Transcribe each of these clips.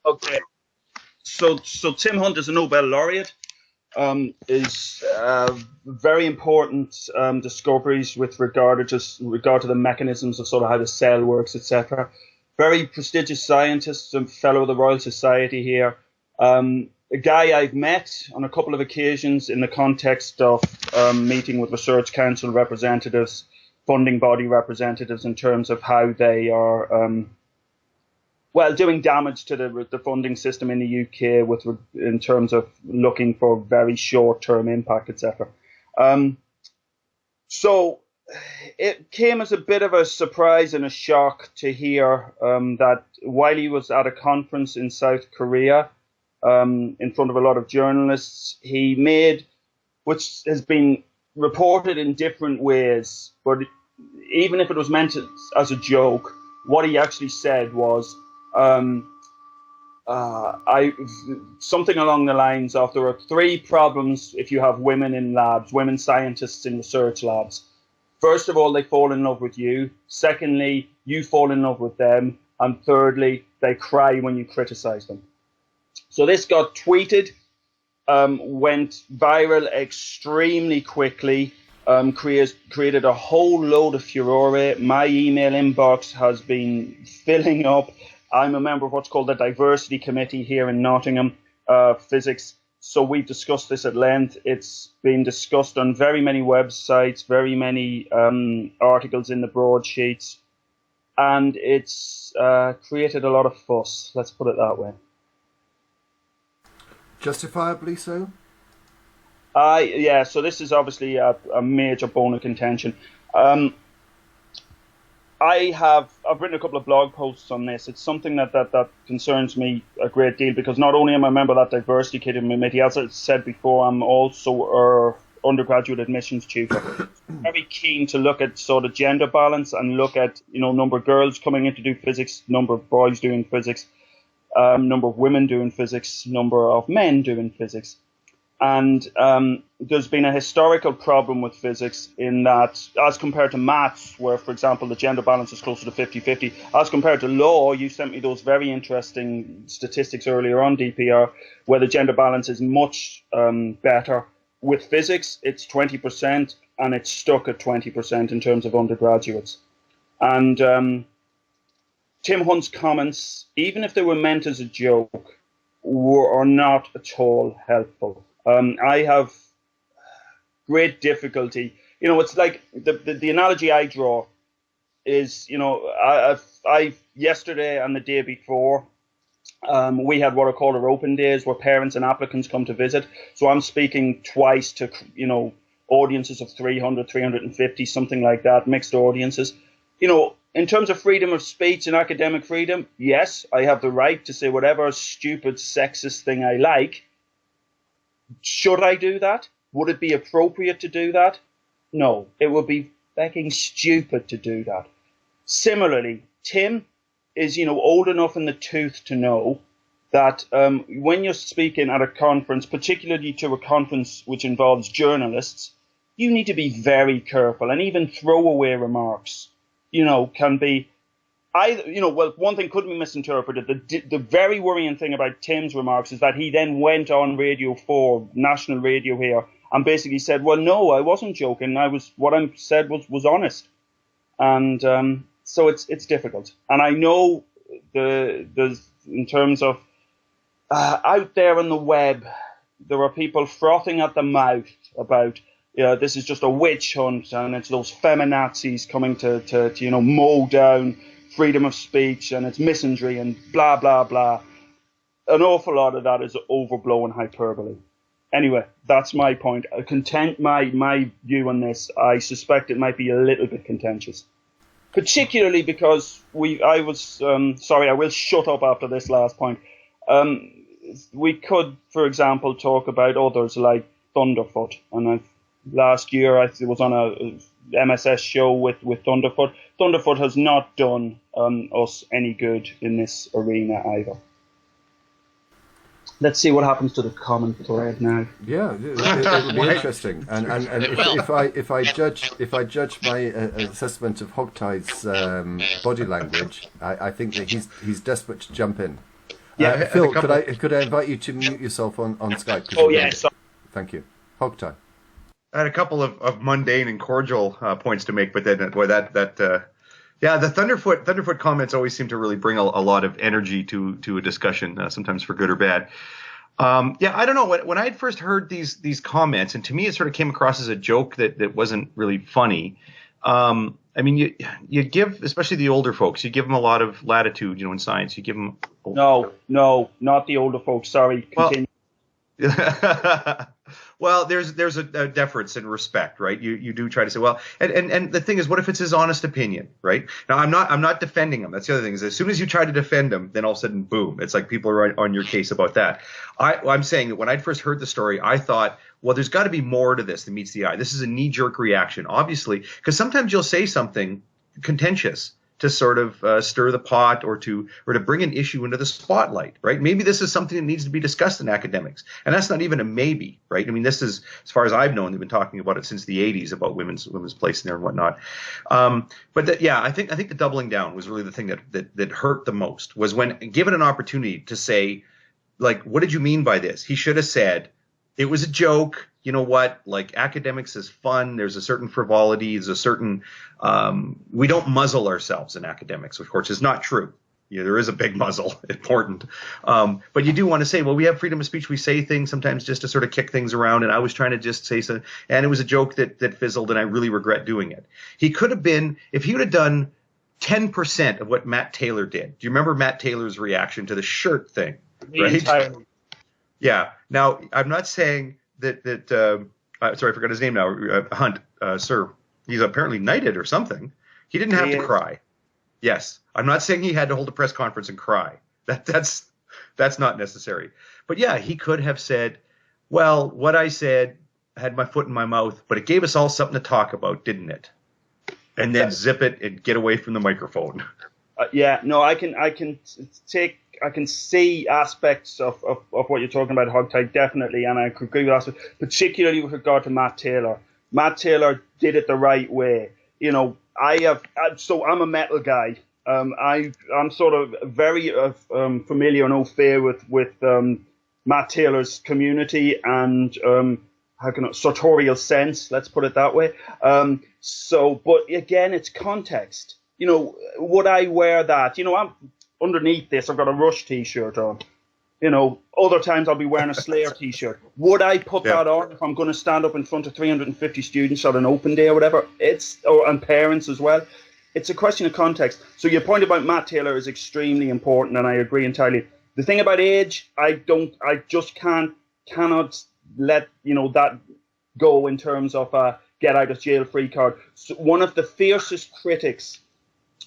Okay. So Tim Hunt is a Nobel laureate. Is very important discoveries with regard to the mechanisms of sort of how the cell works, etc. Very prestigious scientist, a fellow of the Royal Society here. A guy I've met on a couple of occasions in the context of meeting with Research Council representatives, funding body representatives, in terms of how they are doing damage to the funding system in the UK in terms of looking for very short-term impact, etc. So it came as a bit of a surprise and a shock to hear that while he was at a conference in South Korea, in front of a lot of journalists, he made, which has been reported in different ways, but even if it was meant as a joke, what he actually said was something along the lines of, there are three problems if you have women in labs, women scientists in research labs. First of all, they fall in love with you. Secondly, you fall in love with them. And thirdly, they cry when you criticize them. So this got tweeted, went viral extremely quickly, created a whole load of furore. My email inbox has been filling up. I'm a member of what's called the Diversity Committee here in Nottingham, Physics. So we've discussed this at length. It's been discussed on very many websites, very many articles in the broadsheets, and it's created a lot of fuss, let's put it that way. Justifiably so? Yeah, so this is obviously a major bone of contention. I've written a couple of blog posts on this. It's something that concerns me a great deal, because not only am I a member of that diversity committee, as I said before, I'm also an undergraduate admissions tutor. Very keen to look at sort of gender balance and look at, number of girls coming in to do physics, number of boys doing physics, number of women doing physics, number of men doing physics. And there's been a historical problem with physics in that, as compared to maths, where, for example, the gender balance is closer to 50-50, as compared to law, you sent me those very interesting statistics earlier on, DPR, where the gender balance is much better. With physics, it's 20%, and it's stuck at 20% in terms of undergraduates. And Tim Hunt's comments, even if they were meant as a joke, are not at all helpful. I have great difficulty. It's like the analogy I draw is, I yesterday and the day before, we had what are called our open days, where parents and applicants come to visit. So I'm speaking twice to, audiences of 300, 350, something like that, mixed audiences. In terms of freedom of speech and academic freedom, yes, I have the right to say whatever stupid sexist thing I like. Should I do that? Would it be appropriate to do that? No, it would be fucking stupid to do that. Similarly, Tim is, old enough in the tooth to know that when you're speaking at a conference, particularly to a conference which involves journalists, you need to be very careful, and even throwaway remarks, can be one thing could be misinterpreted. The very worrying thing about Tim's remarks is that he then went on Radio 4, national radio here, and basically said, well, no, I wasn't joking. What I said was honest. And so it's difficult. And I know there's in terms of out there on the web, there are people frothing at the mouth about, this is just a witch hunt, and it's those feminazis coming to mow down freedom of speech, and it's misandry and blah, blah, blah. An awful lot of that is overblown hyperbole. Anyway, that's my point. My view on this, I suspect it might be a little bit contentious. Particularly because I will shut up after this last point. We could, for example, talk about others like Thunderfoot. And last year I was on a MSS show with Thunderfoot. Thunderfoot has not done us any good in this arena either. Let's see what happens to the common thread now. Yeah, it'll be interesting. And if I judge my assessment of Hogtie's body language, I think that he's desperate to jump in. Yeah, Phil, could I invite you to mute yourself on Skype? Oh, yes. Thank you. Hog tie. I had a couple of mundane and cordial points to make, but then the Thunderfoot comments always seem to really bring a lot of energy to a discussion, sometimes for good or bad. I don't know. When I had first heard these comments, and to me it sort of came across as a joke that wasn't really funny. I mean, you give, especially the older folks, you give them a lot of latitude, in science. You give them. No, not the older folks. Sorry, continue. Well, there's a deference and respect, right? You do try to say, well, and the thing is, what if it's his honest opinion, right? Now, I'm not defending him. That's the other thing, is as soon as you try to defend him, then all of a sudden, boom, it's like people are on your case about that. I'm saying that when I first heard the story, I thought, well, there's got to be more to this than meets the eye. This is a knee-jerk reaction, obviously, because sometimes you'll say something contentious to sort of stir the pot or to bring an issue into the spotlight, right? Maybe this is something that needs to be discussed in academics, and that's not even a maybe, right? I mean, this is, as far as I've known, they've been talking about it since the 80s about women's place in there and whatnot. I think the doubling down was really the thing that hurt the most, was when given an opportunity to say, like, what did you mean by this? He should have said, it was a joke. You know what? Like, academics is fun. There's a certain frivolity. There's a certain we don't muzzle ourselves in academics, of course, is not true. There is a big muzzle, important. But you do want to say, well, we have freedom of speech. We say things sometimes just to sort of kick things around. And I was trying to just say something, and it was a joke that fizzled, and I really regret doing it. He could have been, if he would have done 10% of what Matt Taylor did. Do you remember Matt Taylor's reaction to the shirt thing? Right? Entirely. Yeah. Now, I'm not saying that sorry, I forgot his name now. Hunt, sir. He's apparently knighted or something. He didn't have to cry. Yes. I'm not saying he had to hold a press conference and cry. That's not necessary. But yeah, he could have said, well, what I said had my foot in my mouth, but it gave us all something to talk about, didn't it? And then zip it and get away from the microphone. I can see aspects of what you're talking about, Hogtie, definitely, and I could agree with that, particularly with regard to Matt Taylor. Matt Taylor did it the right way. So I'm a metal guy. I'm sort of very familiar and au fait with Matt Taylor's community and sartorial sense, let's put it that way. But again, it's context. Would I wear that? I'm underneath this, I've got a Rush t-shirt on. Other times I'll be wearing a Slayer t-shirt. Would I put that on if I'm going to stand up in front of 350 students on an open day or whatever? And parents as well. It's a question of context. So your point about Matt Taylor is extremely important, and I agree entirely. The thing about age, I just cannot let that go in terms of a get out of jail free card. So one of the fiercest critics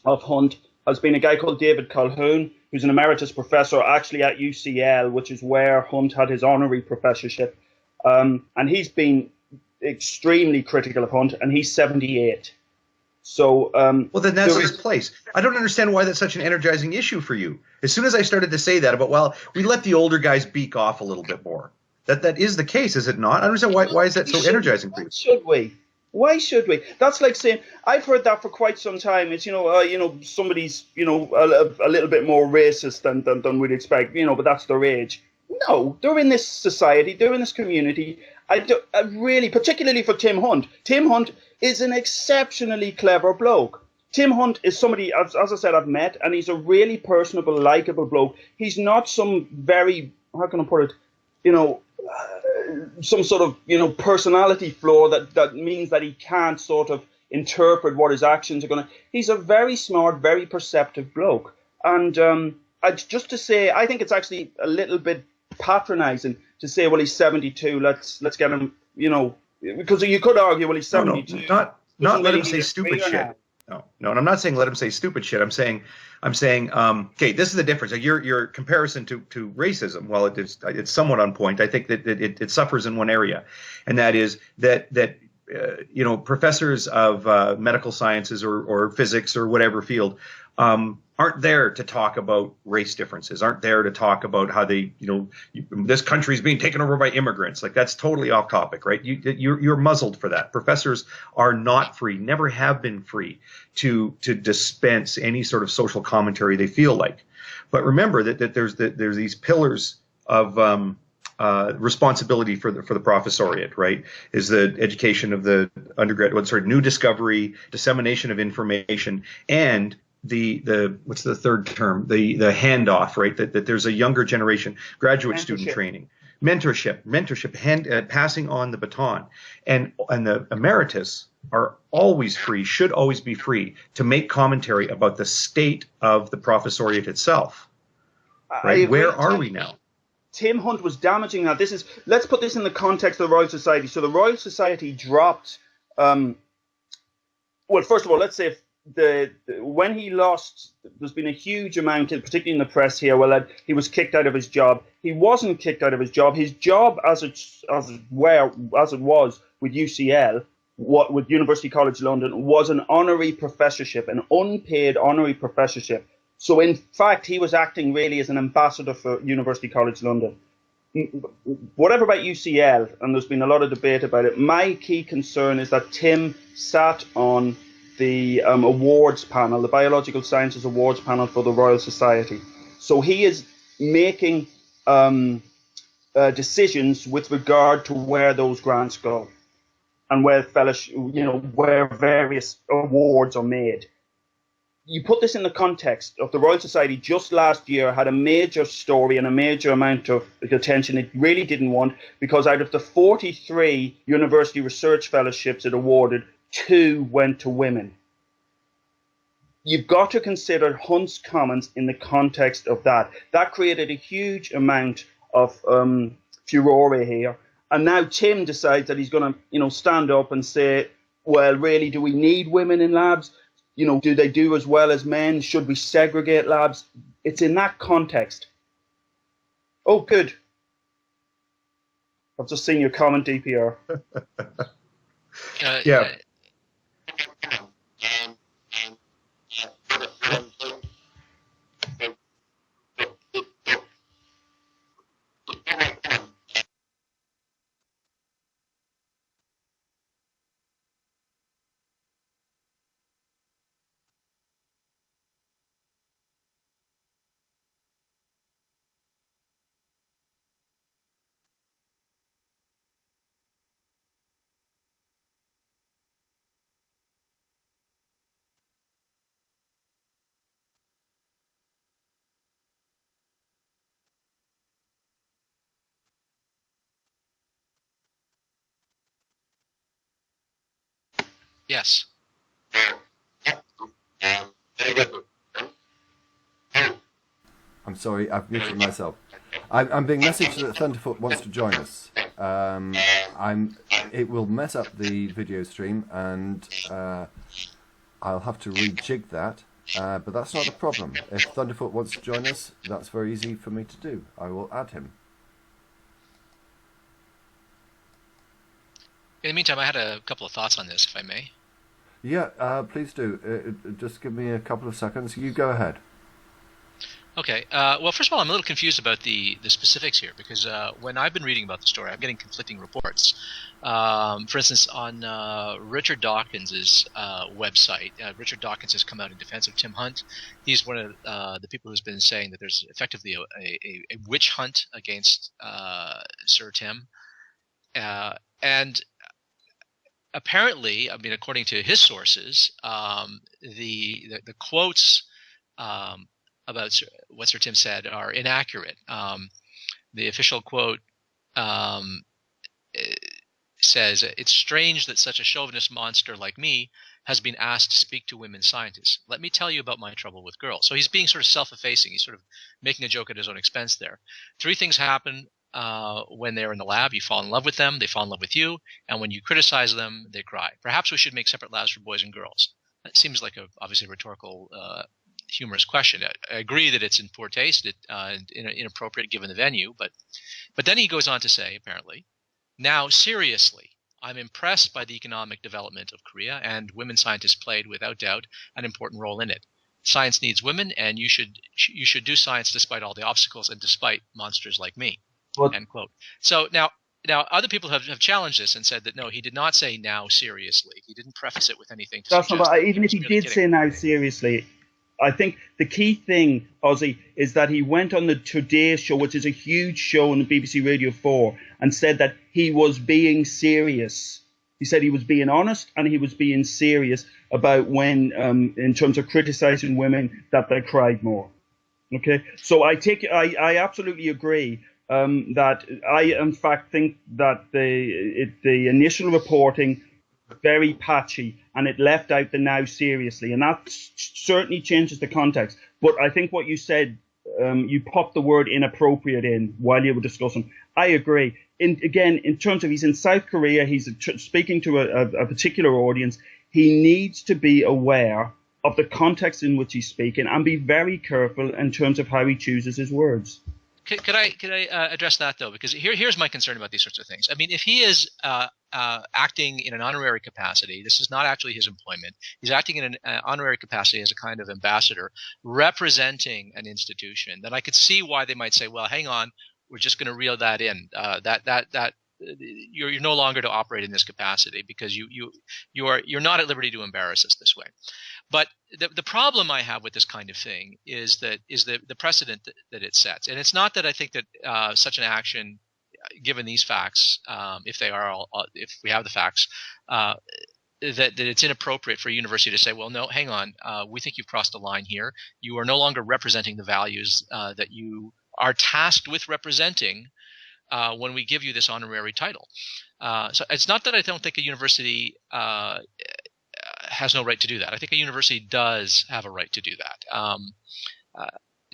of Hunt has been a guy called David Calhoun, who's an emeritus professor actually at UCL, which is where Hunt had his honorary professorship. And he's been extremely critical of Hunt, and he's 78. So, well, then that's his place. I don't understand why that's such an energizing issue for you. As soon as I started to say that about, well, we let the older guys beak off a little bit more. That is the case, is it not? I don't understand why is that so energizing for you? Why should we? That's like saying, I've heard that for quite some time. It's, somebody's, a little bit more racist than we'd expect, but that's their age. No, they're in this society, they're in this community. I really, particularly for Tim Hunt. Tim Hunt is an exceptionally clever bloke. Tim Hunt is somebody, as I said, I've met, and he's a really personable, likable bloke. He's not some very, how can I put it, some sort of, personality flaw that means that he can't sort of interpret what his actions are going to. He's a very smart, very perceptive bloke. And just to say, I think it's actually a little bit patronizing to say, well, he's 72, let's get him, because you could argue, well, he's 72. Not let him say stupid shit. No, and I'm not saying let him say stupid shit. I'm saying, okay, this is the difference. Your comparison to racism, while it's somewhat on point, I think that it suffers in one area, and that is that professors of medical sciences or physics or whatever field aren't there to talk about race differences, aren't there to talk about how they, this country is being taken over by immigrants. Like, that's totally off topic, right? You're muzzled for that. Professors are not free, never have been free to dispense any sort of social commentary they feel like. But remember that there's these pillars of responsibility for the professoriate, right? Is the education of the undergrad, new discovery, dissemination of information, and the what's the third term? The handoff, right? That there's a younger generation, graduate student training, mentorship, passing on the baton, and the emeritus are always free, should always be free to make commentary about the state of the professoriate itself. Right? Where are we now? Tim Hunt was damaging that. Let's put this in the context of the Royal Society. So the Royal Society dropped. Well, first of all, let's say when he lost, there's been a huge amount, particularly in the press here, he was kicked out of his job. He wasn't kicked out of his job. His job, as it was with UCL, with University College London, was an honorary professorship, an unpaid honorary professorship. So, in fact, he was acting really as an ambassador for University College London. Whatever about UCL, and there's been a lot of debate about it, my key concern is that Tim sat on the awards panel, the Biological Sciences Awards panel for the Royal Society. So he is making decisions with regard to where those grants go and where where various awards are made. You put this in the context of the Royal Society just last year had a major story and a major amount of attention it really didn't want, because out of the 43 university research fellowships it awarded, 2 went to women. You've got to consider Hunt's comments in the context of that. That created a huge amount of furore here. And now Tim decides that he's going to, stand up and say, well, really, do we need women in labs? Do they do as well as men? Should we segregate labs? It's in that context. Oh, good. I've just seen your comment, DPR. Yeah. Yes. I'm sorry, I've muted myself. I'm being messaged that Thunderfoot wants to join us. It will mess up the video stream, and I'll have to rejig that. But that's not a problem. If Thunderfoot wants to join us, that's very easy for me to do. I will add him. In the meantime, I had a couple of thoughts on this, if I may. Yeah, please do. Just give me a couple of seconds. You go ahead. Okay. Well, first of all, I'm a little confused about the specifics here, because when I've been reading about the story, I'm getting conflicting reports. For instance, on Richard Dawkins's website, Richard Dawkins has come out in defense of Tim Hunt. He's one of the people who's been saying that there's effectively a witch hunt against Sir Tim. And apparently, I mean, according to his sources, the quotes about what Sir Tim said are inaccurate. The official quote says, "It's strange that such a chauvinist monster like me has been asked to speak to women scientists. Let me tell you about my trouble with girls." So he's being sort of self-effacing. He's sort of making a joke at his own expense there. 3 things happen when they're in the lab. You fall in love with them, they fall in love with you, and when you criticize them, they cry. Perhaps we should make separate labs for boys and girls. That seems like a obviously rhetorical, humorous question. I agree that it's in poor taste, and inappropriate given the venue, but then he goes on to say, apparently, "Now, seriously, I'm impressed by the economic development of Korea, and women scientists played, without doubt, an important role in it. Science needs women, and you should do science despite all the obstacles and despite monsters like me." End quote. So now other people have challenged this and said that no, he did not say "now seriously." He didn't preface it with anything to That's suggest not. Even if he really did say "now seriously," I think the key thing, Ozzy, is that he went on the Today Show, which is a huge show on the BBC Radio 4, and said that he was being serious. He said he was being honest and he was being serious about when, in terms of criticizing women, that they cried more. Okay, so I absolutely agree that I, in fact, think that the initial reporting very patchy, and it left out the now seriously, and that certainly changes the context. But I think what you said, you popped the word inappropriate in while you were discussing. I agree. Again, in terms of he's in South Korea, he's speaking to a particular audience. He needs to be aware of the context in which he's speaking and be very careful in terms of how he chooses his words. Could I address that though? Because here's my concern about these sorts of things. I mean, if he is acting in an honorary capacity, this is not actually his employment. He's acting in an honorary capacity as a kind of ambassador representing an institution. Then I could see why they might say, "Well, hang on, we're just going to reel that in. You're no longer to operate in this capacity because you're not at liberty to embarrass us this way." But the problem I have with this kind of thing is the precedent that it sets, and it's not that I think that such an action, given these facts, if we have the facts, that it's inappropriate for a university to say, well, no, hang on, we think you've crossed the line here. You are no longer representing the values that you are tasked with representing when we give you this honorary title. So it's not that I don't think a university has no right to do that. I think a university does have a right to do that.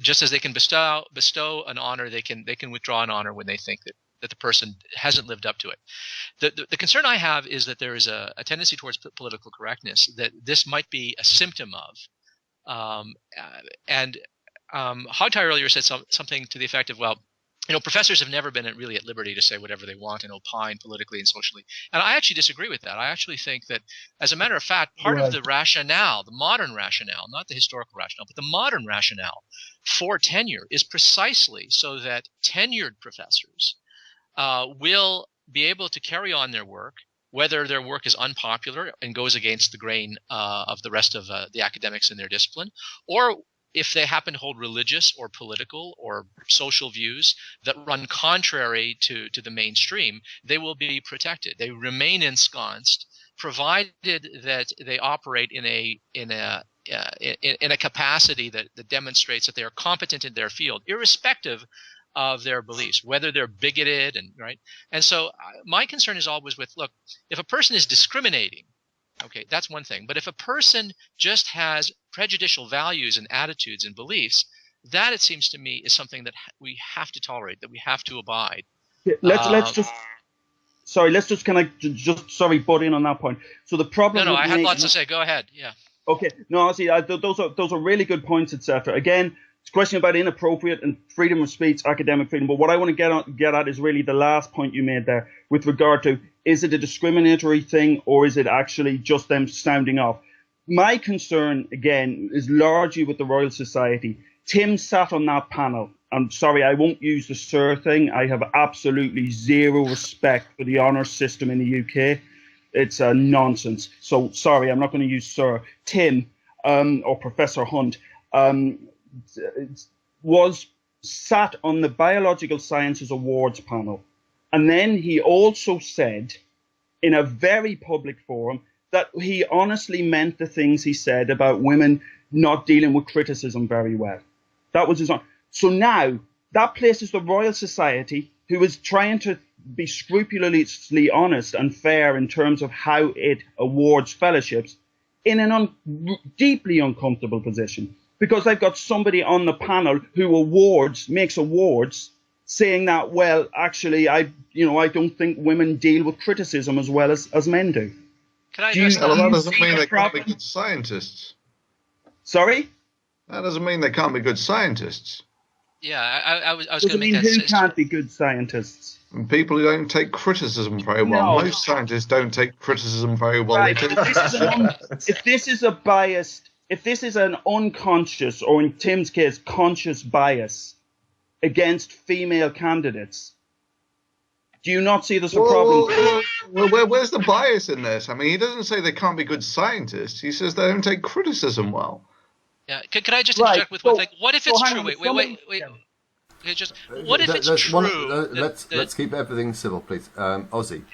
Just as they can bestow an honor, they can withdraw an honor when they think that the person hasn't lived up to it. The concern I have is that there is a tendency towards political correctness that this might be a symptom of. And Hogtie earlier said something to the effect of, well, professors have never been really at liberty to say whatever they want and opine politically and socially. And I actually disagree with that. I actually think that, as a matter of fact, part of the rationale, the modern rationale, not the historical rationale, but the modern rationale for tenure is precisely so that tenured professors will be able to carry on their work, whether their work is unpopular and goes against the grain of the rest of the academics in their discipline, or if they happen to hold religious or political or social views that run contrary to the mainstream, they will be protected. They remain ensconced, provided that they operate in a capacity that demonstrates that they are competent in their field, irrespective of their beliefs, whether they're bigoted and so my concern is always with, look, if a person is discriminating, okay, that's one thing. But if a person just has prejudicial values and attitudes and beliefs, that, it seems to me, is something that we have to tolerate, that we have to abide. Yeah, let's just butt in on that point. So the problem. No, I had lots to say. Go ahead. Yeah. Okay. No, see, those are really good points, etc. Again, it's a question about inappropriate and freedom of speech, academic freedom. But what I want to get at is really the last point you made there with regard to, is it a discriminatory thing or is it actually just them sounding off? My concern, again, is largely with the Royal Society. Tim sat on that panel. I'm sorry, I won't use the Sir thing. I have absolutely zero respect for the honours system in the UK. It's a nonsense. So sorry, I'm not going to use Sir. Tim, or Professor Hunt, was sat on the Biological Sciences Awards panel. And then he also said, in a very public forum, that he honestly meant the things he said about women not dealing with criticism very well. That was his own. So now that places the Royal Society, who is trying to be scrupulously honest and fair in terms of how it awards fellowships, in an deeply uncomfortable position, because they've got somebody on the panel who makes awards, saying that, well, actually, I don't think women deal with criticism as well as men do. Can I address that? Well, that doesn't mean they can't be good scientists. Sorry? That doesn't mean they can't be good scientists. Yeah, I was going to make that. Who can't be good scientists? And people who don't take criticism very well. No. Most scientists don't take criticism very well. Right. They take If this is a biased, if this is an unconscious, or in Tim's case, conscious bias against female candidates, do you not see there's a problem? Well, where's the bias in this? I mean, he doesn't say they can't be good scientists. He says they don't take criticism well. Yeah. Could I just Right, interject with one thing? What if so it's hang true? on, Wait. yeah. Okay, just what if it's true? Let's keep everything civil, please. Ozzy.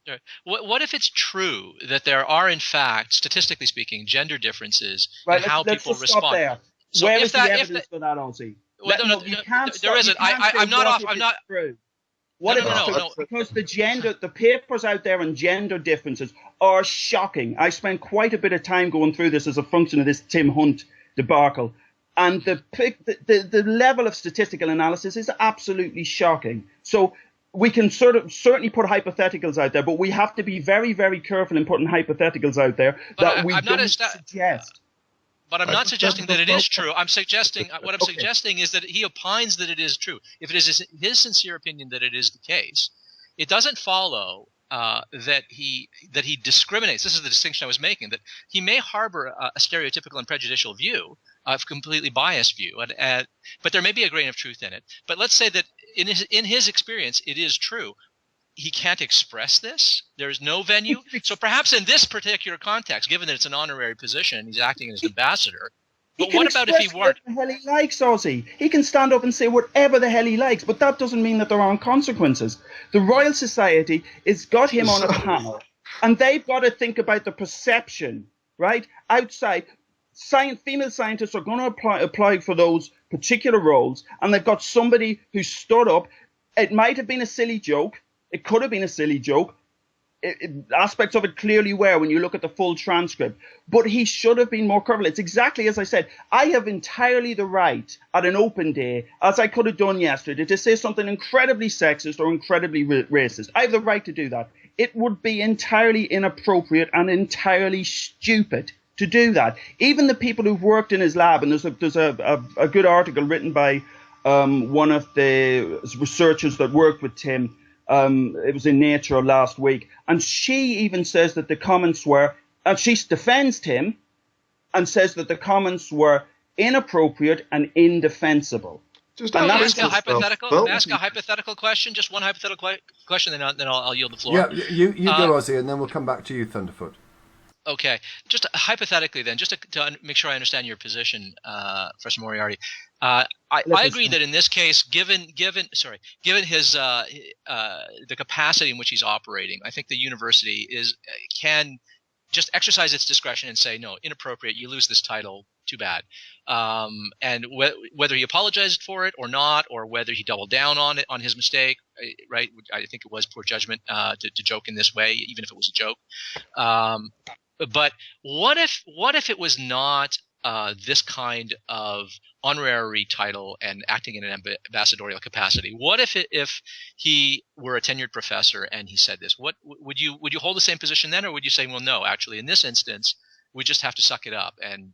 Sorry. What if it's true that there are, in fact, statistically speaking, gender differences Right, in how let's people just respond? stop there. So Where if is the that, if evidence that, for that, Ozzy? well, no, You can't there isn't. I'm not off. I'm not. True. No, What if no, it's no, true? no. Because the papers out there on gender differences are shocking. I spent quite a bit of time going through this as a function of this Tim Hunt debacle, and the level of statistical analysis is absolutely shocking. So we can certainly put hypotheticals out there, but we have to be very, very careful in putting hypotheticals out there that we don't suggest. But I'm not suggesting that it is true. I'm suggesting what I'm suggesting is that he opines that it is true. If it is his sincere opinion that it is the case, it doesn't follow that he discriminates. This is the distinction I was making. That he may harbor a stereotypical and prejudicial view, a completely biased view, but there may be a grain of truth in it. But let's say that in his experience, it is true. He can't express this. There is no venue. So perhaps in this particular context, given that it's an honorary position, he's acting as an ambassador. But what about if he weren't? What the hell he likes, Ozzy. He can stand up and say whatever the hell he likes, but that doesn't mean that there aren't consequences. The Royal Society has got him on a panel, and they've got to think about the perception, right? Outside, female scientists are going to apply for those particular roles, and they've got somebody who stood up. It might have been a silly joke. It could have been a silly joke. Aspects of it clearly were when you look at the full transcript. But he should have been more careful. It's exactly as I said. I have entirely the right at an open day, as I could have done yesterday, to say something incredibly sexist or incredibly racist. I have the right to do that. It would be entirely inappropriate and entirely stupid to do that. Even the people who've worked in his lab, and there's a good article written by one of the researchers that worked with Tim. It was in Nature last week, and she even says that the comments were, and she defends him and says that the comments were inappropriate and indefensible. Can I ask a hypothetical? Can I ask a hypothetical question? Just one hypothetical question, then I'll yield the floor. Yeah, you go, Ozzy, and then we'll come back to you, Thunderfoot. Okay, just hypothetically then, just to make sure I understand your position, Professor Moriarty. I agree that in this case, given his the capacity in which he's operating, I think the university can just exercise its discretion and say, no, inappropriate, you lose this title, too bad. And whether he apologized for it or not, or whether he doubled down on his mistake, right? I think it was poor judgment to joke in this way, even if it was a joke. But what if it was not this kind of honorary title and acting in an ambassadorial capacity? What if he were a tenured professor and he said this? What would you hold the same position then, or would you say, well, no, actually, in this instance, we just have to suck it up and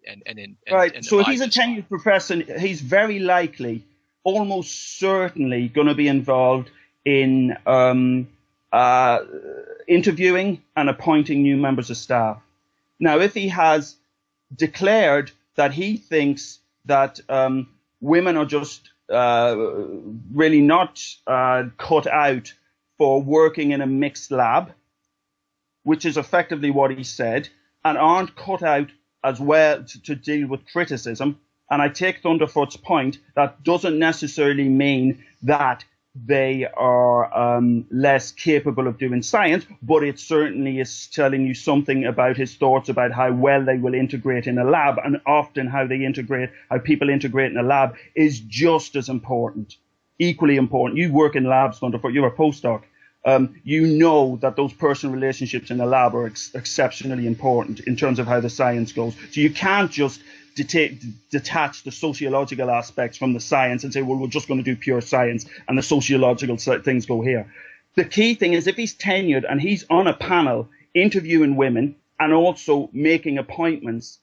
so if he's a tenured professor, he's very likely, almost certainly, going to be involved in interviewing and appointing new members of staff. Now, if he has declared that he thinks that women are just really not cut out for working in a mixed lab, which is effectively what he said, and aren't cut out as well to deal with criticism, and I take Thunderfoot's point, that doesn't necessarily mean that they are less capable of doing science, but it certainly is telling you something about his thoughts about how well they will integrate in a lab, and often how people integrate in a lab is just as important, equally important. You work in labs, Thunderfoot, you're a postdoc. You know that those personal relationships in a lab are exceptionally important in terms of how the science goes. So you can't just detach the sociological aspects from the science and say, well, we're just going to do pure science and the sociological things go here. The key thing is, if he's tenured and he's on a panel interviewing women and also making appointments,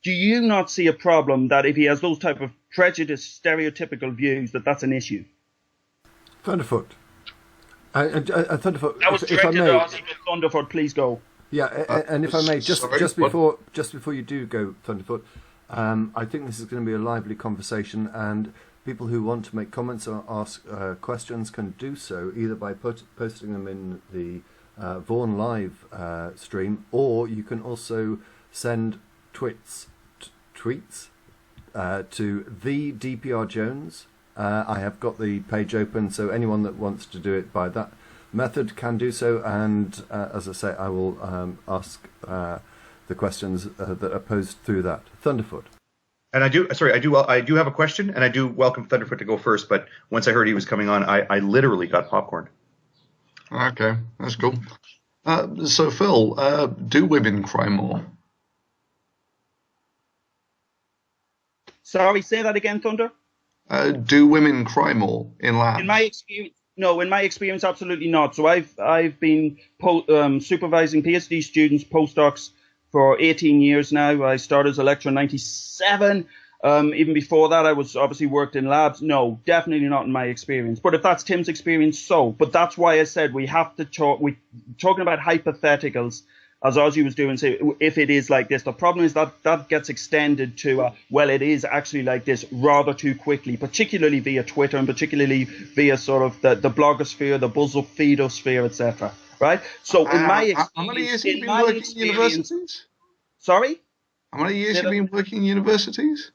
do you not see a problem that if he has those type of prejudiced, stereotypical views, that's an issue? Thunderfoot. Thunderfoot, that was directed at Ozzy, but Thunderfoot, please go. Yeah, and if I may, just before you do go, Thunderfoot, I think this is going to be a lively conversation, and people who want to make comments or ask questions can do so either by posting them in the Vaughan Live stream, or you can also send tweets tweets to the DPR Jones. I have got the page open, so anyone that wants to do it by that method can do so. And as I say, I will ask the questions that are posed through that. Thunderfoot. And I do have a question, and I do welcome Thunderfoot to go first. But once I heard he was coming on, I literally got popcorn. Okay, that's cool. So Phil, do women cry more? Sorry, say that again, Thunder. Do women cry more in labs? In my experience, no. In my experience, absolutely not. So I've been supervising PhD students, postdocs for 18 years now. I started as a lecturer in '97. Even before that, I was obviously worked in labs. No, definitely not in my experience. But if that's Tim's experience, so. But that's why I said we have to talk. We talking about hypotheticals, as Ozzy was doing. Say if it is like this, the problem is that gets extended to well, it is actually like this rather too quickly, particularly via Twitter and particularly via sort of the blogosphere, the BuzzFeedosphere, etc. Right. So in my experience, how many years have you been working in universities? Sorry. How many years have you been working in universities?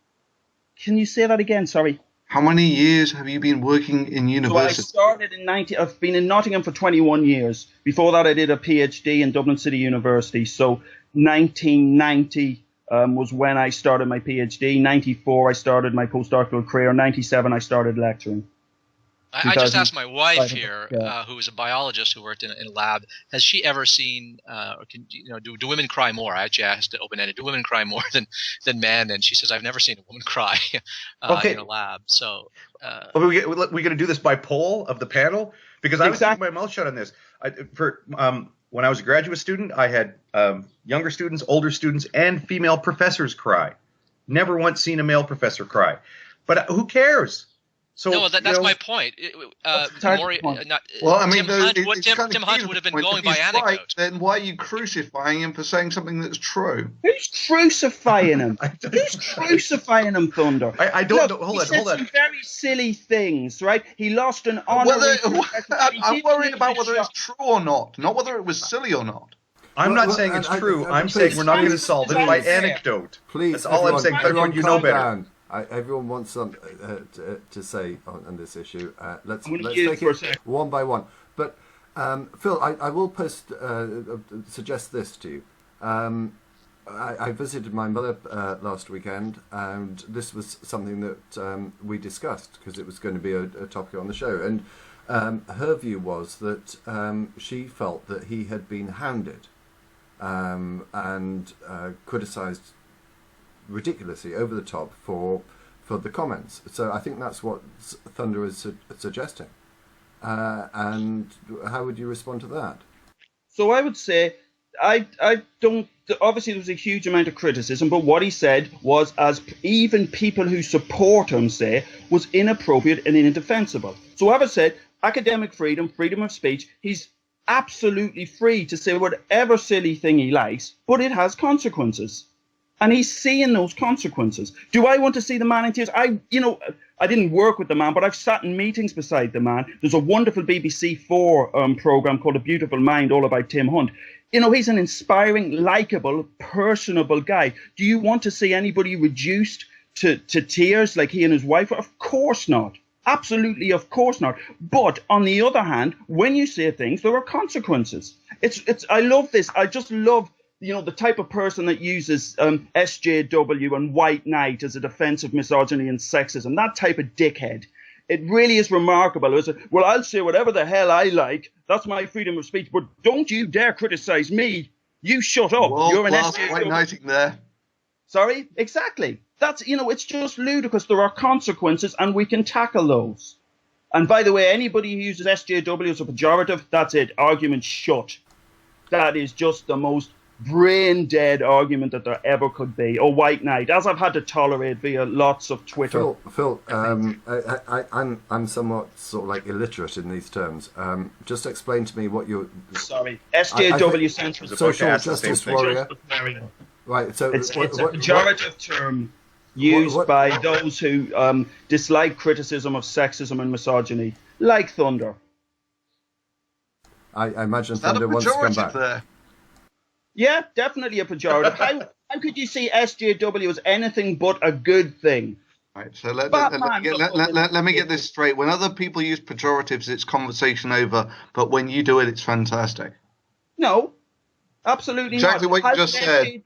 Can you say that again? Sorry. How many years have you been working in universities? So I started in I've been in Nottingham for 21 years. Before that, I did a PhD in Dublin City University. So 1990 was when I started my PhD. 94, I started my postdoctoral career. 97, I started lecturing. I just asked my wife here, who is a biologist who worked in a lab, has she ever seen, or do women cry more? I actually asked it open-ended, do women cry more than men? And she says, I've never seen a woman cry in a lab. So, we're going to do this by poll of the panel, because I was keeping my mouth shut on this. When I was a graduate student, I had younger students, older students, and female professors cry. Never once seen a male professor cry. But who cares? So, no, that's my point. Tim Hunt would have been going by anecdote. Right, then why are you crucifying him for saying something that's true? Who's crucifying him? Who's crucifying him, Thunder? I don't know. Hold on. He said some very silly things, right? He lost an honor. I'm worried about whether it's true or not whether it was silly or not. I'm not saying it's true. I'm saying we're not going to solve it by anecdote. Please, that's all I'm saying. Everyone, you know better. Everyone wants something to say on this issue. Let's take it one by one. But Phil, I will suggest this to you. I visited my mother last weekend, and this was something that we discussed because it was going to be a topic on the show. And her view was that she felt that he had been hounded and criticised ridiculously over the top for the comments. So I think that's what Thunder is suggesting. And how would you respond to that? So I would say I don't. Obviously, there was a huge amount of criticism, but what he said was, as even people who support him say, was inappropriate and indefensible. So I would say academic freedom, freedom of speech. He's absolutely free to say whatever silly thing he likes, but it has consequences. And he's seeing those consequences. Do I want to see the man in tears? I didn't work with the man, but I've sat in meetings beside the man. There's a wonderful BBC 4 program called A Beautiful Mind, all about Tim Hunt. He's an inspiring, likable, personable guy. Do you want to see anybody reduced to tears like he and his wife? Of course not. Absolutely, of course not. But on the other hand, when you say things, there are consequences. I love this. I just love the type of person that uses SJW and white knight as a defense of misogyny and sexism, that type of dickhead. It really is remarkable. Well, I'll say whatever the hell I like. That's my freedom of speech. But don't you dare criticize me. You shut up. You're an SJW. White knighting there. Sorry? Exactly. That's, it's just ludicrous. There are consequences and we can tackle those. And by the way, anybody who uses SJW as a pejorative, that's it. Argument shut. That is just the most brain dead argument that there ever could be. Or white knight, as I've had to tolerate via lots of Twitter. Phil, I'm somewhat sort of like illiterate in these terms. Just explain to me what you're. Sorry, SJW stands for social justice warrior. Right, so it's a pejorative term used by those who dislike criticism of sexism and misogyny, like Thunder. I imagine Thunder wants to come back. There? Yeah, definitely a pejorative. I how could you see SJW as anything but a good thing? Right, so let me get this straight. When other people use pejoratives, it's conversation over, but when you do it, it's fantastic. No, absolutely exactly not. What you just said.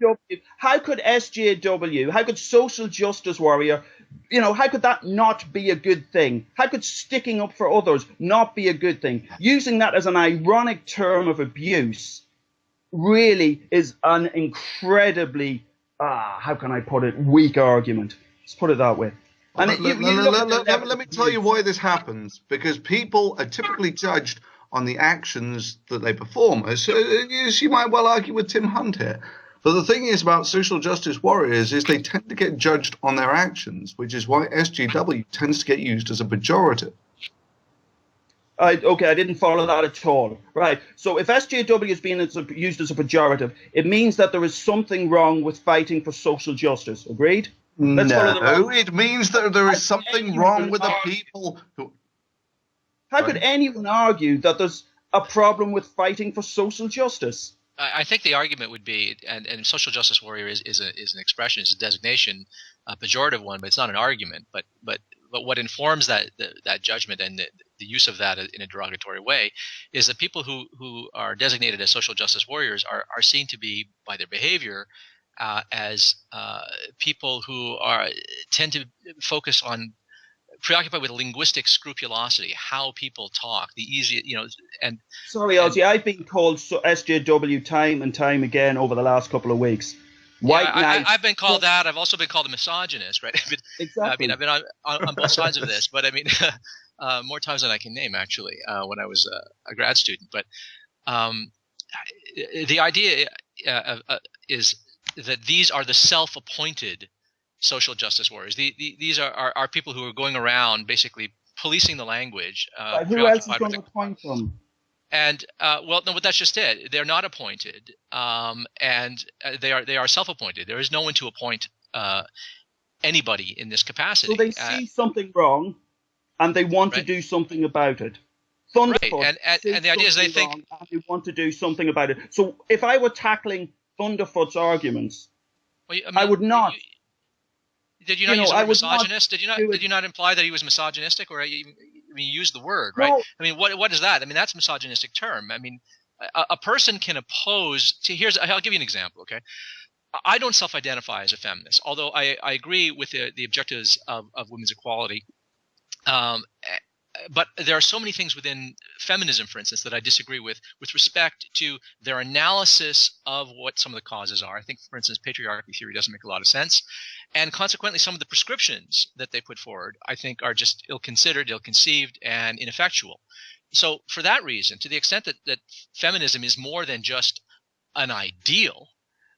How could SJW, how could social justice warrior, how could that not be a good thing? How could sticking up for others not be a good thing? Using that as an ironic term of abuse really is an incredibly, how can I put it, weak argument. Let's put it that way. And let me tell you why this happens. Because people are typically judged on the actions that they perform. As you might well argue with Tim Hunt here. But the thing is about social justice warriors is they tend to get judged on their actions, which is why SJW tends to get used as a pejorative. I didn't follow that at all. Right. So if SJW is being used as a pejorative, it means that there is something wrong with fighting for social justice. Agreed? No, it means that there is something wrong with the people who... How could anyone argue that there's a problem with fighting for social justice? I think the argument would be, and social justice warrior is an expression, it's a designation, a pejorative one, but it's not an argument. But what informs that judgment and the use of that in a derogatory way is that people who are designated as social justice warriors are seen to be, by their behavior, as people who tend to focus on, preoccupied with linguistic scrupulosity, how people talk, the easy, and... Sorry, Ozzy, I've been called SJW time and time again over the last couple of weeks. I've been called that. I've also been called a misogynist, right? Exactly. I mean, I've been on both sides of this, but I mean, more times than I can name, actually, when I was a grad student. But the idea is that these are the self-appointed social justice warriors. These are people who are going around basically policing the language. Who else is going to appoint them? And well, no, but that's just it. They're not appointed, and they are self-appointed. There is no one to appoint anybody in this capacity. So they see something wrong, and they want to do something about it. Thunderfoot and the idea is they think and they want to do something about it. So if I were tackling Thunderfoot's arguments, I would not. Did you not use the word misogynist? Did you not imply that he was misogynistic, or you used the word, right? No. I mean, what is that? I mean, that's a misogynistic term. I mean, a person can oppose. I'll give you an example. Okay, I don't self-identify as a feminist, although I agree with the objectives of women's equality. But there are so many things within feminism, for instance, that I disagree with respect to their analysis of what some of the causes are. I think, for instance, patriarchy theory doesn't make a lot of sense. And consequently, some of the prescriptions that they put forward, I think, are just ill-considered, ill-conceived, and ineffectual. So for that reason, to the extent that feminism is more than just an ideal,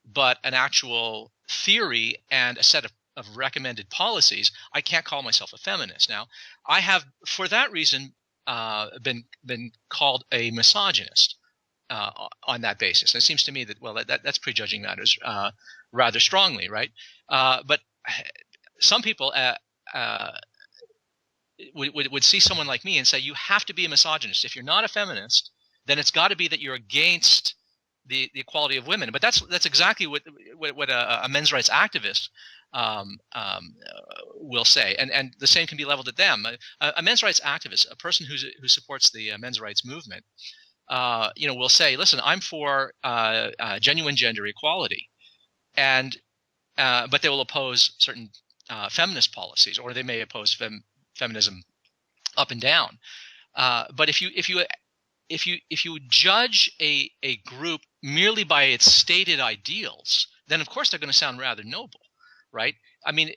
but an actual theory and a set of recommended policies, I can't call myself a feminist. Now, I have, for that reason, been called a misogynist on that basis. And it seems to me that, well, that's prejudging matters rather strongly, right? But some people would see someone like me and say, you have to be a misogynist. If you're not a feminist, then it's got to be that you're against the equality of women. But that's exactly what a men's rights activist will say, and the same can be leveled at them. A men's rights activist, a person who supports the men's rights movement, will say, "Listen, I'm for genuine gender equality," but they will oppose certain feminist policies, or they may oppose feminism up and down. But if you judge a group merely by its stated ideals, then of course they're going to sound rather noble. Right? I mean,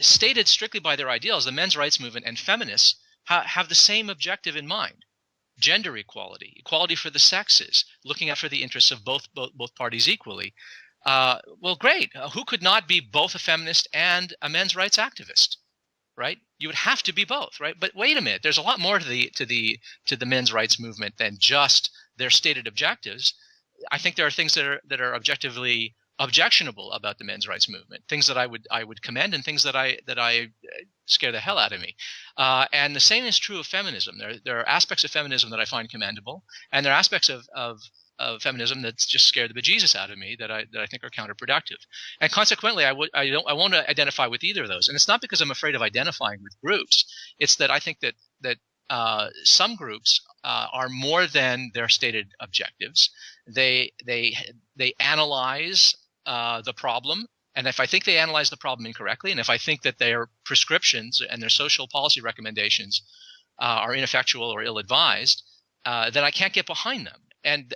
stated strictly by their ideals, the men's rights movement and feminists have the same objective in mind: gender equality, equality for the sexes, looking out for the interests of both parties equally. Well, great. Who could not be both a feminist and a men's rights activist? Right? You would have to be both, right? But wait a minute. There's a lot more to the men's rights movement than just their stated objectives. I think there are things that are objectively objectionable about the men's rights movement, things that I would commend, and things that I scare the hell out of me. And the same is true of feminism. There are aspects of feminism that I find commendable, and there are aspects of feminism that's just scared the bejesus out of me that I think are counterproductive, and consequently I won't identify with either of those. And it's not because I'm afraid of identifying with groups. It's that I think that some groups are more than their stated objectives. They analyze the problem, and if I think they analyze the problem incorrectly, and if I think that their prescriptions and their social policy recommendations are ineffectual or ill-advised, then I can't get behind them. And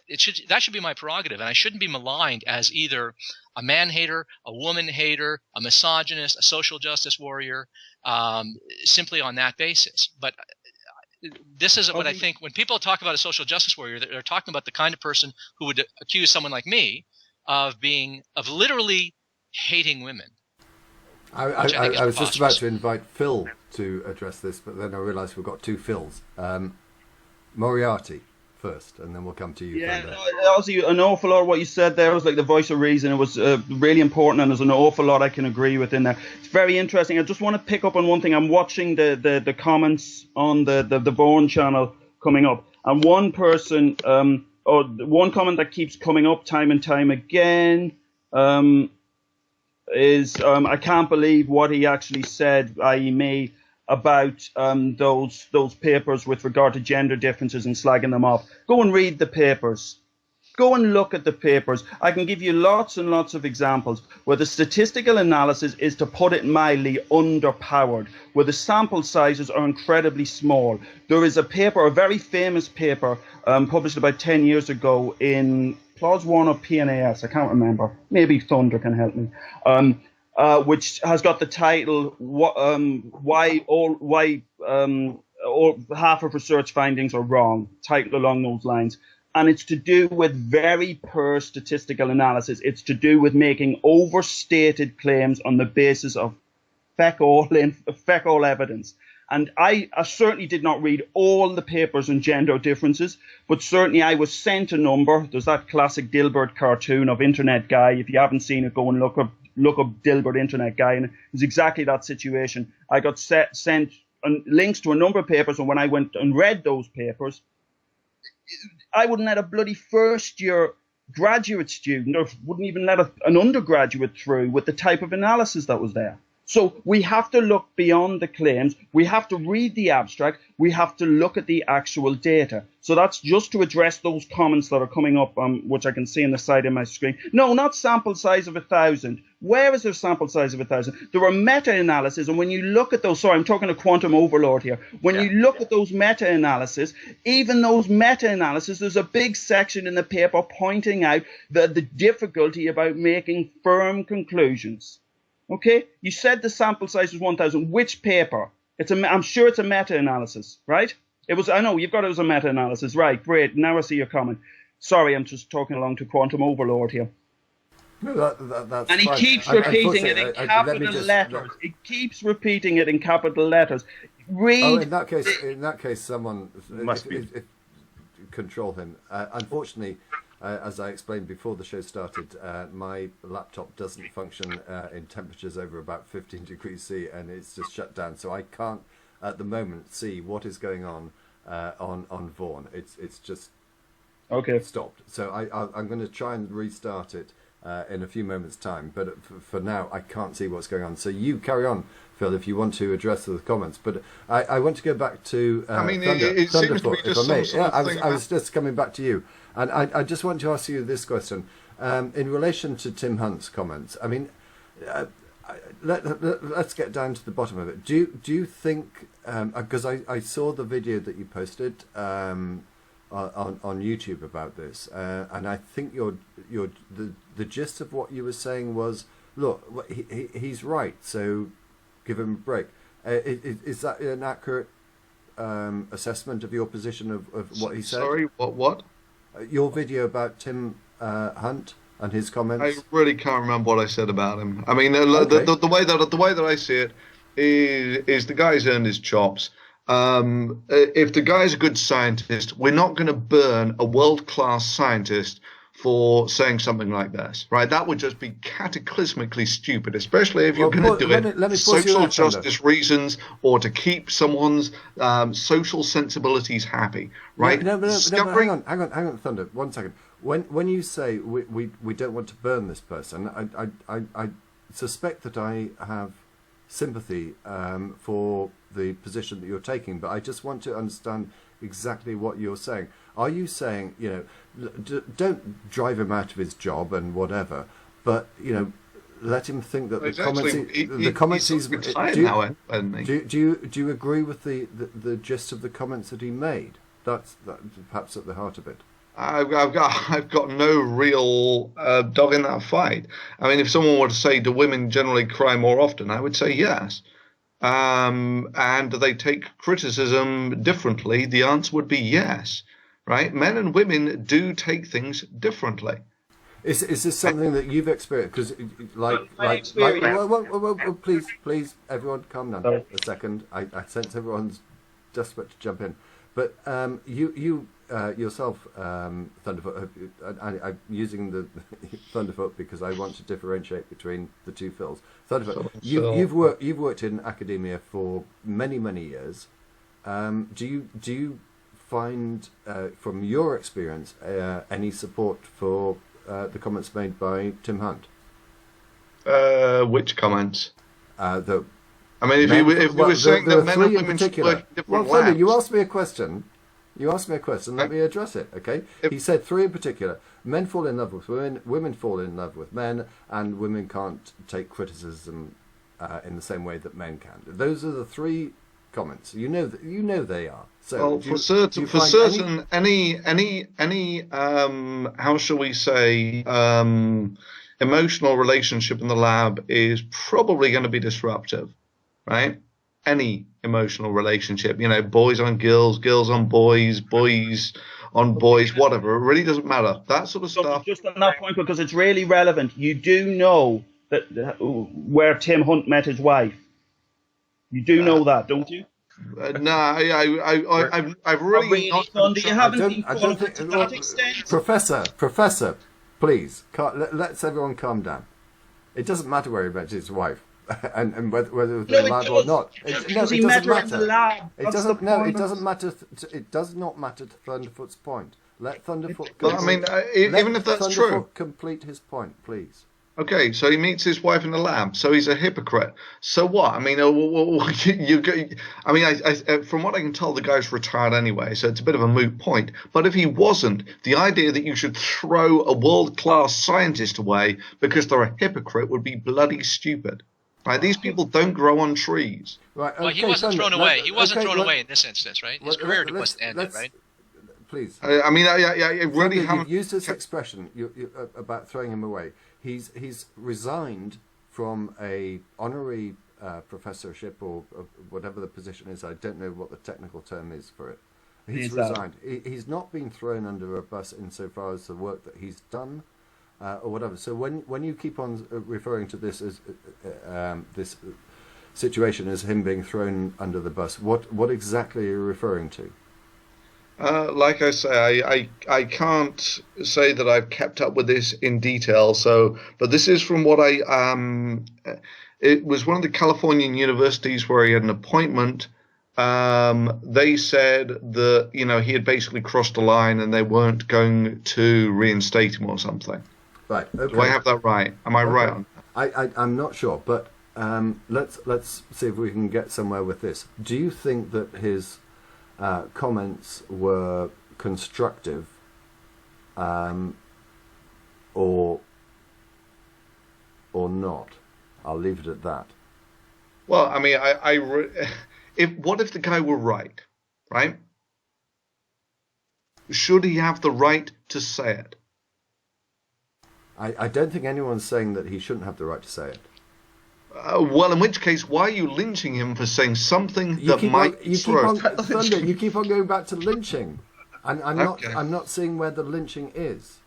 that should be my prerogative, and I shouldn't be maligned as either a man hater, a woman hater, a misogynist, a social justice warrior, simply on that basis. But this is what I think when people talk about a social justice warrior, they're talking about the kind of person who would accuse someone like me of literally hating women. I was just about to invite Phil to address this, but then I realised we've got two Phils. Moriarty first, and then we'll come to you. Yeah, Ozzy, an awful lot of what you said there was like the voice of reason. It was really important, and there's an awful lot I can agree with in there. It's very interesting. I just want to pick up on one thing. I'm watching the comments on the Vaughan channel coming up, and one person, or one comment that keeps coming up time and time again, is I can't believe what he actually said, i.e. me, about those papers with regard to gender differences and slagging them off. Go and read the papers. Go and look at the papers. I can give you lots and lots of examples where the statistical analysis is, to put it mildly, underpowered, where the sample sizes are incredibly small. There is a paper, a very famous paper, published about 10 years ago in Clause 1 of PNAS, I can't remember. Maybe Thunder can help me. Which has got the title why half of research findings are wrong, titled along those lines. And it's to do with very poor statistical analysis. It's to do with making overstated claims on the basis of feck all evidence. And I certainly did not read all the papers on gender differences, but certainly I was sent a number. There's that classic Dilbert cartoon of Internet Guy. If you haven't seen it, go and look up Dilbert Internet Guy, and it's exactly that situation. I got sent links to a number of papers, and when I went and read those papers, I wouldn't let a bloody first-year graduate student, or wouldn't even let an undergraduate through with the type of analysis that was there. So we have to look beyond the claims. We have to read the abstract. We have to look at the actual data. So that's just to address those comments that are coming up, which I can see on the side of my screen. No, not sample size of 1,000. Where is there sample size of 1,000? There are meta-analyses, and when you look at those, sorry, I'm talking to quantum overlord here. When you look at those meta-analyses, even those meta-analyses, there's a big section in the paper pointing out the difficulty about making firm conclusions. Okay, you said the sample size was 1,000. Which paper? I'm sure it's a meta-analysis, right? It was. I know you've got it as a meta-analysis, right? Great. Now I see your comment. Sorry, I'm just talking along to quantum overlord here. No, that's and he fine. keeps repeating it in capital letters. He keeps repeating it in capital letters. Read. Oh, in that case, someone must control him. Unfortunately. As I explained before the show started, my laptop doesn't function in temperatures over about 15 degrees C, and it's just shut down. So I can't, at the moment, see what is going on Vaughan. It's just stopped. So I'm going to try and restart it in a few moments' time. But for now, I can't see what's going on. So you carry on, Phil, if you want to address the comments. But I want to go back to it seems to be just some sort of thing. I was just coming back to you. And I just want to ask you this question. In relation to Tim Hunt's comments, I mean, let's get down to the bottom of it. Do you think, because I saw the video that you posted on YouTube about this, and I think the gist of what you were saying was, look, he's right, so give him a break. Is that an accurate assessment of your position of what he said? Sorry, what? Your video about Tim Hunt and his comments. I really can't remember what I said about him. I mean, the way that I see it is the guy's earned his chops. If the guy's a good scientist, we're not going to burn a world-class scientist for saying something like this, right? That would just be cataclysmically stupid, especially if you're going to do it for social justice reasons or to keep someone's social sensibilities happy, right? No, hang on, Thunder, 1 second. When you say we don't want to burn this person, I suspect that I have sympathy for the position that you're taking, but I just want to understand exactly what you're saying. Are you saying, don't drive him out of his job and whatever, but let him think that the comments he's do you agree with the gist of the comments that he made? That's perhaps at the heart of it. I've got no real dog in that fight. I mean, if someone were to say, do women generally cry more often, I would say yes. And do they take criticism differently? The answer would be yes, right? Men and women do take things differently. Is this something that you've experienced? Because please, everyone, calm down a second. I sense everyone's desperate to jump in, but you yourself, Thunderfoot. I'm using the Thunderfoot because I want to differentiate between the two Phils. Thunderfoot, you've worked in academia for many years. Do you find, from your experience, any support for the comments made by Tim Hunt? Which comments? If you were saying that men and women should work in different labs. You asked me a question. Let me address it, okay? He said 3 in particular. Men fall in love with women, women fall in love with men, and women can't take criticism in the same way that men can. Those are the 3 comments. You know they are. So any how shall we say, emotional relationship in the lab is probably going to be disruptive, right? Any emotional relationship, boys on girls, girls on boys, boys on boys, whatever. It really doesn't matter. That sort of stuff. Just on that point, because it's really relevant. You do know that where Tim Hunt met his wife. You do know that, don't you? No, I've really not. I don't think. To that extent. Professor, please, let's everyone calm down. It doesn't matter where he met his wife. And whether they're lad or not, it doesn't matter. It doesn't matter. It does not matter to Thunderfoot's point. Let Thunderfoot. Even if that's true, complete his point, please. Okay, so he meets his wife in the lab, so he's a hypocrite. So what? From what I can tell, the guy's retired anyway, so it's a bit of a moot point. But if he wasn't, the idea that you should throw a world-class scientist away because they're a hypocrite would be bloody stupid. Right? These people don't grow on trees. Right. Okay, well, he wasn't thrown away. He wasn't thrown away in this instance, right? His career was ended, right? Please. I really haven't used this expression about throwing him away. He's resigned from a honorary professorship or whatever the position is. I don't know what the technical term is for it. He's resigned. He's not been thrown under a bus insofar as the work that he's done or whatever. So when you keep on referring to this as this situation as him being thrown under the bus, what exactly are you referring to? Like I say, I can't say that I've kept up with this in detail. But this is from what it was one of the Californian universities where he had an appointment. They said that he had basically crossed the line and they weren't going to reinstate him or something. Right. Okay. Do I have that right? Am I right on that? I'm not sure, but let's see if we can get somewhere with this. Do you think that his comments were constructive, or not? I'll leave it at that. Well, I mean, what if the guy were right? Right? Should he have the right to say it? I don't think anyone's saying that he shouldn't have the right to say it. Well, in which case, why are you lynching him for saying something that might throw? You keep on going back to lynching, and I'm not seeing where the lynching is.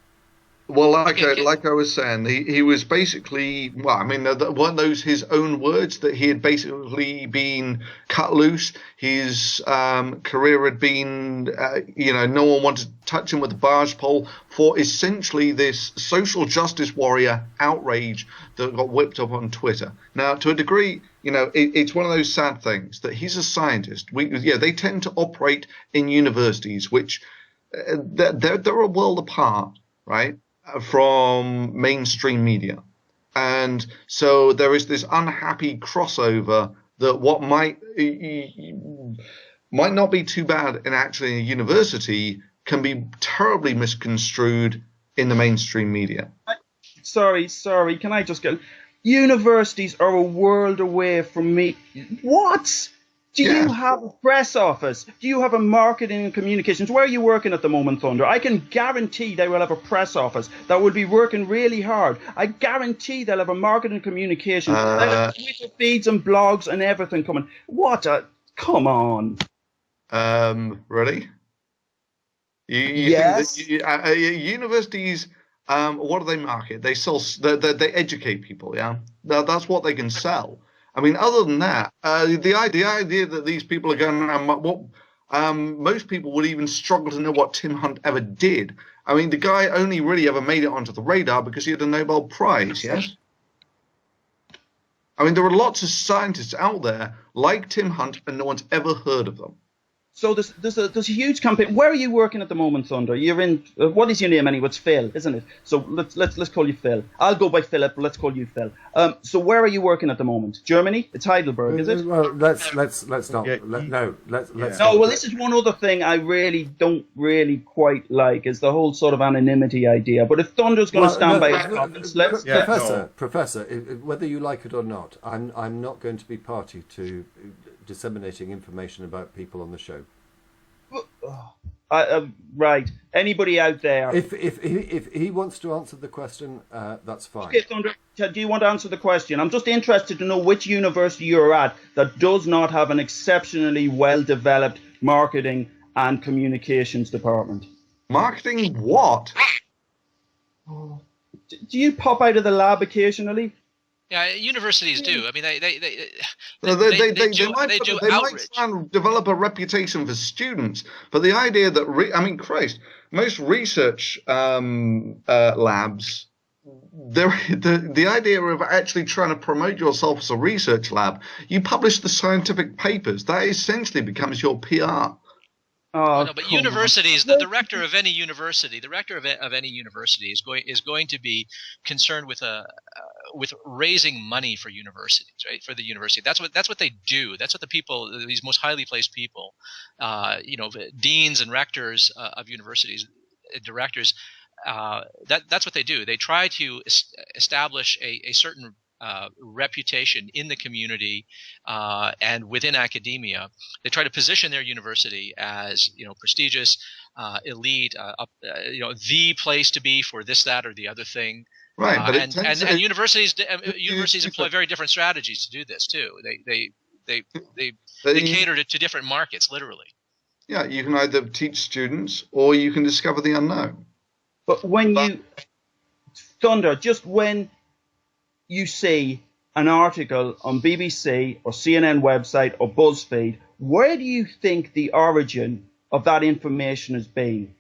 Well, Okay, like I was saying, he was basically, well, I mean, weren't those his own words that he had basically been cut loose? His career had been, no one wanted to touch him with a barge pole for essentially this social justice warrior outrage that got whipped up on Twitter. Now, to a degree, it's one of those sad things that he's a scientist. They tend to operate in universities, which they're a world apart, right, from mainstream media. And so there is this unhappy crossover that what might not be too bad in actually a university can be terribly misconstrued in the mainstream media. Sorry, can I just get... Universities are a world away from me. What? Do you have a press office? Do you have a marketing and communications? Where are you working at the moment, Thunder? I can guarantee they will have a press office that will be working really hard. I guarantee they'll have a marketing and communications. They'll have Twitter feeds and blogs and everything coming. Come on. Ready? Yes. Think that universities, what do they market? They sell, they educate people, yeah? That's what they can sell. I mean, other than that, the idea that these people are going around, most people would even struggle to know what Tim Hunt ever did. I mean, the guy only really ever made it onto the radar because he had a Nobel Prize, yes? I mean, there are lots of scientists out there like Tim Hunt, and no one's ever heard of them. So there's a huge campaign. Where are you working at the moment, Thunder? You're in. What is your name anyway? It's Phil, isn't it? So let's call you Phil. I'll go by Philip, but let's call you Phil. So where are you working at the moment? Germany? It's Heidelberg, is it? Well, let's not. Yeah, Let's. No. Well, this is one other thing I don't really quite like is the whole sort of anonymity idea. But if Thunder's going to stand by his comments, let's. Professor, whether you like it or not, I'm not going to be party to disseminating information about people on the show. Right. Anybody out there? If he wants to answer the question, that's fine. Okay, Thunder, do you want to answer the question? I'm just interested to know which university you're at that does not have an exceptionally well-developed marketing and communications department. Marketing what? Do you pop out of the lab occasionally? Yeah, universities do. I mean, they might outreach. try and develop a reputation for students, but the idea that Christ, most research labs, the idea of actually trying to promote yourself as a research lab, you publish the scientific papers. That essentially becomes your PR. No, but universities, the rector of any university, is going to be concerned with raising money for universities, right? For the university, that's what they do. That's what the people, these most highly placed people, deans and rectors of universities, directors, that's what they do. They try to establish a certain reputation in the community and within academia. They try to position their university as prestigious, elite, the place to be for this, that, or the other thing. Right, but and universities employ very different strategies to do this too. They cater to different markets, literally. Yeah, you can either teach students or you can discover the unknown. But Thunder, just when you see an article on BBC or CNN website or BuzzFeed, where do you think the origin of that information has been?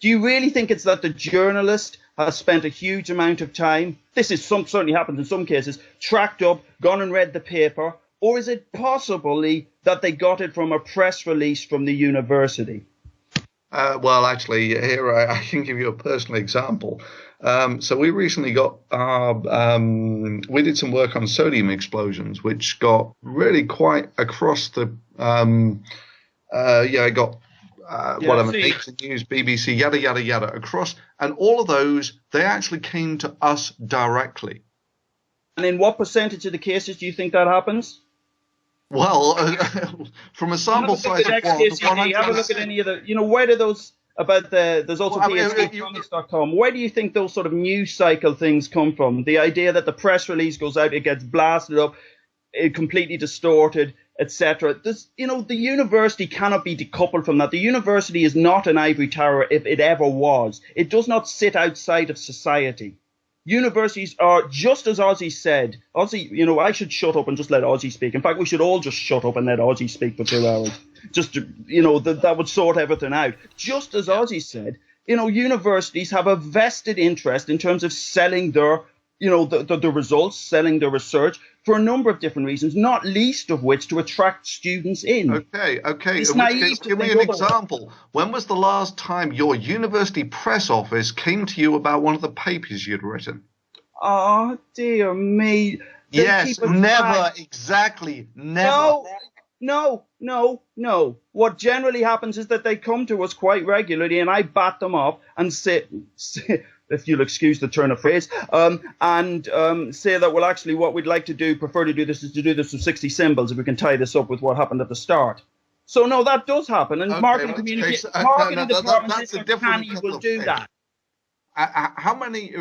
Do you really think it's that the journalist has spent a huge amount of time, this is certainly happens in some cases, tracked up, gone and read the paper, or is it possibly that they got it from a press release from the university? Well, actually, here I can give you a personal example. So we recently got we did some work on sodium explosions, which got really quite across the it got Nature News, BBC, yada yada yada, across, and all of those, they actually came to us directly. And in what percentage of the cases do you think that happens? Well, from a sample size of have a look at any of the, where do those, about there's also PhDcomics.com, where do you think those sort of news cycle things come from? The idea that the press release goes out, it gets blasted up, it completely distorted, etc. This, the university cannot be decoupled from that. The university is not an ivory tower if it ever was. It does not sit outside of society. Universities are, just as Ozzy said, Ozzy, I should shut up and just let Ozzy speak. In fact, we should all just shut up and let Ozzy speak for 2 hours. Just, that would sort everything out. Just as Ozzy said, universities have a vested interest in terms of selling their, the results, selling their research for a number of different reasons, not least of which to attract students in. Okay. It's In which naive case, to give me think an otherwise. example. When was the last time your university press office came to you about one of the papers you'd written? Oh, dear me. They Yes, keep us never. back. Exactly, never. No. What generally happens is that they come to us quite regularly, and I bat them up and say if you'll excuse the turn of phrase, say that, well, actually, what we'd like to prefer to do this is to do this with 60 symbols if we can tie this up with what happened at the start. So, no, that does happen, and Okay, marketing well, communication, no, marketing that's departments a different kettle will of do fish. that. How many?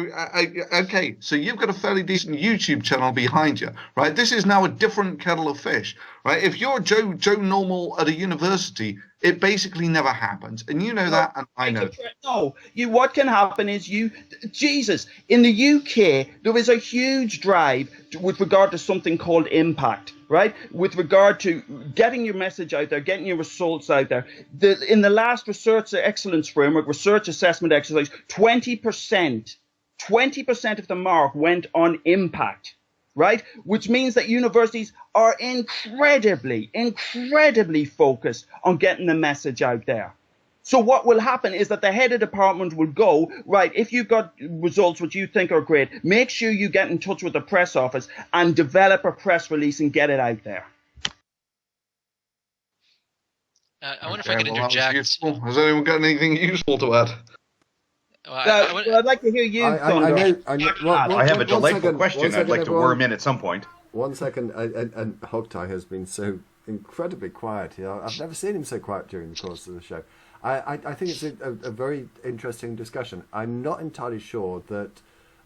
Okay, so you've got a fairly decent YouTube channel behind you, right? This is now a different kettle of fish, right? If you're Joe Normal at a university, it basically never happens, and you know that, and I know. No, what can happen is Jesus, in the UK, there is a huge drive with regard to something called impact, right? With regard to getting your message out there, getting your results out there. In the last Research Excellence Framework, research assessment exercise, 20% of the mark went on impact, right? Which means that universities are incredibly focused on getting the message out there. So what will happen is that the head of department will go, right, if you've got results which you think are great, make sure you get in touch with the press office and develop a press release and get it out there. I wonder if I can interject. Has anyone got anything useful to add? I'd like to hear you, Thunder. I have a delightful question I'd like to worm in at some point. 1 second, and Hogtie has been so incredibly quiet here. I've never seen him so quiet during the course of the show. I think it's a very interesting discussion. I'm not entirely sure that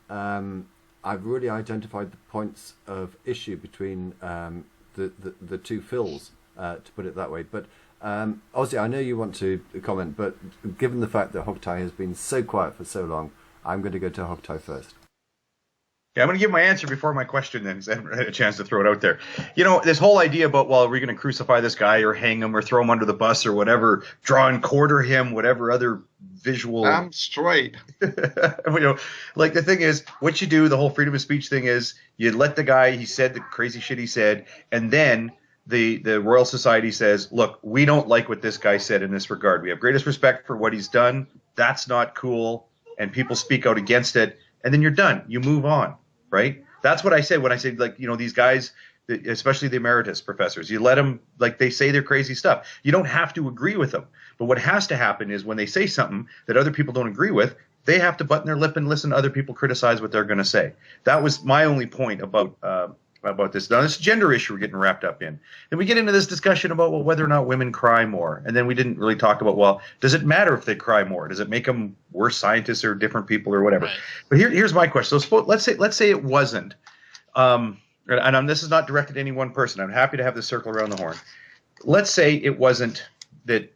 I've really identified the points of issue between the two Phils, to put it that way. But Ozzy, I know you want to comment, but given the fact that Hogtie has been so quiet for so long, I'm going to go to Hogtie first. Yeah, I'm going to give my answer before my question then, because I haven't had a chance to throw it out there. This whole idea about, well, are we going to crucify this guy or hang him or throw him under the bus or whatever, draw and quarter him, whatever other visual. I'm straight. Like the thing is, what you do, the whole freedom of speech thing is, you let the guy, he said the crazy shit he said, and then the Royal Society says, look, we don't like what this guy said in this regard. We have greatest respect for what he's done. That's not cool. And people speak out against it. And then you're done. You move on. Right? That's what I said when I said, these guys, especially the emeritus professors, you let them, they say their crazy stuff. You don't have to agree with them. But what has to happen is when they say something that other people don't agree with, they have to button their lip and listen to other people criticize what they're going to say. That was my only point about this. Now, this gender issue we're getting wrapped up in. Then we get into this discussion about, whether or not women cry more. And then we didn't really talk about, does it matter if they cry more? Does it make them worse scientists or different people or whatever? Right. But here's my question. So let's say it wasn't, this is not directed to any one person. I'm happy to have this circle around the horn. Let's say it wasn't that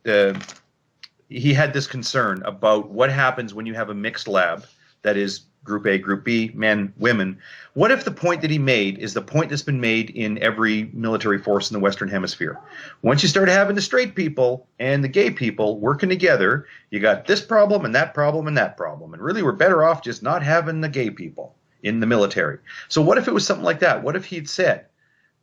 he had this concern about what happens when you have a mixed lab, that is Group A, Group B, men, women. What if the point that he made is the point that's been made in every military force in the Western Hemisphere? Once you start having the straight people and the gay people working together, you got this problem and that problem and that problem. And really, we're better off just not having the gay people in the military. So what if it was something like that? What if he'd said,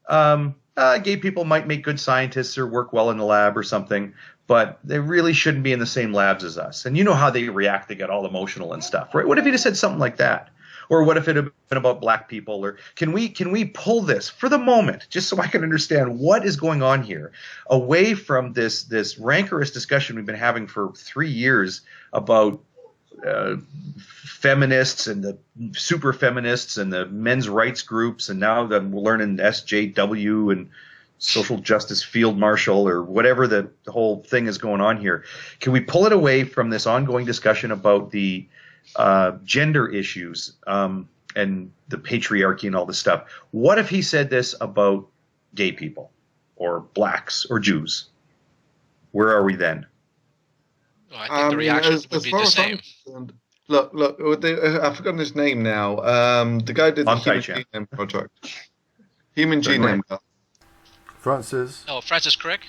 gay people might make good scientists or work well in the lab or something, but they really shouldn't be in the same labs as us. And you know how they react. They get all emotional and stuff, right? What if he'd have said something like that? Or what if it had been about black people? Or can we pull this for the moment, just so I can understand what is going on here, away from this rancorous discussion we've been having for 3 years about feminists and the super feminists and the men's rights groups, and now that we're learning SJW and social justice field marshal or whatever the whole thing is going on here. Can we pull it away from this ongoing discussion about the gender issues and the patriarchy and all this stuff? What if he said this about gay people? or blacks or Jews? Where are we then? Well, I think the reaction would be the same. Look, I've forgotten his name now. The guy did the Human Genome Project. Human Genome. Francis. Oh, Francis Crick?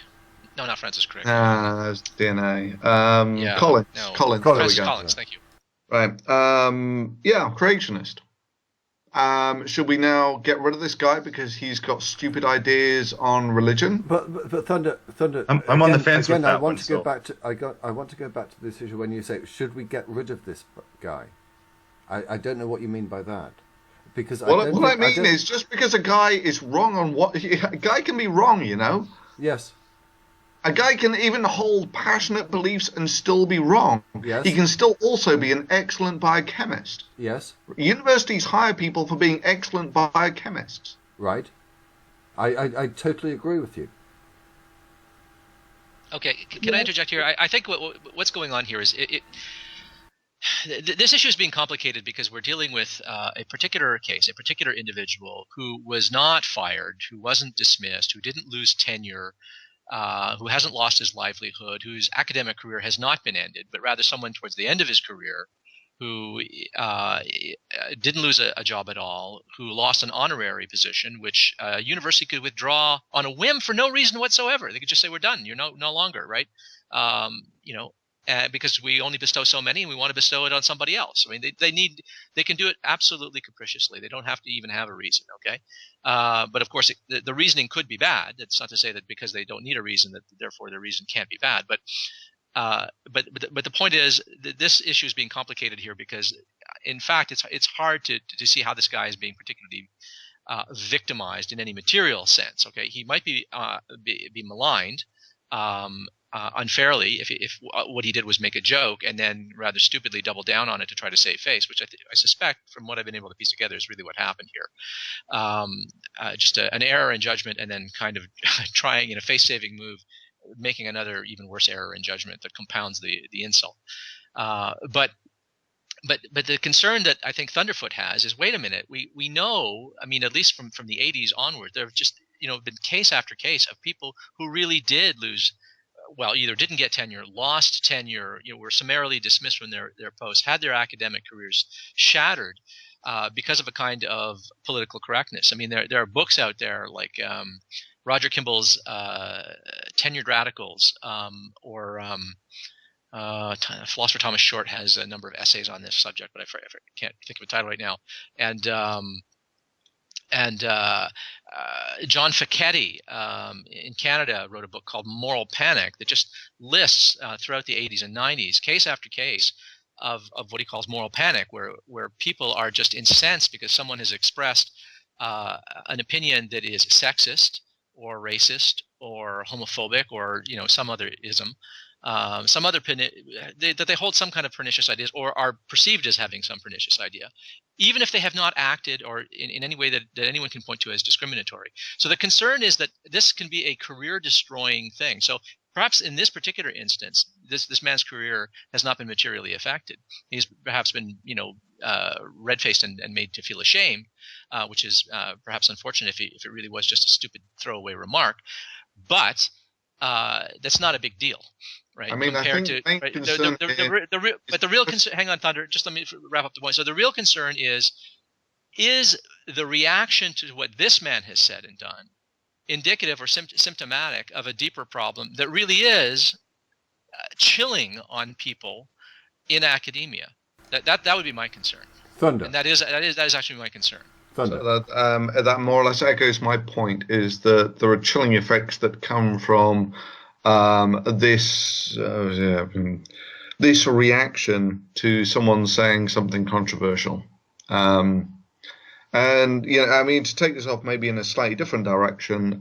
No, not Francis Crick. That's DNA. Yeah, Collins. no. Collins. Francis There we go. Collins, thank you. Right. Yeah, creationist. Should we now get rid of this guy because he's got stupid ideas on religion? But Thunder. I'm on the fence with that I want one, to go back to. I want to go back to this issue when you say, should we get rid of this guy? I don't know what you mean by that. Because what I mean is, just because a guy is wrong on what a guy can be wrong, you know. Yes. A guy can even hold passionate beliefs and still be wrong. Yes. He can still also be an excellent biochemist. Yes. Universities hire people for being excellent biochemists. Right. I totally agree with you. Okay, can I interject here? I think what's going on here is this issue is being complicated because we're dealing with a particular case, a particular individual who was not fired, who wasn't dismissed, who didn't lose tenure, who hasn't lost his livelihood, whose academic career has not been ended, but rather someone towards the end of his career who didn't lose a job at all, who lost an honorary position, which a university could withdraw on a whim for no reason whatsoever. They could just say, we're done. You're no longer, right? Because we only bestow so many and we want to bestow it on somebody else. I mean, they can do it absolutely capriciously. They don't have to even have a reason, okay? But of course, the reasoning could be bad. That's not to say that because they don't need a reason that therefore their reason can't be bad. But the point is that this issue is being complicated here because, in fact, it's hard to see how this guy is being particularly victimized in any material sense. Okay, he might be maligned unfairly if what he did was make a joke and then rather stupidly double down on it to try to save face, which I suspect from what I've been able to piece together is really what happened here. Just an error in judgment and then kind of trying in a face-saving move, making another even worse error in judgment that compounds the insult. But the concern that I think Thunderfoot has is, wait a minute, we know, I mean, at least from the 80s onward, there have just been case after case of people who really did lose, well, either didn't get tenure, lost tenure, were summarily dismissed from their posts, had their academic careers shattered because of a kind of political correctness. I mean, there are books out there like Roger Kimball's Tenured Radicals, or philosopher Thomas Short has a number of essays on this subject, but I can't think of a title right now. And John Fichetti in Canada wrote a book called Moral Panic that just lists throughout the 80s and 90s case after case of what he calls moral panic, where people are just incensed because someone has expressed an opinion that is sexist or racist or homophobic or some other ism, some other that they hold some kind of pernicious ideas or are perceived as having some pernicious idea, even if they have not acted or in any way that anyone can point to as discriminatory. So the concern is that this can be a career-destroying thing. So perhaps in this particular instance, this man's career has not been materially affected. He's perhaps been, red-faced and made to feel ashamed, which is perhaps unfortunate if it really was just a stupid throwaway remark. But that's not a big deal, right? I mean, compared I think but the real concern. Hang on, Thunder. Just let me wrap up the point. So the real concern is the reaction to what this man has said and done indicative or symptomatic of a deeper problem that really is chilling on people in academia. That would be my concern. Thunder. And that is actually my concern. Thunder. So that more or less echoes my point, is that there are chilling effects that come from this reaction to someone saying something controversial. And I mean, to take this off maybe in a slightly different direction,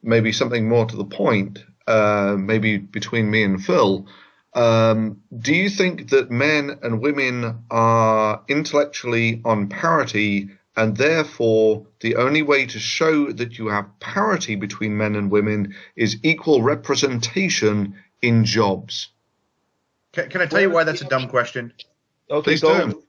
maybe something more to the point, maybe between me and Phil. Do you think that men and women are intellectually on parity, and therefore the only way to show that you have parity between men and women is equal representation in jobs? Can I tell you why that's a dumb question? Okay, Please do.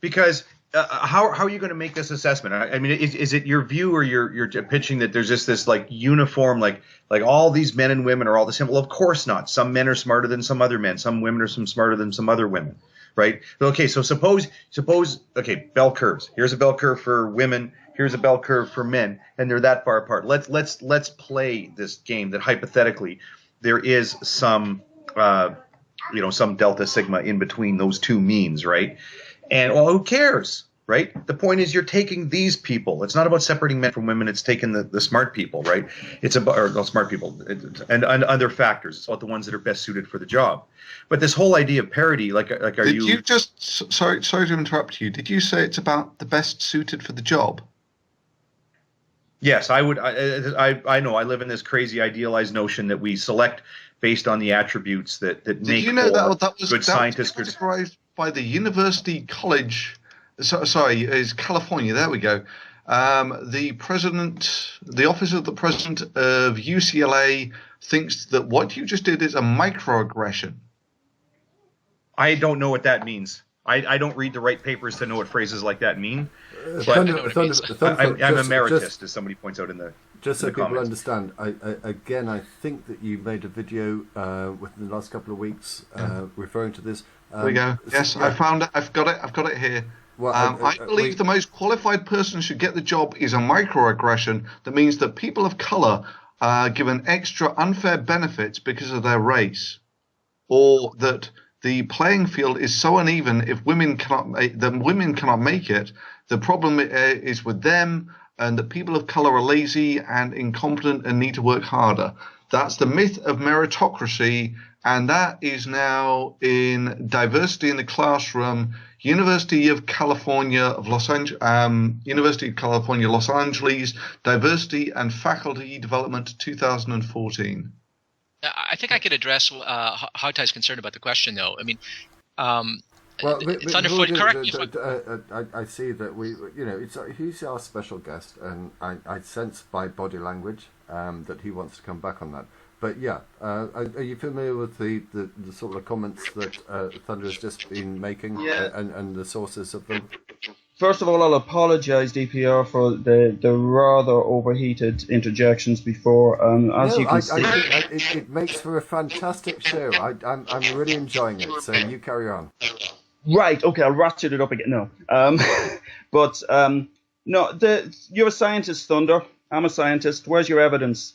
Because how are you going to make this assessment? I mean, is it your view, or you're pitching that there's just this like uniform, like all these men and women are all the same? Well, of course not. Some men are smarter than some other men. Some women are smarter than some other women, right? Okay, so suppose okay, bell curves. Here's a bell curve for women. Here's a bell curve for men, and they're that far apart. Let's play this game that hypothetically there is some some delta sigma in between those two means, right? And well, who cares, right? The point is you're taking these people. It's not about separating men from women. It's taking the smart people, right? It's about or not smart people and other factors. It's about the ones that are best suited for the job. But this whole idea of parity, are you just sorry to interrupt you? Did you say it's about the best suited for the job? Yes, I would. I know. I live in this crazy idealized notion that we select based on the attributes that make good scientists. That was categorized by the University College. Is California? There we go. The office of the president of UCLA thinks that what you just did is a microaggression. I don't know what that means. I don't read the right papers to know what phrases like that mean. I'm a meritist, as somebody points out in the just so the people comments. understand. I think that you made a video within the last couple of weeks referring to this. There we go. Yes, I found it. I've got it here. Well, I believe the most qualified person should get the job is a microaggression that means that people of color are given extra unfair benefits because of their race, or that the playing field is so uneven if women cannot make it. The problem is with them, and that people of color are lazy and incompetent and need to work harder. That's the myth of meritocracy, and that is now in Diversity in the Classroom, University of California, Los Angeles, Diversity and Faculty Development 2014. I think I could address Hogtie's concern about the question, though. I mean, Thunderfoot, correct me if I see that he's our special guest, and I sense by body language that he wants to come back on that. But yeah, are you familiar with the sort of comments that Thunder has just been making, and the sources of them? First of all, I'll apologise, DPR, for the rather overheated interjections before. You can see, it makes for a fantastic show. I'm really enjoying it. So you carry on. Right. Okay. I'll ratchet it up again. No. You're a scientist, Thunder. I'm a scientist. Where's your evidence?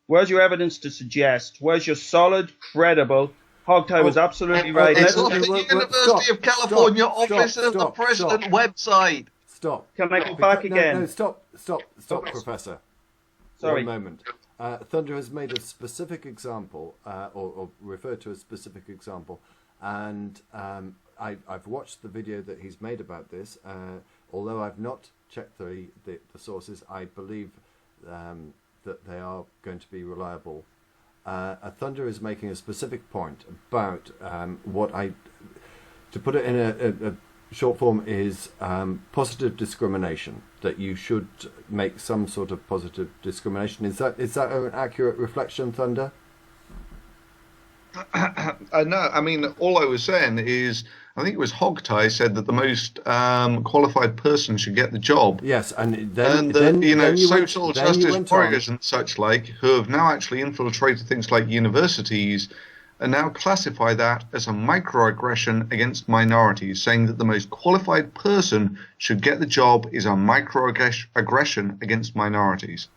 Where's your evidence to suggest? Where's your solid, credible? Hogtie was absolutely right. It's on the University of California Office of the President website. Stop. Can I go back again? No, stop, Professor. Sorry. 1 moment. Thunder has made a specific example, or referred to a specific example, and I've watched the video that he's made about this. Although I've not checked the sources, I believe that they are going to be reliable. Thunder is making a specific point about to put it in a short form, is positive discrimination, that you should make some sort of positive discrimination. Is that an accurate reflection, Thunder? No, I mean, all I was saying is, I think it was Hogtie said that the most qualified person should get the job. Yes, and social justice warriors and such like, who have now actually infiltrated things like universities, and now classify that as a microaggression against minorities, saying that the most qualified person should get the job is a microaggression against minorities.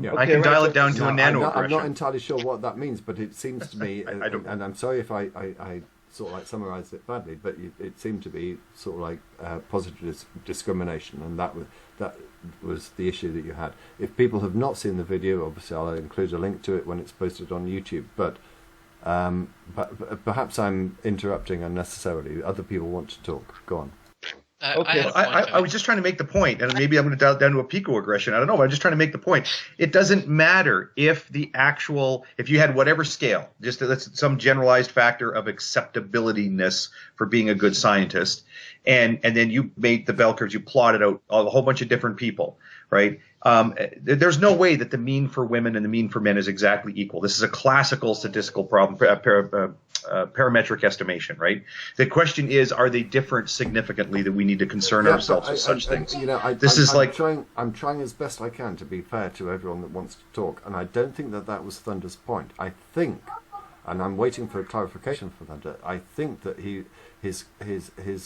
Yeah. I can dial it down to a nanoaggression. I'm not entirely sure what that means, but it seems to me, and I'm sorry if I sort of like summarised it badly, but it seemed to be sort of like positive discrimination, and that was the issue that you had. If people have not seen the video, obviously I'll include a link to it when it's posted on YouTube, but perhaps I'm interrupting unnecessarily. Other people want to talk. Go on. Okay. I was just trying to make the point, and maybe I'm going to dial it down to a picoaggression. I don't know, but I'm just trying to make the point. It doesn't matter if if you had whatever scale, just that's some generalized factor of acceptability-ness for being a good scientist, and then you made the bell curves, you plotted out a whole bunch of different people, right? There's no way that the mean for women and the mean for men is exactly equal. This is a classical statistical problem, parametric estimation, right? The question is, are they different significantly that we need to concern ourselves with such things? I'm trying as best I can to be fair to everyone that wants to talk, and I don't think that was Thunder's point. I think, and I'm waiting for a clarification from Thunder, I think that his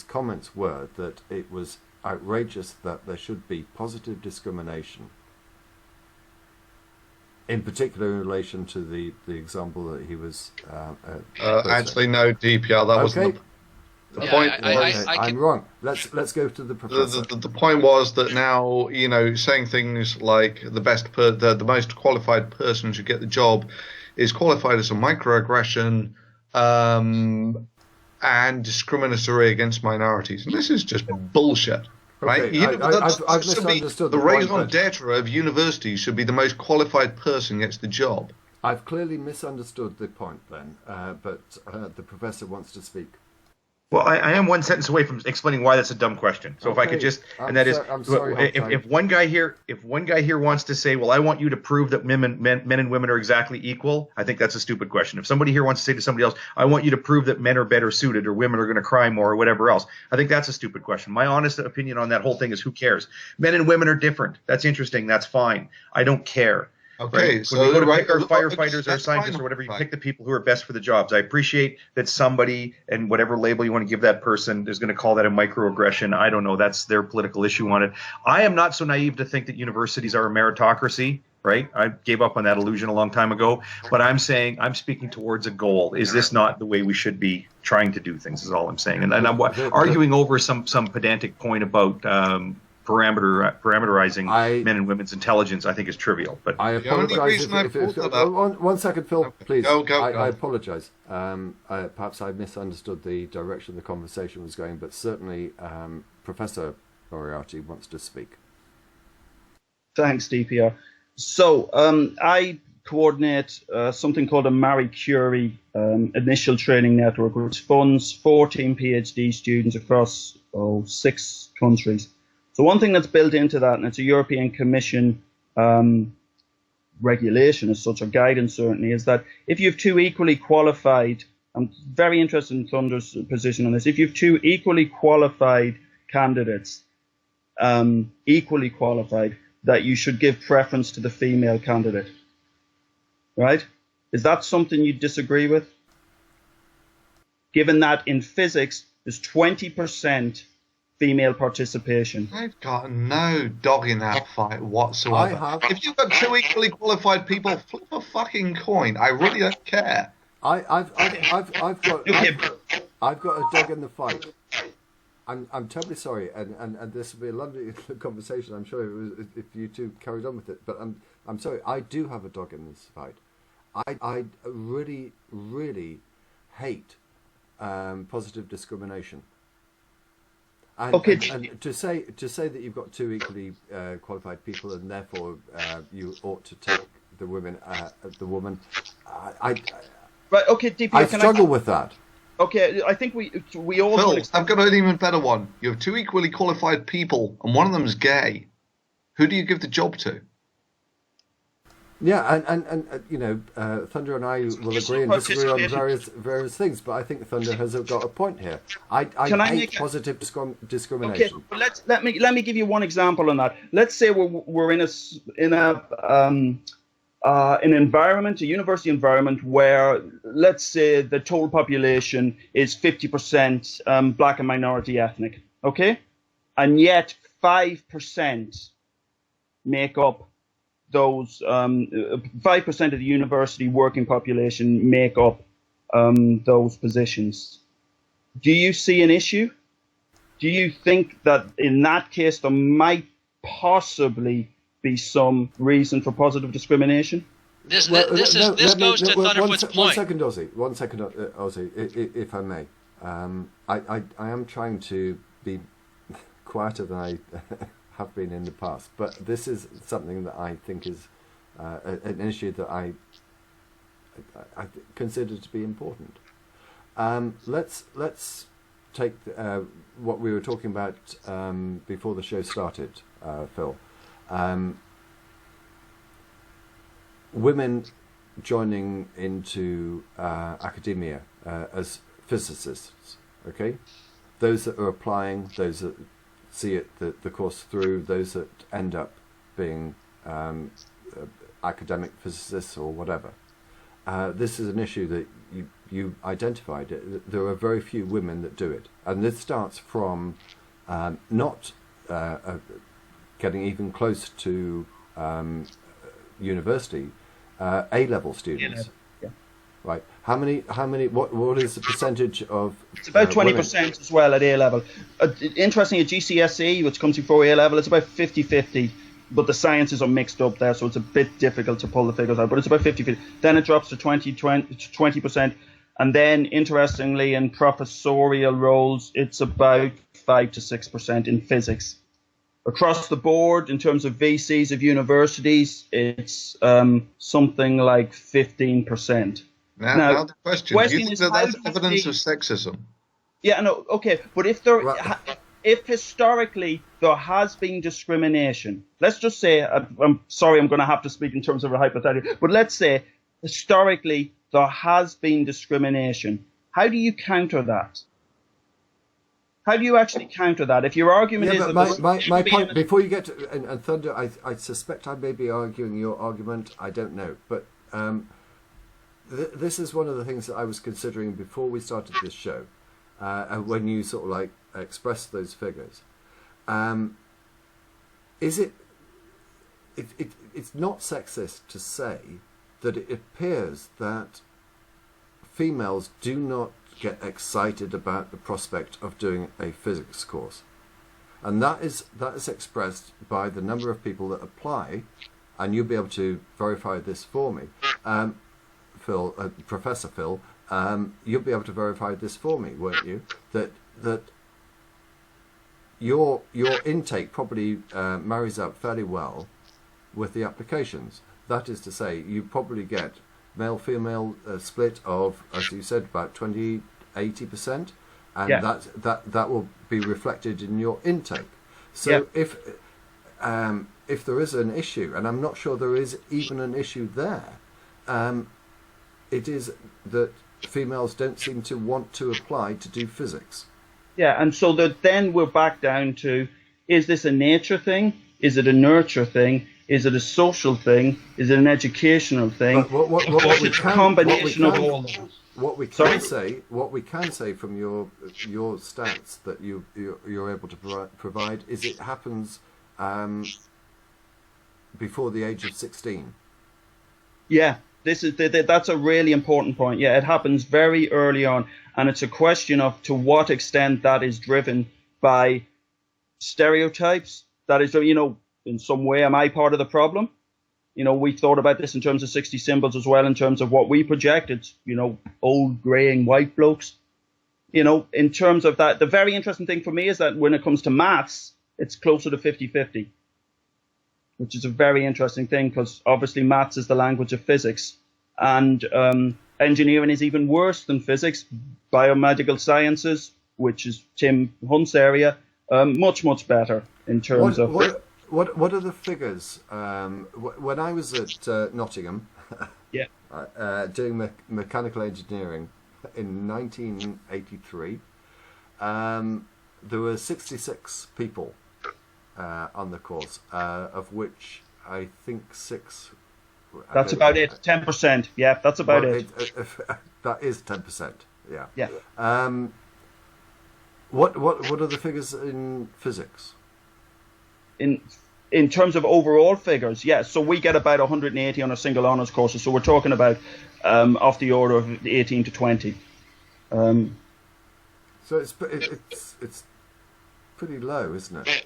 comments were that it was outrageous that there should be positive discrimination, in particular in relation to the example that he was actually no, DPR, that wasn't the point. I'm wrong. Let's go to the professor. The point was that now, saying things like the most qualified person should get the job is qualified as a microaggression and discriminatory against minorities, and this is just bullshit. Right? Okay, I've misunderstood the raison d'etre of universities should be the most qualified person gets the job. I've clearly misunderstood the point then, but the professor wants to speak. Well, I am one sentence away from explaining why that's a dumb question. So if I could just, if one guy here wants to say, well, I want you to prove that men and women are exactly equal, I think that's a stupid question. If somebody here wants to say to somebody else, I want you to prove that men are better suited or women are going to cry more or whatever else, I think that's a stupid question. My honest opinion on that whole thing is, who cares? Men and women are different. That's interesting. That's fine. I don't care. Okay, right? So when we go to pick our firefighters or scientists or whatever, you pick the people who are best for the jobs. I appreciate that somebody, and whatever label you want to give that person, is going to call that a microaggression. I don't know. That's their political issue on it. I am not so naive to think that universities are a meritocracy, right? I gave up on that illusion a long time ago. But I'm speaking towards a goal. Is this not the way we should be trying to do things, is all I'm saying. And I'm arguing over some pedantic point about parameterizing men and women's intelligence, I think, is trivial. But I apologize. One second, Phil, okay. please. Go. I apologize. Perhaps I misunderstood the direction the conversation was going, but certainly Professor Moriarty wants to speak. Thanks, DPR. So I coordinate something called a Marie Curie initial training network, which funds 14 PhD students across 6 countries. So one thing that's built into that, and it's a European Commission regulation as such, or guidance certainly, is that if you have 2 equally qualified, I'm very interested in Thunder's position on this, if you have 2 equally qualified candidates, equally qualified, that you should give preference to the female candidate. Right? Is that something you disagree with? Given that in physics, there's 20% female participation. I've got no dog in that fight whatsoever. If you've got 2 equally qualified people, flip a fucking coin. I really don't care. I've got a dog in the fight. I'm terribly sorry, and this will be a lovely conversation, I'm sure, if you two carried on with it. But I'm sorry, I do have a dog in this fight. I really, really hate positive discrimination. And to say that you've got 2 equally qualified people, and therefore you ought to take the woman. Right. Okay, DP. I struggle with that. Okay, I think we all. Phil, I've got an even better one. You have 2 equally qualified people, and one of them is gay. Who do you give the job to? Yeah, and Thunder and I will agree and disagree on various things, but I think Thunder has got a point here. I hate positive discrimination. Okay, let me give you one example on that. Let's say we're in an environment, a university environment, where, let's say, the total population is 50% black and minority ethnic, okay? And yet 5% make up those, 5% of the university working population make up those positions. Do you see an issue? Do you think that in that case there might possibly be some reason for positive discrimination? This goes to Thunderfoot's point. One second, Ozzy, if I may. I am trying to be quieter than I have been in the past, but this is something that I think is an issue that I consider to be important. Let's take what we were talking about before the show started, Phil. Women joining into academia as physicists, okay? Those that are applying, those that see it the course through, those that end up being academic physicists or whatever. This is an issue that you identified. There are very few women that do it, and this starts from not getting even close to university, A-level students. Yeah. Right. How many? What is the percentage of? It's about 20% as well at A level. Interestingly, at GCSE, which comes before A level, it's about 50-50. But the sciences are mixed up there, so it's a bit difficult to pull the figures out. But it's about 50-50. Then it drops to 20%. And then, interestingly, in professorial roles, it's about 5 to 6% in physics. Across the board, in terms of VCs of universities, it's something like 15%. Now the question do you think that's evidence of sexism? Yeah, no, okay. But if if historically there has been discrimination, let's just say, I'm sorry, I'm going to have to speak in terms of a hypothetical, but let's say historically there has been discrimination. How do you counter that? How do you actually counter that? If your argument is that my point, before you get to and Thunder, I suspect I may be arguing your argument. I don't know, but this is one of the things that I was considering before we started this show, when you sort of like expressed those figures. Is it's not sexist to say that it appears that females do not get excited about the prospect of doing a physics course, and that is expressed by the number of people that apply, and you'll be able to verify this for me, Phil, Professor Phil. You'll be able to verify this for me, won't you? That your intake probably marries up fairly well with the applications. That is to say, you probably get male-female split of, as you said, about 80%, and yeah. that will be reflected in your intake. So if there is an issue, and I'm not sure there is even an issue there, it is that females don't seem to want to apply to do physics. Yeah, and so then we're back down to, is this a nature thing? Is it a nurture thing? Is it a social thing? Is it an educational thing? What we can say from your stats that you're able to provide is it happens before the age of 16. Yeah, that's a really important point. Yeah, it happens very early on, and it's a question of to what extent that is driven by stereotypes. That is, in some way, am I part of the problem? We thought about this in terms of 60 symbols as well, in terms of what we project. It's, old greying white blokes. In terms of that, the very interesting thing for me is that when it comes to maths, it's closer to 50-50, which is a very interesting thing because obviously maths is the language of physics, and engineering is even worse than physics. Biomedical sciences, which is Tim Hunt's area, much, much better in terms of... What are the figures? When I was at Nottingham, doing mechanical engineering in 1983, there were 66 people on the course, of which I think 6. That's about it. 10%. Yeah, that's about it. That is 10%. Yeah. Yeah. What are the figures in physics? In terms of overall figures, yeah. So we get about 180 on our single honours courses. So we're talking about off the order of 18 to 20. So it's pretty low, isn't it?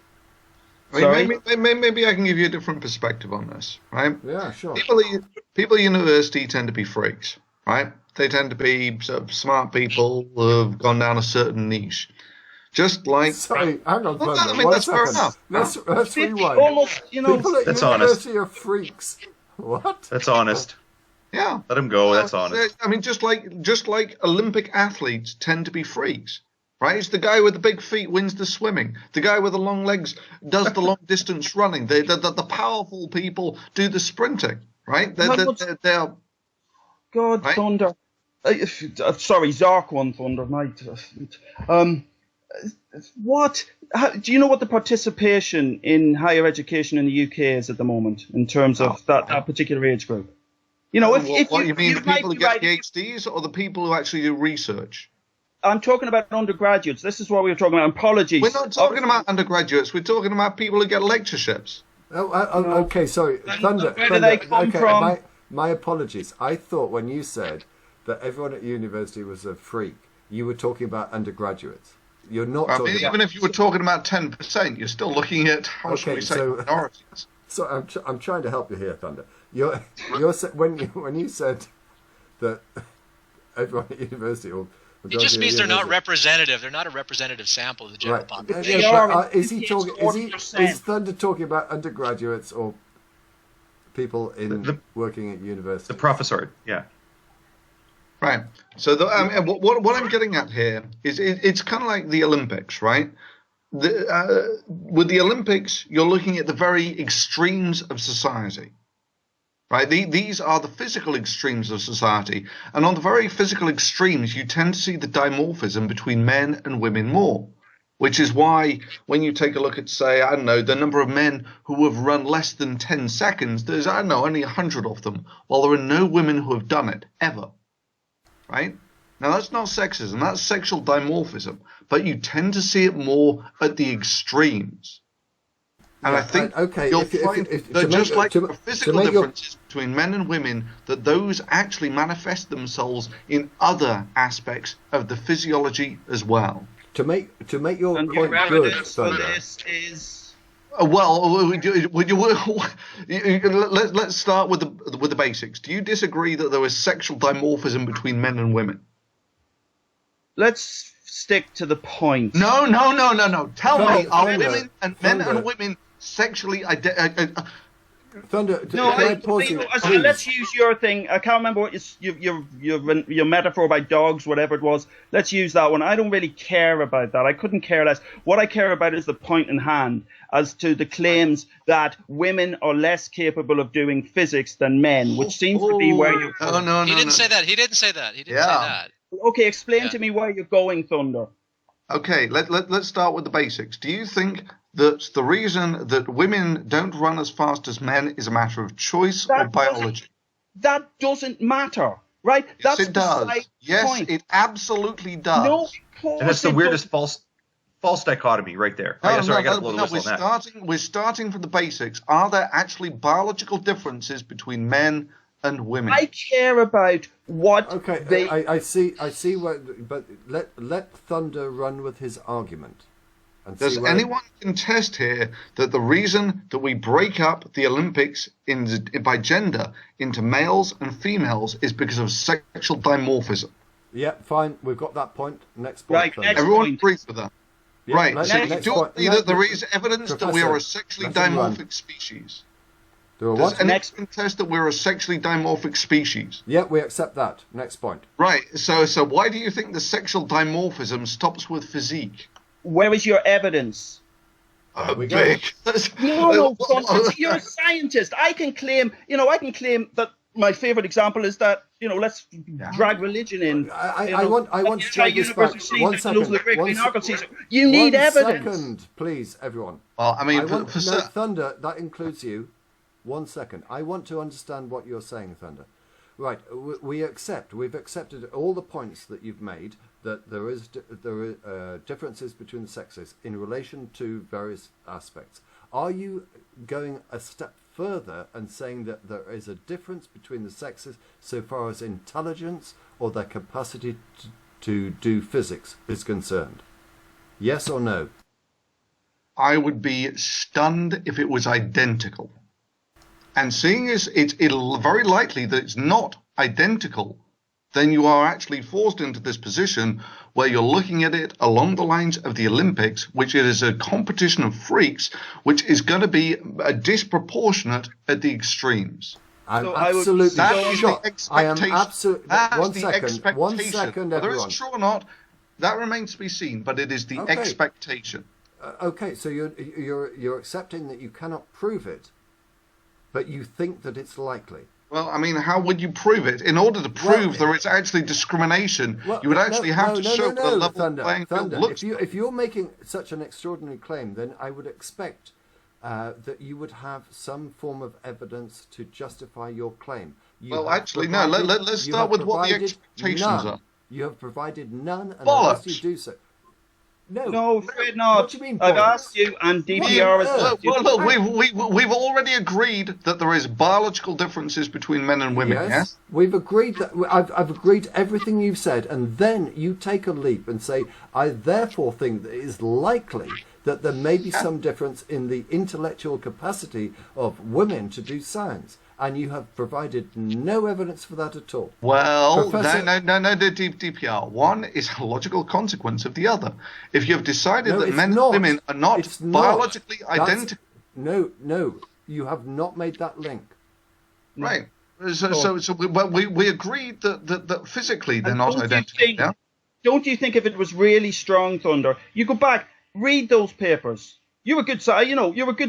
Maybe I can give you a different perspective on this, right? Yeah, sure. People at university tend to be freaks, right? They tend to be sort of smart people who have gone down a certain niche. Just like... Sorry, hang on. Well, I mean, that's fair enough. Let's rewind. Almost, People at that's university are freaks. What? That's honest. Yeah. Let him go. That's honest. I mean, just like Olympic athletes tend to be freaks, right? It's the guy with the big feet wins the swimming. The guy with the long legs does the long distance running. The powerful people do the sprinting, right? They're God, Right? Thunder. Sorry, Zark won Thunder. What? Do you know what the participation in higher education in the UK is at the moment in terms of that particular age group? You know, if What you mean, the might people who be get right, PhDs or the people who actually do research? I'm talking about undergraduates. This is what we were talking about. Apologies. We're not talking about undergraduates. We're talking about people who get lectureships. Okay, sorry. Thunder. Where do they come from? My apologies. I thought when you said that everyone at university was a freak, you were talking about undergraduates. You're not talking about... Even if you were talking about 10%, you're still looking at, how should we say, minorities. So I'm trying to help you here, Thunder. When you said that everyone at university or it just means they're not representative. They're not a representative sample of the general population. Is Thunder talking about undergraduates or people working at university? The professor, yeah. Right. So what I'm getting at here is it's kind of like the Olympics, right? With the Olympics, you're looking at the very extremes of society. Right, these are the physical extremes of society, and on the very physical extremes, you tend to see the dimorphism between men and women more, which is why when you take a look at, say, I don't know, the number of men who have run less than 10 seconds, there's, I don't know, only 100 of them, while there are no women who have done it, ever. Right? Now, that's not sexism, that's sexual dimorphism, but you tend to see it more at the extremes. And I think you'll find that just like the physical differences between men and women, that those actually manifest themselves in other aspects of the physiology as well. To make your point good, Thunder. Let's start with the basics. Do you disagree that there is sexual dimorphism between men and women? Let's stick to the point. No. Tell me, are women and men and women sexually Thunder, let's use your thing. I can't remember what your metaphor about dogs, whatever it was. Let's use that one. I don't really care about that. I couldn't care less. What I care about is the point in hand as to the claims that women are less capable of doing physics than men, which seems to be where you're going. No. He didn't say that. He didn't say that. Okay, explain to me where you're going, Thunder. Okay, let's start with the basics. Do you think that the reason that women don't run as fast as men is a matter of choice or biology? That doesn't matter, right? Yes, it does. Yes, it absolutely does. No, and that's the weirdest false dichotomy right there. We're starting from the basics. Are there actually biological differences between men and women? I care about what I see what, but let Thunder run with his argument. Does anyone contest here that the reason that we break up the Olympics by gender into males and females is because of sexual dimorphism? Yeah, fine. We've got that point. Next point. Right, everyone agrees with that. Yeah, right. So you don't believe that there is evidence that we are a sexually dimorphic species? Does anyone contest that we're a sexually dimorphic species? Yeah, we accept that. Next point. Right. So why do you think the sexual dimorphism stops with physique? Where is your evidence? No, you're a scientist. I can claim that my favorite example is that, let's drag religion in. I want to drag this back. 1 second. You need evidence. 1 second, please, everyone. Well, I mean, Thunder, that includes you. 1 second. I want to understand what you're saying, Thunder. Right, we've accepted all the points that you've made, that there are differences between the sexes in relation to various aspects. Are you going a step further and saying that there is a difference between the sexes so far as intelligence or their capacity to do physics is concerned? Yes or no? I would be stunned if it was identical. And seeing as it's very likely that it's not identical, then you are actually forced into this position where you're looking at it along the lines of the Olympics, which is a competition of freaks, which is going to be disproportionate at the extremes. I'm absolutely shocked. I am absolutely. One second, whether it's true or not, that remains to be seen. But it is the expectation. Okay, so you're accepting that you cannot prove it, but you think that it's likely. Well, I mean, how would you prove it? In order to prove there is actually discrimination, you would actually have to show what a level playing field looks like. If you're making such an extraordinary claim, then I would expect that you would have some form of evidence to justify your claim. Well, actually, no. Let's start with what the expectations are. You have provided none, and Bollocks. unless you do so. No, afraid not. What do you mean, I've bollocks? asked you, and DPR has asked you. Look, we've already agreed that there is biological differences between men and women. Yes, we've agreed that. I've agreed to everything you've said, and then you take a leap and say, I therefore think that it is likely that there may be some difference in the intellectual capacity of women to do science. And you have provided no evidence for that at all. Well, Professor... no, DPR. One is a logical consequence of the other. If you've decided that men and women are not biologically identical... No, you have not made that link. Right. So we agreed that physically they're not identical. Don't you think if it was really strong, Thunder, you go back, read those papers. You're a good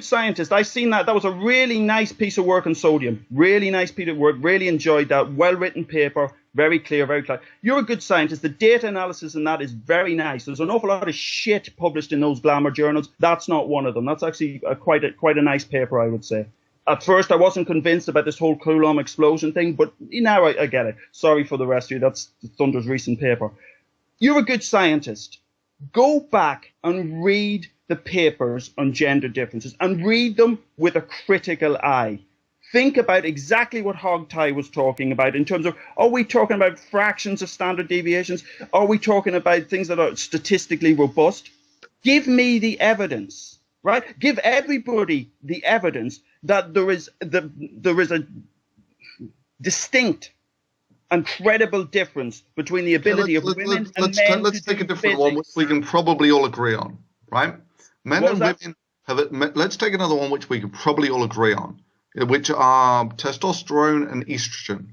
scientist. I've seen that. That was a really nice piece of work on sodium. Really nice piece of work. Really enjoyed that. Well-written paper. Very clear, very clear. You're a good scientist. The data analysis in that is very nice. There's an awful lot of shit published in those glamour journals. That's not one of them. That's actually quite a nice paper, I would say. At first, I wasn't convinced about this whole Coulomb explosion thing, but now I get it. Sorry for the rest of you. That's Thunder's recent paper. You're a good scientist. Go back and read the papers on gender differences and read them with a critical eye. Think about exactly what Hogtie was talking about in terms of, are we talking about fractions of standard deviations? Are we talking about things that are statistically robust? Give me the evidence, right? Give everybody the evidence that there is a distinct and credible difference between the ability of women and men. Let's take a different one, which we can probably all agree on, right? Men and women have it. Let's take another one which we could probably all agree on, which are testosterone and estrogen,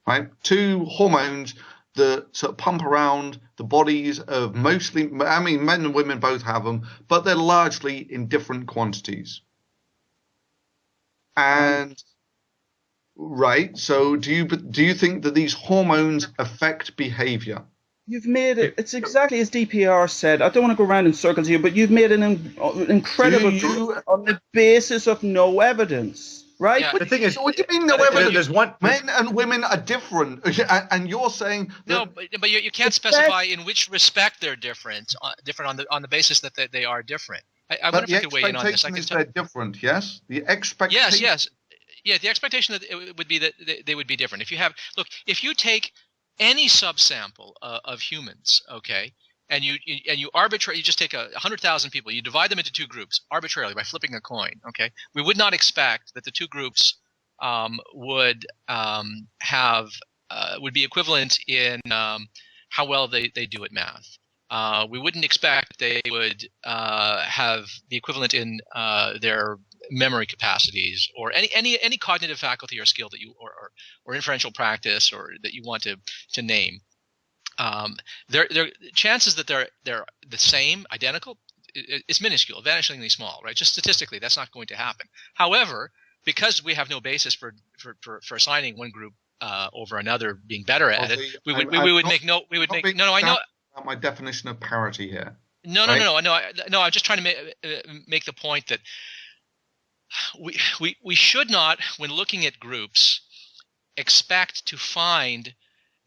right? Two hormones that sort of pump around the bodies of mostly, I mean, men and women both have them, but they're largely in different quantities. And right, so do you think that these hormones affect behavior? You've made it. It's exactly as DPR said. I don't want to go around in circles here, but you've made an incredible on the basis of no evidence, right? Yeah, but the thing is, what do you mean no evidence? There's one. Men and women are different, and you're saying that no, but you can't specify in which respect they're different. Different on the basis that they are different. I wonder if you could weigh in on this. They're different. Yes, the expectation. Yes. Yeah, the expectation that it would be that they would be different. If you take any subsample of humans, okay, and you arbitrarily, you just take 100,000 people, you divide them into two groups arbitrarily by flipping a coin, okay, we would not expect that the two groups would be equivalent in how well they do at math. We wouldn't expect they would have the equivalent in their memory capacities or any cognitive faculty or skill that you or inferential practice or that you want to name. Their chances that they're the same, identical, is minuscule, vanishingly small, right? Just statistically, that's not going to happen. However, because we have no basis for assigning one group over another being better at it, we would make no. I know. My definition of parity here. No. I'm just trying to make the point that we should not, when looking at groups, expect to find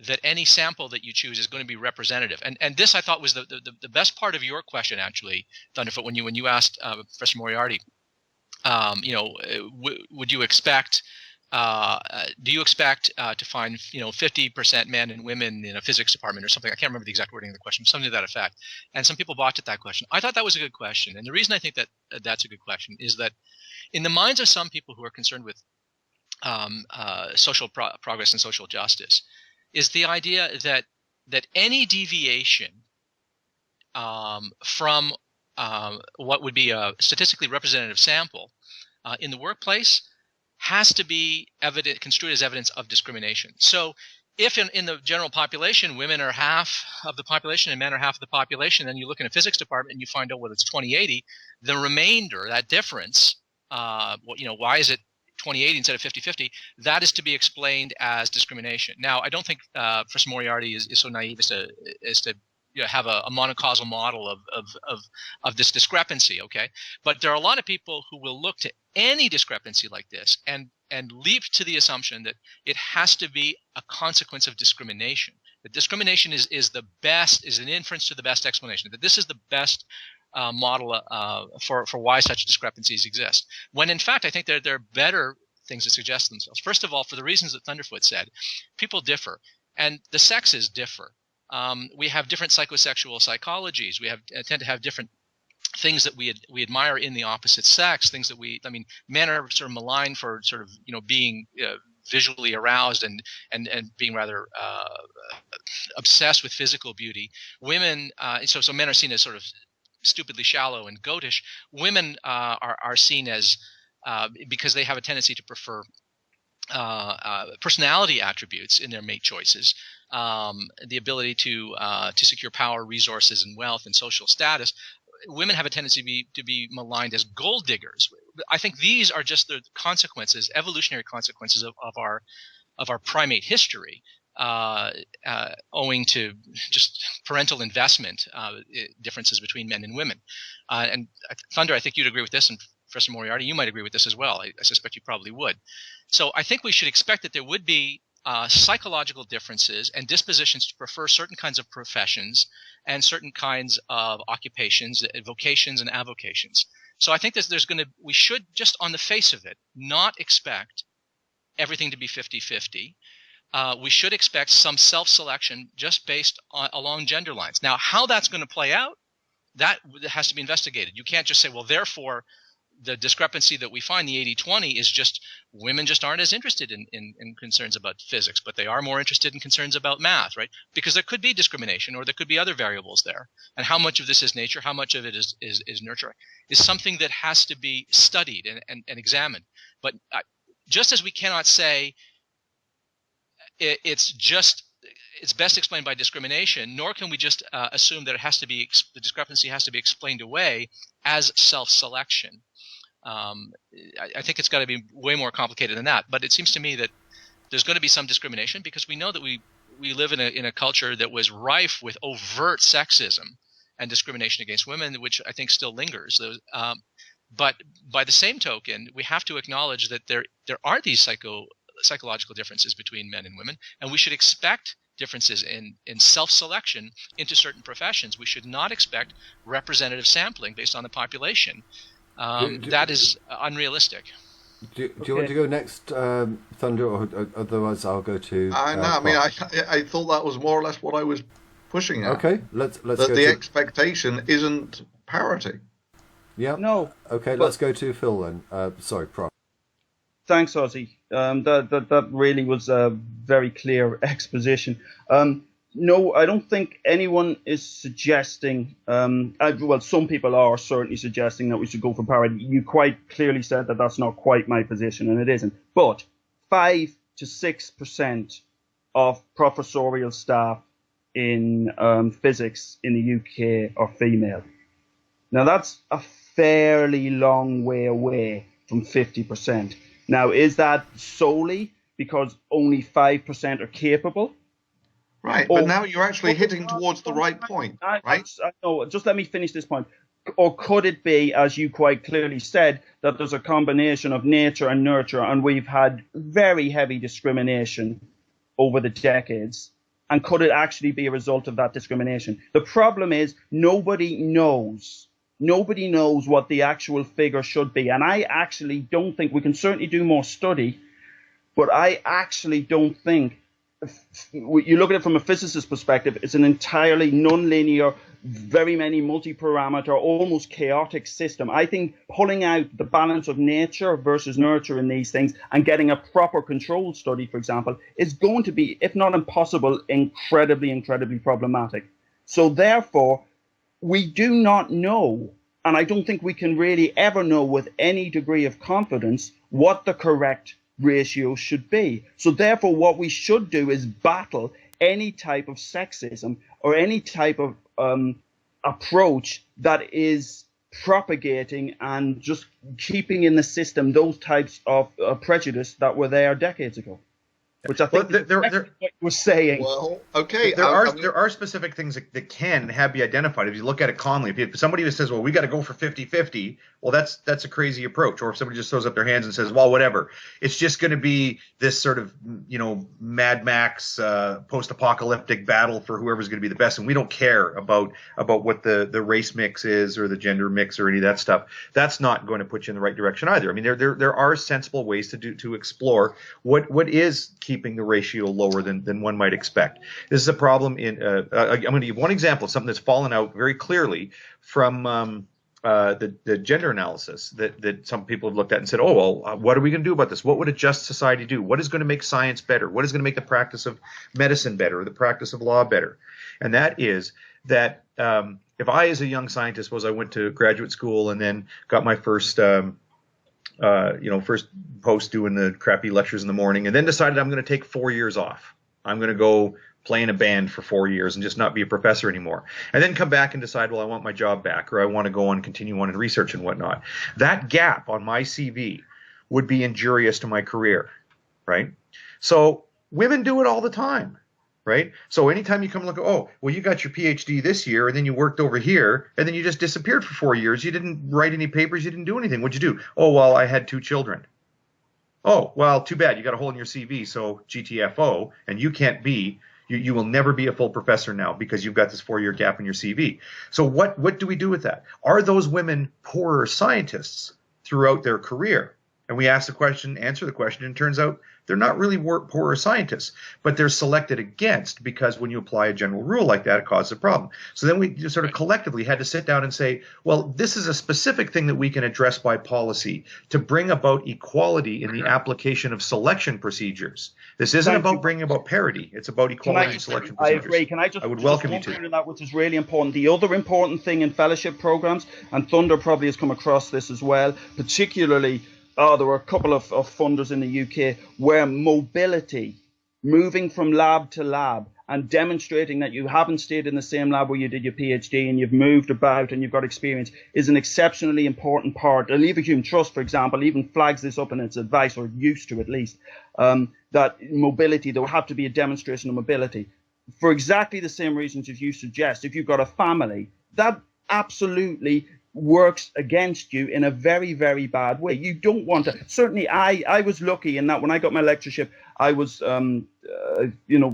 that any sample that you choose is going to be representative. And this, I thought, was the best part of your question, actually, Thunderfoot, when you asked Professor Moriarty, would you expect? Do you expect to find 50% men and women in a physics department or something? I can't remember the exact wording of the question, something to that effect. And some people balked at that question. I thought that was a good question, and the reason I think that that's a good question is that in the minds of some people who are concerned with social progress and social justice, is the idea that any deviation from what would be a statistically representative sample in the workplace has to be construed as evidence of discrimination. So if in the general population, women are half of the population and men are half of the population, then you look in a physics department and you find out whether it's 20/80, the remainder, that difference, why is it 20/80 instead of 50/50, that is to be explained as discrimination. Now, I don't think Professor Moriarty is so naive as to have a monocausal model of this discrepancy. Okay, but there are a lot of people who will look to any discrepancy like this and leap to the assumption that it has to be a consequence of discrimination. That discrimination is an inference to the best explanation. That this is the best model for why such discrepancies exist. When in fact, I think there are better things to suggest themselves. First of all, for the reasons that Thunderfoot said, people differ, and the sexes differ. We have different psychosexual psychologies. We tend to have different things that we admire in the opposite sex. Things that men are sort of maligned for sort of being visually aroused and being rather obsessed with physical beauty. Women, so men are seen as sort of stupidly shallow and goatish. Women are seen as because they have a tendency to prefer personality attributes in their mate choices, the ability to secure power, resources, and wealth and social status. Women have a tendency to be maligned as gold diggers. I think these are just the consequences, evolutionary consequences of our primate history, owing to just parental investment differences between men and women. And Thunder, I think you'd agree with this, and Professor Moriarty, you might agree with this as well. I suspect you probably would. So I think we should expect that there would be psychological differences and dispositions to prefer certain kinds of professions and certain kinds of occupations, vocations, and avocations. So I think we should, just on the face of it, not expect everything to be 50-50. We should expect some self-selection just based along gender lines. Now, how that's going to play out, that has to be investigated. You can't just say, well, therefore, the discrepancy that we find, the 80-20, is just women just aren't as interested in concerns about physics, but they are more interested in concerns about math, right? Because there could be discrimination, or there could be other variables there. And how much of this is nature, how much of it is nurture, is something that has to be studied and examined. But just as we cannot say it's best explained by discrimination, nor can we just assume that the discrepancy has to be explained away as self-selection. I think it's got to be way more complicated than that. But it seems to me that there's going to be some discrimination, because we know that we live in a culture that was rife with overt sexism and discrimination against women, which I think still lingers. But by the same token, we have to acknowledge that there are these psychological differences between men and women, and we should expect differences in self-selection into certain professions. We should not expect representative sampling based on the population. That is unrealistic. Do you want to go next, Thunder, or otherwise I'll go to... I thought that was more or less what I was pushing at. Okay, let's go the expectation isn't parity. Yeah. No. Okay, let's go to Phil then. Sorry, Prof. Thanks, Ozzy. That really was a very clear exposition. No, I don't think anyone is suggesting, some people are certainly suggesting that we should go for parity. You quite clearly said that that's not quite my position, and it isn't. But 5 to 6% of professorial staff in physics in the UK are female. Now, that's a fairly long way away from 50%. Now, is that solely because only 5% are capable? Right, but now you're actually hitting towards the right point, right? I know, just let me finish this point. Or could it be, as you quite clearly said, that there's a combination of nature and nurture, and we've had very heavy discrimination over the decades? And could it actually be a result of that discrimination? The problem is nobody knows. Nobody knows what the actual figure should be. And I actually don't think, we can certainly do more study, but I actually don't think, you look at it from a physicist's perspective, it's an entirely non-linear, very many multi-parameter, almost chaotic system. I think pulling out the balance of nature versus nurture in these things and getting a proper control study, for example, is going to be, if not impossible, incredibly, incredibly problematic. So therefore, we do not know, and I don't think we can really ever know with any degree of confidence, what the correct ratio should be. So therefore, what we should do is battle any type of sexism or any type of approach that is propagating and just keeping in the system those types of prejudice that were there decades ago, which I think is exactly what you were saying. Well, okay. There are specific things that can and have be identified. If you look at it calmly, if somebody who says, well, we got to go for 50-50, well, that's a crazy approach. Or if somebody just throws up their hands and says, well, whatever, it's just going to be this sort of, Mad Max post-apocalyptic battle for whoever's going to be the best. And we don't care about what the race mix is or the gender mix or any of that stuff. That's not going to put you in the right direction either. I mean, there are sensible ways to explore what is keeping the ratio lower than one might expect. This is a problem in I'm going to give one example of something that's fallen out very clearly from the gender analysis that some people have looked at and said, oh, well, what are we going to do about this? What would a just society do? What is going to make science better? What is going to make the practice of medicine better or the practice of law better? And that is that if I, as a young scientist, suppose I went to graduate school and then got my first first post doing the crappy lectures in the morning, and then decided I'm going to take 4 years off. I'm going to go play in a band for 4 years and just not be a professor anymore. And then come back and decide, well, I want my job back, or I want to go on, continue on in research and whatnot. That gap on my CV would be injurious to my career, right? So women do it all the time. Right? So anytime you come look, oh, well, you got your PhD this year and then you worked over here and then you just disappeared for 4 years. You didn't write any papers. You didn't do anything. What'd you do? Oh, well, I had 2 children. Oh, well, too bad. You got a hole in your CV. So GTFO, and you can't be, you will never be a full professor now because you've got this 4-year gap in your CV. So what do we do with that? Are those women poorer scientists throughout their career? And we ask the question, answer the question, and it turns out they're not really poorer scientists, but they're selected against because when you apply a general rule like that, it causes a problem. So then we just sort of collectively had to sit down and say, well, this is a specific thing that we can address by policy to bring about equality in the application of selection procedures. This isn't about bringing about parity. It's about equality in selection procedures. I agree. Can I just would welcome you to that, which is really important. The other important thing in fellowship programs, and Thunder probably has come across this as well, particularly there were a couple of funders in the UK where mobility, moving from lab to lab and demonstrating that you haven't stayed in the same lab where you did your PhD and you've moved about and you've got experience is an exceptionally important part. And Evolutionary Trust, for example, even flags this up in its advice, or used to at least, that mobility, there will have to be a demonstration of mobility. For exactly the same reasons as you suggest, if you've got a family, that absolutely works against you in a very, very bad way. You don't want to. Certainly, I was lucky in that when I got my lectureship, I was,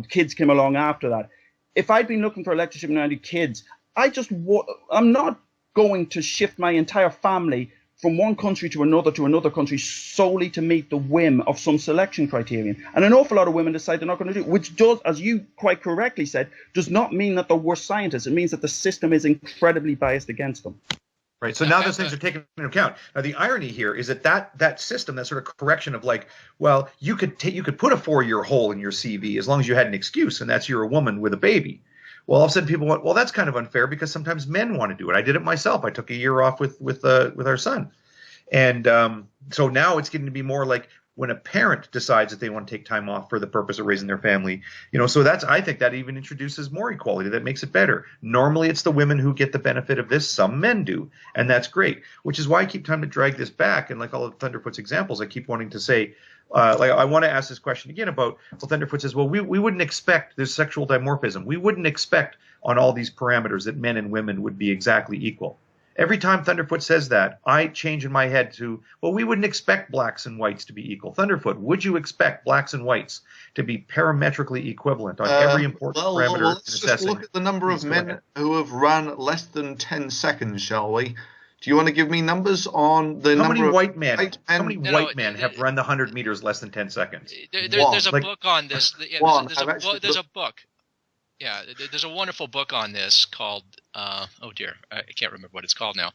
kids came along after that. If I'd been looking for a lectureship and I had kids, I'm not going to shift my entire family from one country to another country solely to meet the whim of some selection criterion. And an awful lot of women decide they're not going to do it, which does, as you quite correctly said, does not mean that they're worse scientists. It means that the system is incredibly biased against them. Right. So now those things are taken into account. Now, the irony here is that system, that sort of correction of like, well, you could put a 4-year hole in your CV as long as you had an excuse, and that's you're a woman with a baby. Well, all of a sudden people went, well, that's kind of unfair because sometimes men want to do it. I did it myself. I took a year off with our son. And so now it's getting to be more like when a parent decides that they want to take time off for the purpose of raising their family, so I think that even introduces more equality. That makes it better. Normally it's the women who get the benefit of this. Some men do. And that's great, which is why I keep trying to drag this back. And like all of Thunderfoot's examples, I keep wanting to say, I want to ask this question again about, well, Thunderfoot says, well, we wouldn't expect there's sexual dimorphism. We wouldn't expect on all these parameters that men and women would be exactly equal. Every time Thunderfoot says that, I change in my head to, well, we wouldn't expect blacks and whites to be equal. Thunderfoot, would you expect blacks and whites to be parametrically equivalent on every important parameter in let's assessing? just look at the number of men who have run less than 10 seconds, shall we? Do you want to give me numbers on the how number many of white men? How many No, white men have run the 100 meters less than 10 seconds? There's a book on this. Yeah, there's a book. Yeah, there's a wonderful book on this called, I can't remember what it's called now.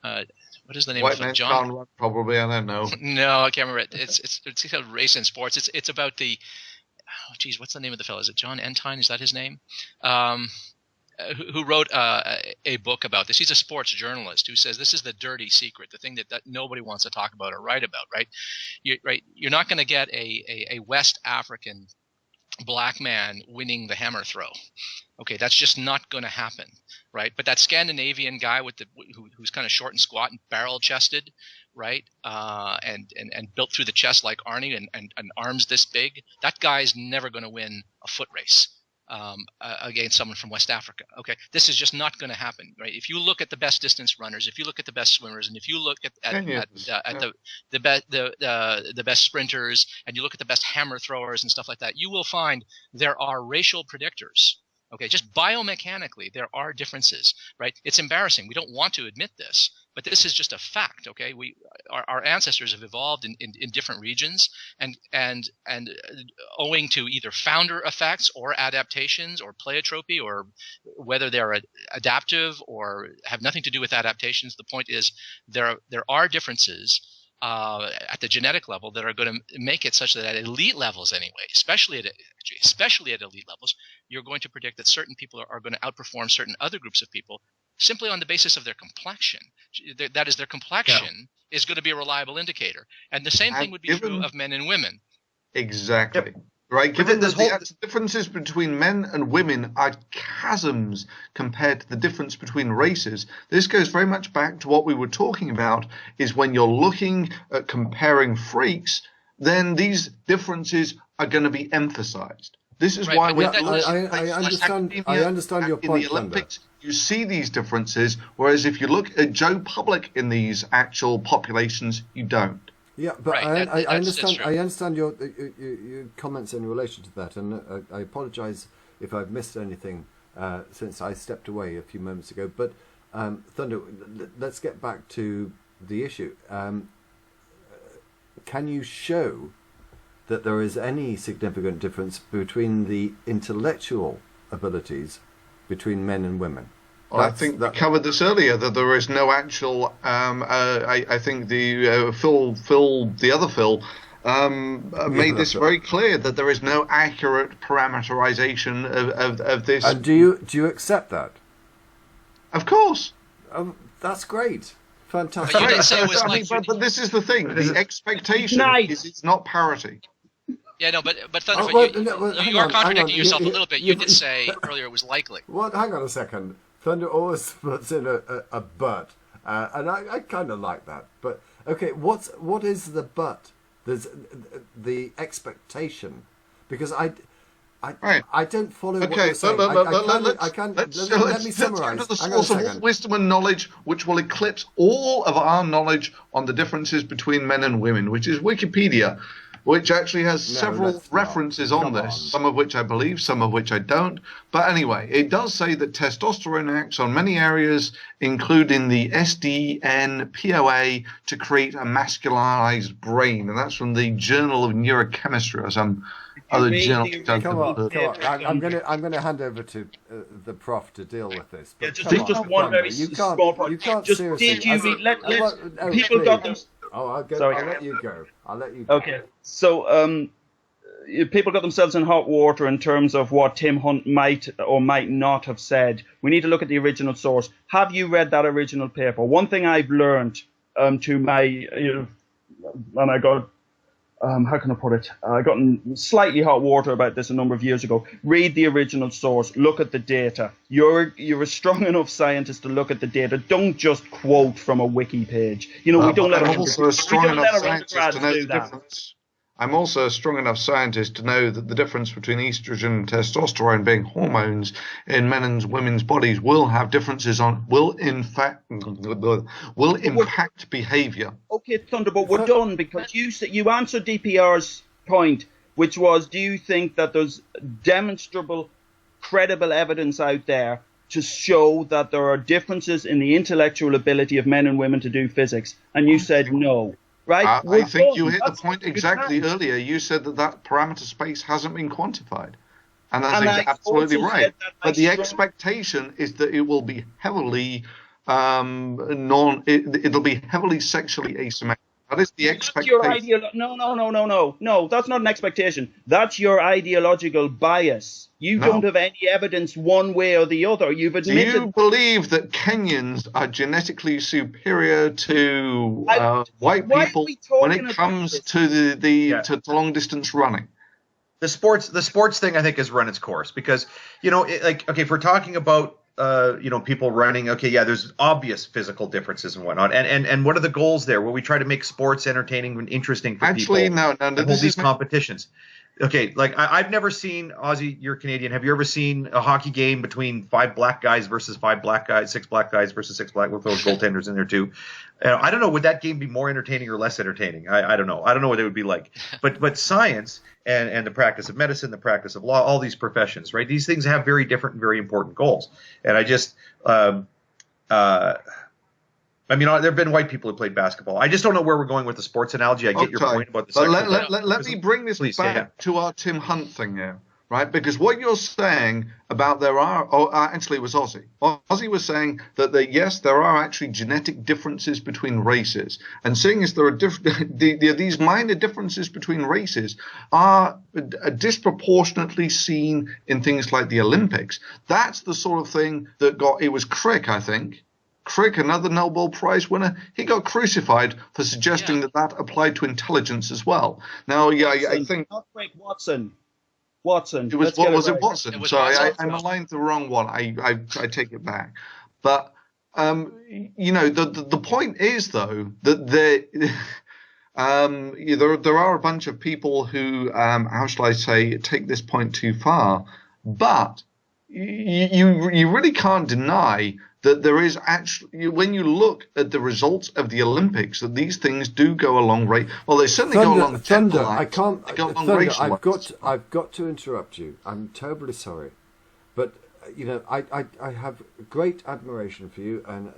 What is the name of it? John? Probably, I don't know. No, I can't remember it. It's called Race and Sports. It's about the, what's the name of the fellow? Is it John Entine? Is that his name? Who wrote a book about this. He's a sports journalist who says this is the dirty secret, the thing that nobody wants to talk about or write about, right? You're not going to get a West African black man winning the hammer throw. Okay, that's just not going to happen, right? But that Scandinavian guy with who's kind of short and squat and barrel-chested, right, and built through the chest like Arnie and arms this big, that guy's never going to win a foot race against someone from West Africa. Okay, this is just not going to happen, right? If you look at the best distance runners, if you look at the best swimmers, and if you look at the best sprinters, and you look at the best hammer throwers and stuff like that, you will find there are racial predictors. Okay, just biomechanically, there are differences, right? It's embarrassing. We don't want to admit this, but this is just a fact. Okay, our ancestors have evolved in different regions, and owing to either founder effects or adaptations or pleiotropy, or whether they're adaptive or have nothing to do with adaptations. The point is there are differences at the genetic level that are going to make it such that at elite levels anyway, especially at elite levels, you're going to predict that certain people are going to outperform certain other groups of people simply on the basis of their complexion. That is, their complexion is going to be a reliable indicator. And the same thing would be true of men and women. Exactly. Yep. Right, given that the differences between men and women are chasms compared to the difference between races, this goes very much back to what we were talking about, is when you're looking at comparing freaks, then these differences are going to be emphasized. This is why I understand your point. In the Olympics, you see these differences, whereas if you look at Joe Public in these actual populations, you don't. Yeah, but right, I understand. I understand your comments in relation to that, and I apologise if I've missed anything since I stepped away a few moments ago. But Thunder, let's get back to the issue. Can you show that there is any significant difference between the intellectual abilities between men and women? Well, I think we covered this earlier, that there is no actual. I think the the other Phil, made this very clear, that there is no accurate parameterization of this. And do you accept that? Of course. That's great. Fantastic. But you didn't say it was but this is the thing. The expectation is it's not parity. Yeah, no, but Thunderfoot, you are contradicting yourself a little bit. You did say earlier it was likely. Well, hang on a second. Thunder always puts in a but, and I kind of like that. But okay, what is the but? There's the expectation, because I don't follow what you're saying. Let me summarise. The source of all wisdom and knowledge, which will eclipse all of our knowledge on the differences between men and women, which is Wikipedia, which actually has several references on this, some of which I believe, some of which I don't. But anyway, it does say that testosterone acts on many areas, including the SDNPOA, to create a masculinized brain. And that's from the Journal of Neurochemistry or some other journal. Come on. I'm going to hand over to the prof to deal with this. But just one very small point. You can't just seriously. Did you people got them? I'll let you go. Okay. So, people got themselves in hot water in terms of what Tim Hunt might or might not have said. We need to look at the original source. Have you read that original paper? One thing I've learned to my, and I got, how can I put it? I got in slightly hot water about this a number of years ago. Read the original source. Look at the data. You're a strong enough scientist to look at the data. Don't just quote from a wiki page. We don't let I'm also a strong enough scientist to know the difference. I'm also a strong enough scientist to know that the difference between estrogen and testosterone, being hormones in men and women's bodies, will have differences will impact behavior. Okay, Thunderbolt, we're done, because you answered DPR's point, which was, do you think that there's demonstrable, credible evidence out there to show that there are differences in the intellectual ability of men and women to do physics? And you said no. Right? I think you hit the point exactly earlier. You said that parameter space hasn't been quantified. And I think you're absolutely right. But the expectation is that it will be heavily it'll be heavily sexually asymmetric. That is the expectation. No, that's not an expectation. That's your ideological bias. You don't have any evidence one way or the other. You've admitted. Do you believe that Kenyans are genetically superior to white people when it comes to to long distance running? the sports thing I think has run its course because okay, if we're talking about people running, okay, yeah, there's obvious physical differences and whatnot, and what are the goals there? Well, we try to make sports entertaining and interesting for people. Actually, no, and hold these competitions. Okay, like I've never seen, Ozzy, you're Canadian. Have you ever seen a hockey game between 5 black guys versus 5 black guys, 6 black guys versus 6 black, with those goaltenders in there too? I don't know. Would that game be more entertaining or less entertaining? I don't know. I don't know what it would be like. But science and the practice of medicine, the practice of law, all these professions, right? These things have very different and very important goals. And I just there have been white people who played basketball. I just don't know where we're going with the sports analogy. I get your point about the sexual. Let me bring this back to our Tim Hunt thing here, right? Because what you're saying about actually it was Ozzy. Ozzy was saying that there are actually genetic differences between races, and seeing as there are these minor differences between races are disproportionately seen in things like the Olympics. That's the sort of thing that it was Crick, I think. Crick, another Nobel Prize winner, he got crucified for suggesting that applied to intelligence as well. Now, I think not Crick, Watson. It was Watson? Sorry, I aligned the wrong one. I take it back. But the point is though that there are a bunch of people who how shall I say take this point too far, but you really can't deny that there is actually, when you look at the results of the Olympics, that these things do go along rate. Well, they certainly go along the Thunder, I can't. Thunder, I've got to interrupt you. I'm terribly sorry, but I have great admiration for you, and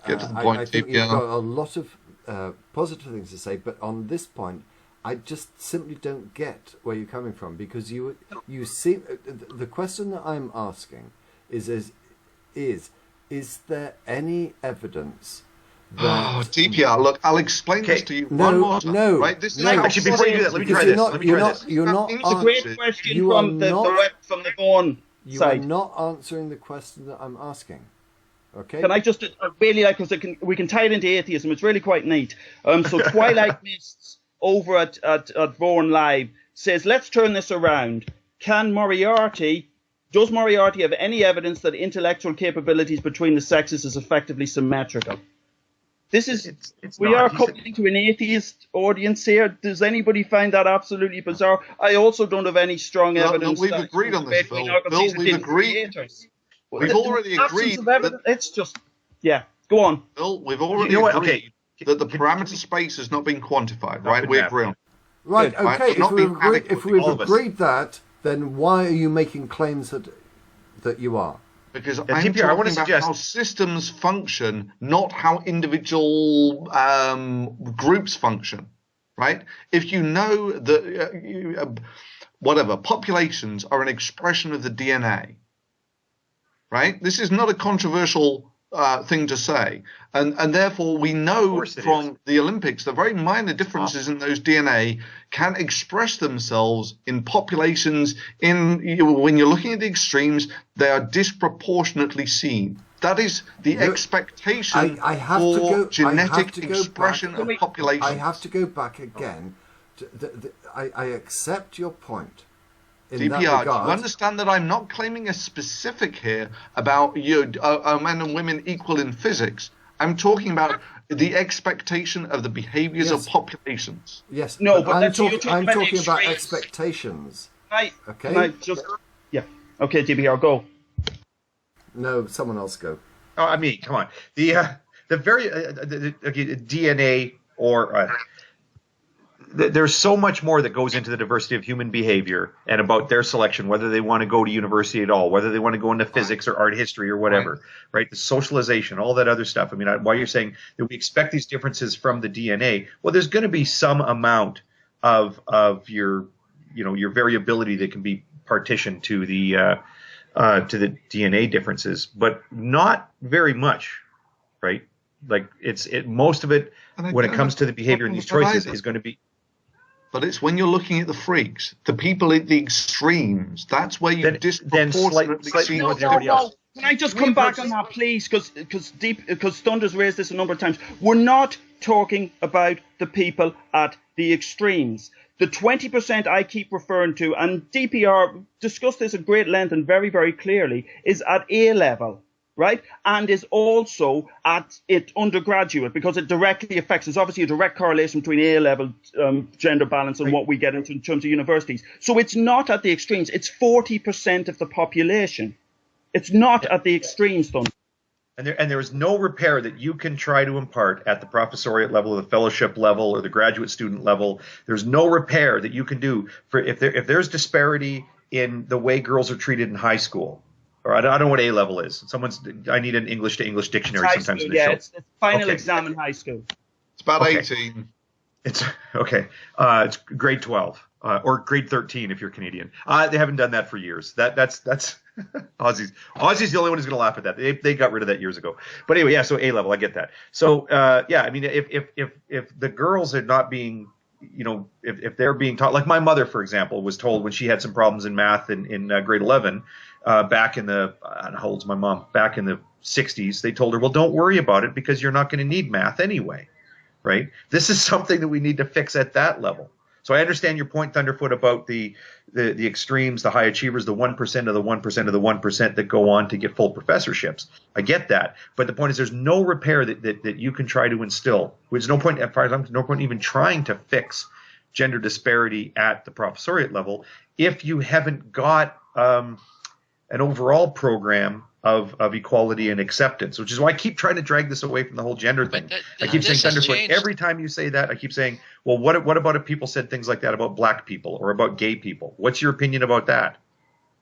get to the point. I think you've got a lot of positive things to say, but on this point, I just simply don't get where you're coming from, because you seem, the question that I'm asking is there any evidence that DPR, look, I'll explain this to you one more time. Right? This is actually, before you do that, let me try this. It's a great question from the Vaughan side. You are not answering the question that I'm asking. Okay. Can I just really like, because we can tie it into atheism. It's really quite neat. So Twilight Mists over at Vaughan Live says, let's turn this around. Does Moriarty have any evidence that intellectual capabilities between the sexes is effectively symmetrical? This is we are coming to an atheist audience here. Does anybody find that absolutely bizarre? I also don't have any strong evidence. We've agreed on this, Bill. We've agreed. We've already agreed. It's just, go on. Bill, we've already agreed that the parameter space has not been quantified, right? We agree on. Right, okay. If we've agreed that, then why are you making claims that you are? Because I'm talking about how systems function, not how individual groups function, right? If you know that, populations are an expression of the DNA, right? This is not a controversial thing to say, and therefore we know from the Olympics the very minor differences in those DNA can express themselves in populations. When you're looking at the extremes, they are disproportionately seen. That is the expectation for genetic expression of population. I have to go back again. I accept your point. DPR, do you understand that I'm not claiming a specific here about are men and women equal in physics? I'm talking about the expectation of the behaviors of populations. Yes, no, but I'm talking about expectations. Okay. Okay, DPR, go. No, someone else go. Oh, I mean, come on. The DNA or. There's so much more that goes into the diversity of human behavior and about their selection, whether they want to go to university at all, whether they want to go into physics or art history or whatever, right? The socialization, all that other stuff. I mean, while you're saying that we expect these differences from the DNA, well, there's going to be some amount of your variability that can be partitioned to the DNA differences, but not very much, right? Like most of it, when it comes to the behavior and these choices, is going to be. But it's when you're looking at the freaks, the people at the extremes. That's where you disproportionately see everybody else. Can I just come back on that, please? Because Thunder's raised this a number of times. We're not talking about the people at the extremes. The 20% I keep referring to, and DPR discussed this at great length and very, very clearly, is at A level, right? And is also at it undergraduate, because it directly affects, there's obviously a direct correlation between A level gender balance and what we get into in terms of universities. So it's not at the extremes. It's 40% of the population. It's not at the extremes, Thunder. And there is no repair that you can try to impart at the professoriate level, or the fellowship level, or the graduate student level. There's no repair that you can do for if there's disparity in the way girls are treated in high school, or I don't know what A level is. I need an English to English dictionary sometimes in the show. It's final exam in high school. It's about 18. It's okay. It's grade 12 or grade 13 if you're Canadian. They haven't done that for years. That's Aussies. Aussies the only one who's going to laugh at that. They got rid of that years ago. But anyway, yeah. So A level, I get that. So yeah, I mean, if the girls are not being, if they're being taught, like my mother, for example, was told when she had some problems in math in grade 11, back in the how old's my mom? Back in the 60s, they told her, well, don't worry about it because you're not going to need math anyway, right? This is something that we need to fix at that level. So I understand your point, Thunderfoot, about the extremes, the high achievers, the 1% of the 1% of the 1% that go on to get full professorships. I get that. But the point is there's no repair that you can try to instill. There's no point, as far as I'm concerned, no point even trying to fix gender disparity at the professoriate level if you haven't got an overall program of equality and acceptance, which is why I keep trying to drag this away from the whole gender thing. I keep saying Thunderfoot. Every time you say that, I keep saying, well, what about if people said things like that about black people or about gay people? What's your opinion about that?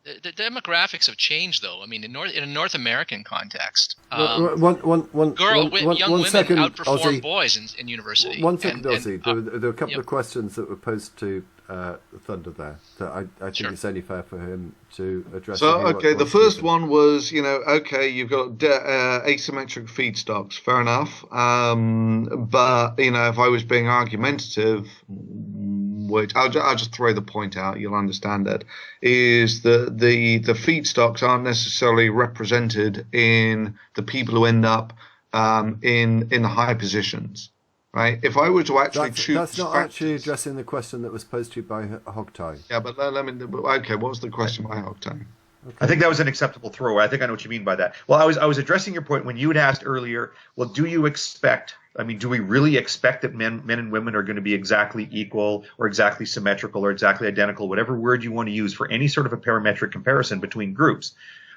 The demographics have changed, though. I mean, in a North American context, young women second, outperform Aussie. boys in university. One second, Aussie. There were a couple yep. of questions that were posed to Thunder there that I think Sure. it's only fair for him to address. So, okay, the first one was, okay, you've got asymmetric feedstocks, fair enough. But, if I was being argumentative, which I'll just throw the point out, you'll understand it, is that the feedstocks aren't necessarily represented in the people who end up in the high positions. Right. If I were to actually choose, that's not actually addressing the question that was posed to you by Hogtie. Yeah, but let me. Okay, what was the question by Hogtie? Okay. I think that was an acceptable throwaway. I think I know what you mean by that. Well, I was addressing your point when you had asked earlier. Well, do you expect? I mean, do we really expect that men and women are going to be exactly equal or exactly symmetrical or exactly identical, whatever word you want to use for any sort of a parametric comparison between groups?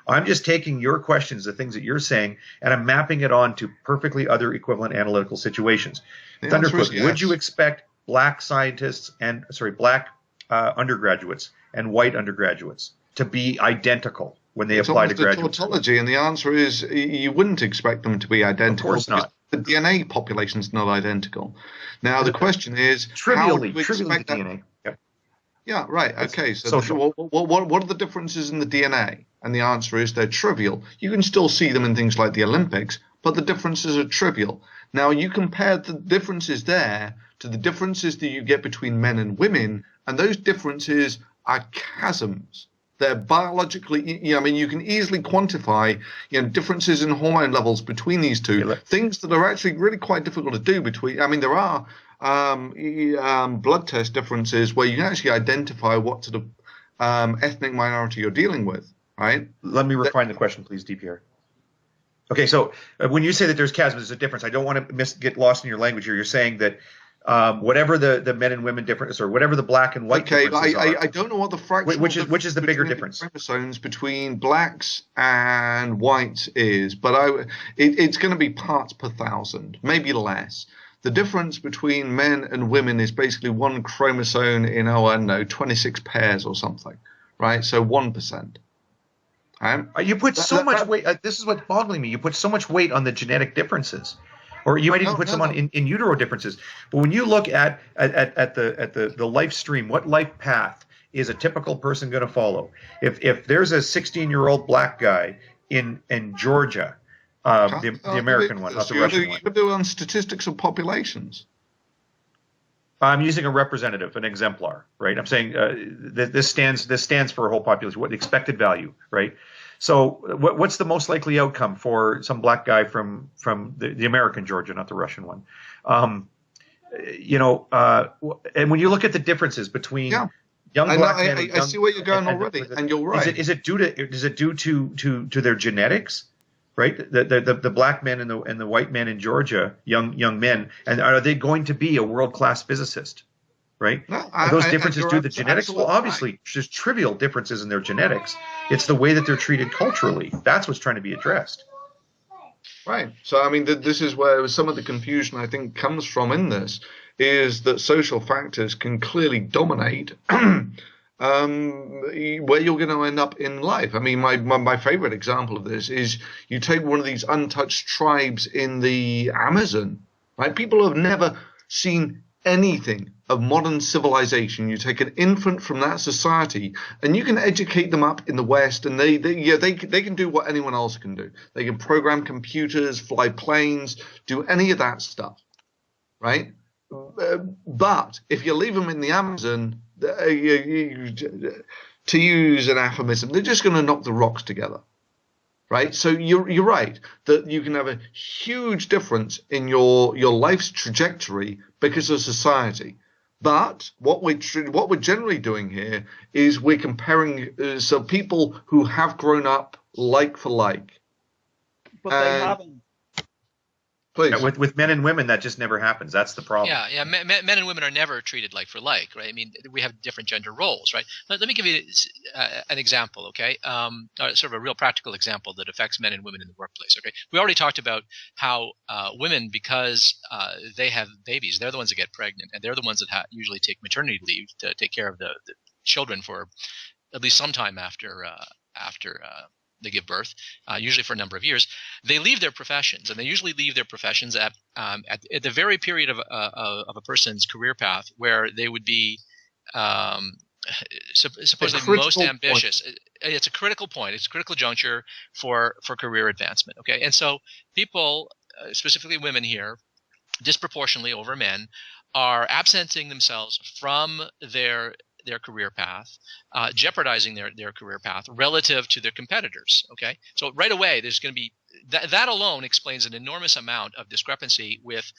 I'm just taking your questions, the things that you're saying, and I'm mapping it on to perfectly other equivalent analytical situations. Thunderfoot, yes. Would you expect black scientists and black undergraduates and white undergraduates to be identical when they apply to graduate school? Tautology, and the answer is you wouldn't expect them to be identical. Of course not. The DNA population is not identical. Now the question is, Trivially, how do we expect that? DNA. Yep. Yeah, right. Okay, so what are the differences in the DNA? And the answer is they're trivial. You can still see them in things like the Olympics, but the differences are trivial. Now, you compare the differences there to the differences that you get between men and women, and those differences are chasms. They're biologically, you can easily quantify, differences in hormone levels between these two, things that are actually really quite difficult to do between. There are blood test differences where you can actually identify what sort of ethnic minority you're dealing with, right? Let me refine the question, please, DPR. Okay, so when you say that there's chasms, there's a difference. I don't want to get lost in your language here. You're saying that whatever the men and women difference, or whatever the black and white differences are. I don't know what the fraction. Which is the bigger difference? Chromosomes between blacks and whites is, but it's going to be parts per thousand, maybe less. The difference between men and women is basically one chromosome in 26 pairs or something, right? So 1%. You put so much weight. This is what's boggling me. You put so much weight on the genetic differences, or you might even put some on in utero differences. But when you look at the life stream, what life path is a typical person going to follow? If there's a 16-year-old black guy in Georgia, the American one, not the Russian one. You could do on statistics of populations. I'm using a representative, an exemplar, right? I'm saying this stands for a whole population. What the expected value, right? So what's the most likely outcome for some black guy from the American Georgia, not the Russian one? and when you look at the differences between Yeah. young I know, black men, I see where you're going already, and you're right. is it due to their genetics, right? The black men and the white men in Georgia, young men, and are they going to be a world-class physicist, right? No, Are those differences you're due to genetics? Well, obviously, right. there's trivial differences in their genetics. It's the way that they're treated culturally. That's what's trying to be addressed. Right. So, I mean, this is where some of the confusion I think comes from in this is that social factors can clearly dominate where you're going to end up in life. I mean, my favorite example of this is you take one of these untouched tribes in the Amazon, right? People have never seen anything of modern civilization. You take an infant from that society and you can educate them up in the West, and they can do what anyone else can do. They can program computers, fly planes, do any of that stuff, right? But if you leave them in the Amazon, to use an aphorism, they're just going to knock the rocks together. Right, so you're right that you can have a huge difference in your life's trajectory because of society. But what we're generally doing here is we're comparing so people who have grown up like for like. But they haven't. Please. With men and women, that just never happens. That's the problem. Yeah. Men and women are never treated like for like, right? I mean, we have different gender roles, right? Let me give you an example, okay? Sort of a real practical example that affects men and women in the workplace, okay? We already talked about how women, because they have babies, they're the ones that get pregnant, and they're the ones that usually take maternity leave to take care of the children for at least some time after they give birth, usually for a number of years. They leave their professions, and they usually leave their professions at the very period of a person's career path where they would be supposedly most ambitious. It's a critical point. It's a critical juncture for career advancement. Okay, and so people, specifically women here, disproportionately over men, are absenting themselves from their career path, jeopardizing their career path relative to their competitors. Okay, so right away there's going to be that alone explains an enormous amount of discrepancy with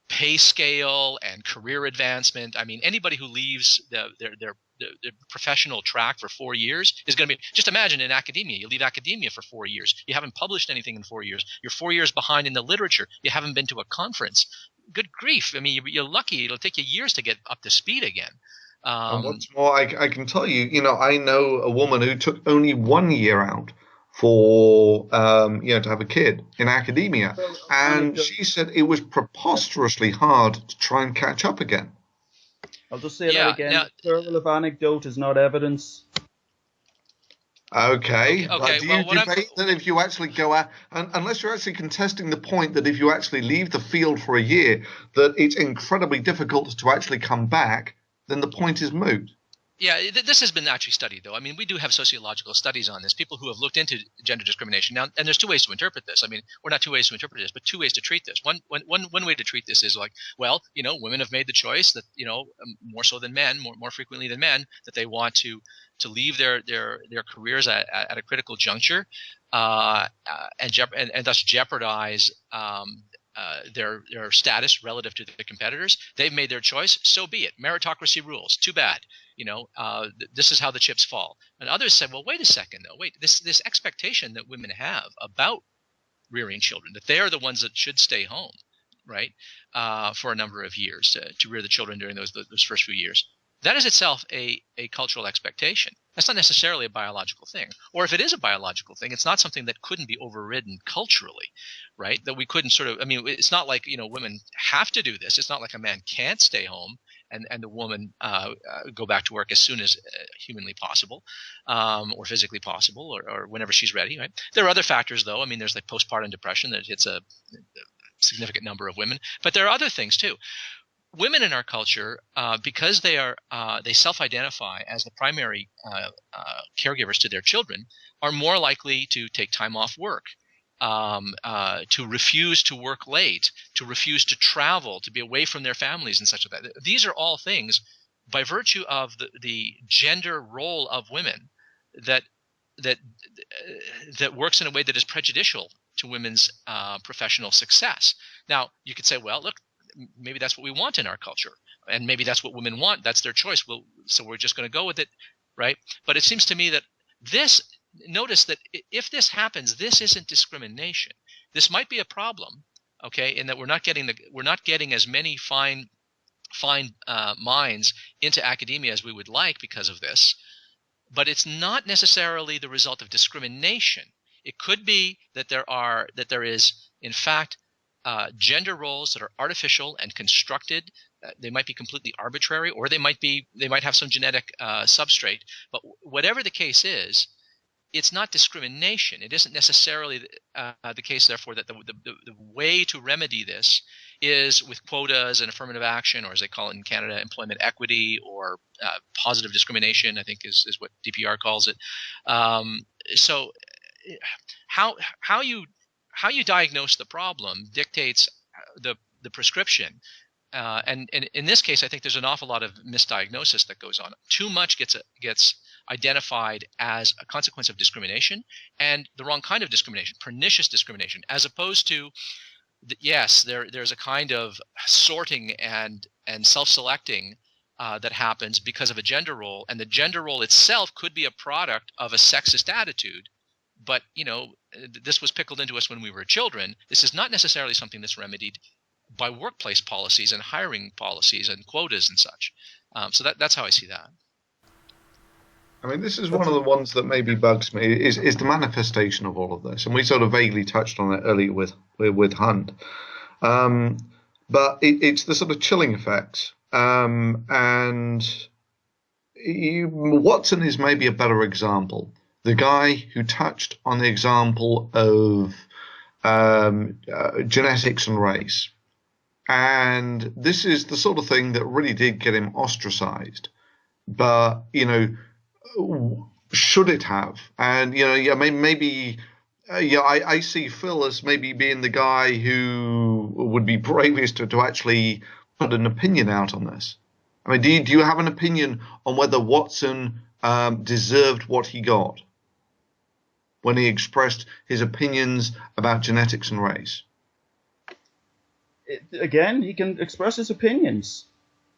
pay scale and career advancement. I mean, anybody who leaves their professional track for 4 years is going to be, just imagine in academia, you leave academia for 4 years, you haven't published anything in 4 years, you're 4 years behind in the literature, you haven't been to a conference. Good grief! I mean, you're lucky. It'll take you years to get up to speed again. And what's more, I can tell you, I know a woman who took only 1 year out for, to have a kid in academia. And she said it was preposterously hard to try and catch up again. I'll just say that again. The plural of anecdote is not evidence. Okay. Do you debate that if you actually go out, unless you're actually contesting the point that if you actually leave the field for a year, that it's incredibly difficult to actually come back, then the point is moot. Yeah, this has been actually studied, though. I mean, we do have sociological studies on this, people who have looked into gender discrimination. Now, and there's two ways to interpret this. I mean, or not two ways to interpret this, but two ways to treat this. One way to treat this is like, well, women have made the choice that, more so than men, more frequently than men, that they want to leave their careers at a critical juncture, and thus jeopardize their status relative to the competitors. They've made their choice. So be it. Meritocracy rules. Too bad. This is how the chips fall. And others said, well, wait a second, though. Wait, this expectation that women have about rearing children, that they are the ones that should stay home, right, for a number of years to rear the children during those first few years. That is itself a cultural expectation. That's not necessarily a biological thing. Or if it is a biological thing, it's not something that couldn't be overridden culturally, right? That we couldn't it's not like, women have to do this. It's not like a man can't stay home and the woman go back to work as soon as humanly possible, or physically possible, or whenever she's ready, right? There are other factors, though. I mean, there's like postpartum depression that hits a significant number of women. But there are other things, too. Women in our culture, because they self-identify as the primary caregivers to their children, are more likely to take time off work, to refuse to work late, to refuse to travel, to be away from their families and such like that. These are all things, by virtue of the gender role of women, that works in a way that is prejudicial to women's professional success. Now, you could say, well, look, maybe that's what we want in our culture, and maybe that's what women want. That's their choice. So we're just going to go with it, right? But it seems to me that notice that if this happens, this isn't discrimination. This might be a problem, okay, in that we're not getting as many fine minds into academia as we would like because of this. But it's not necessarily the result of discrimination. It could be that there is, in fact, gender roles that are artificial and constructed. They might be completely arbitrary, or they might have some genetic substrate. But whatever the case is, it's not discrimination. It isn't necessarily the case, therefore, that the way to remedy this is with quotas and affirmative action, or as they call it in Canada, employment equity, or positive discrimination, I think is what DPR calls it. So how you diagnose the problem dictates the prescription. And in this case, I think there's an awful lot of misdiagnosis that goes on. Too much gets identified as a consequence of discrimination, and the wrong kind of discrimination, pernicious discrimination, as opposed to yes, there's a kind of sorting and self-selecting that happens because of a gender role, and the gender role itself could be a product of a sexist attitude. But this was pickled into us when we were children. This is not necessarily something that's remedied by workplace policies and hiring policies and quotas and such. So that's how I see that. I mean, this is one of the ones that maybe bugs me is the manifestation of all of this, and we sort of vaguely touched on it earlier with Hunt, but it's the sort of chilling effects, and Watson is maybe a better example. The guy who touched on the example of genetics and race, and this is the sort of thing that really did get him ostracized, but should it have? And maybe I see Phil as maybe being the guy who would be bravest to actually put an opinion out on this. I mean, do you have an opinion on whether Watson deserved what he got when he expressed his opinions about genetics and race? Again, he can express his opinions.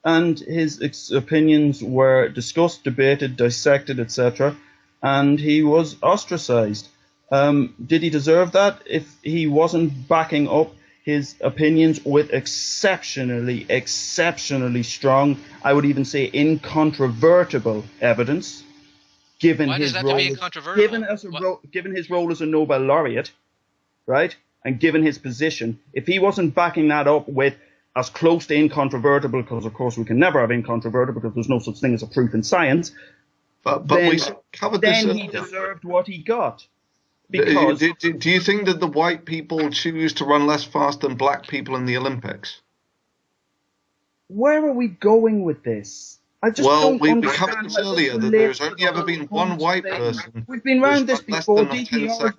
And his opinions were discussed, debated, dissected, etc. And he was ostracized. Did he deserve that? If he wasn't backing up his opinions with exceptionally strong, I would even say incontrovertible evidence, given Why his does that role, have to be incontrovertible? given his role as a Nobel laureate, right? And given his position, if he wasn't backing that up with as close to incontrovertible, because of course we can never have incontrovertible because there's no such thing as a proof in science. But then, we covered this. Then he deserved what he got. Because do you think that the white people choose to run less fast than black people in the Olympics? Where are we going with this? I just don't we understand. covered this earlier that there's only ever been one white person. We've been round this before. DPR.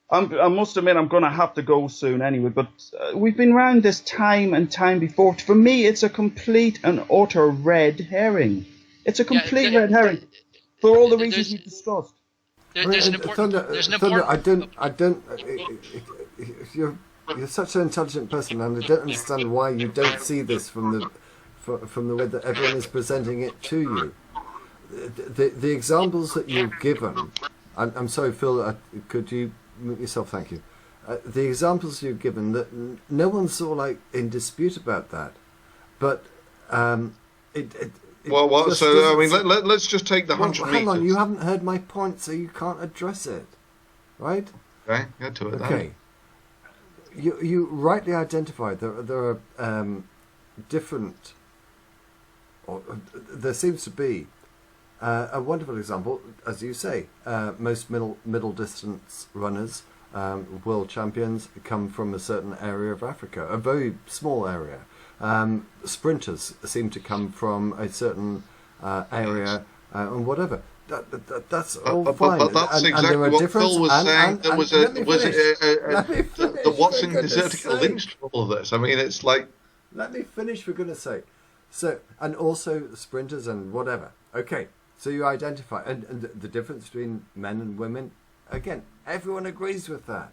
I must admit, I'm going to have to go soon anyway, but we've been round this time and time before. For me, it's a complete and utter red herring. It's a complete red herring for all the reasons we've discussed. There's an important. You're such an intelligent person, and I don't understand why you don't see this from the way that everyone is presenting it to you. The examples that you've given, I'm sorry, Phil, could you mute yourself? Thank you. The examples you've given, that no one's sort of like in dispute about that, but let's just take the 100 meters. Hang on, you haven't heard my point, so you can't address it, right? Okay, get to it. Okay. You rightly identified there are different, or there seems to be a wonderful example, as you say. Most middle distance runners, world champions, come from a certain area of Africa, a very small area. Sprinters seem to come from a certain area, and whatever. That's all fine. But that's exactly what Phil was saying. The Watson deserved to get lynched for all of this. I mean, it's like... Let me finish, for goodness sake. So, and also sprinters and whatever. Okay, so you identify. And the difference between men and women, again, everyone agrees with that.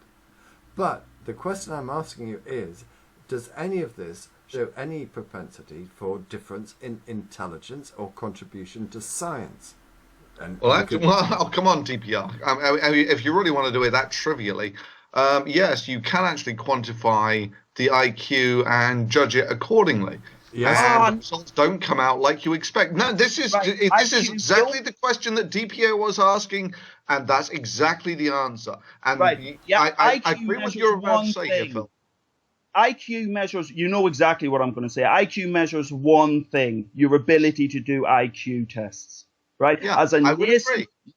But the question I'm asking you is, does any of this show any propensity for difference in intelligence or contribution to science? And Well, come on, DPR. I mean, if you really want to do it that trivially, yes, you can actually quantify the IQ and judge it accordingly. Yes. And the results don't come out like you expect. No, this is exactly the question that DPO was asking, and that's exactly the answer. And I agree with your about to say here, Phil. IQ measures, you know exactly what I'm going to say. IQ measures one thing, your ability to do IQ tests, right? Yeah, as an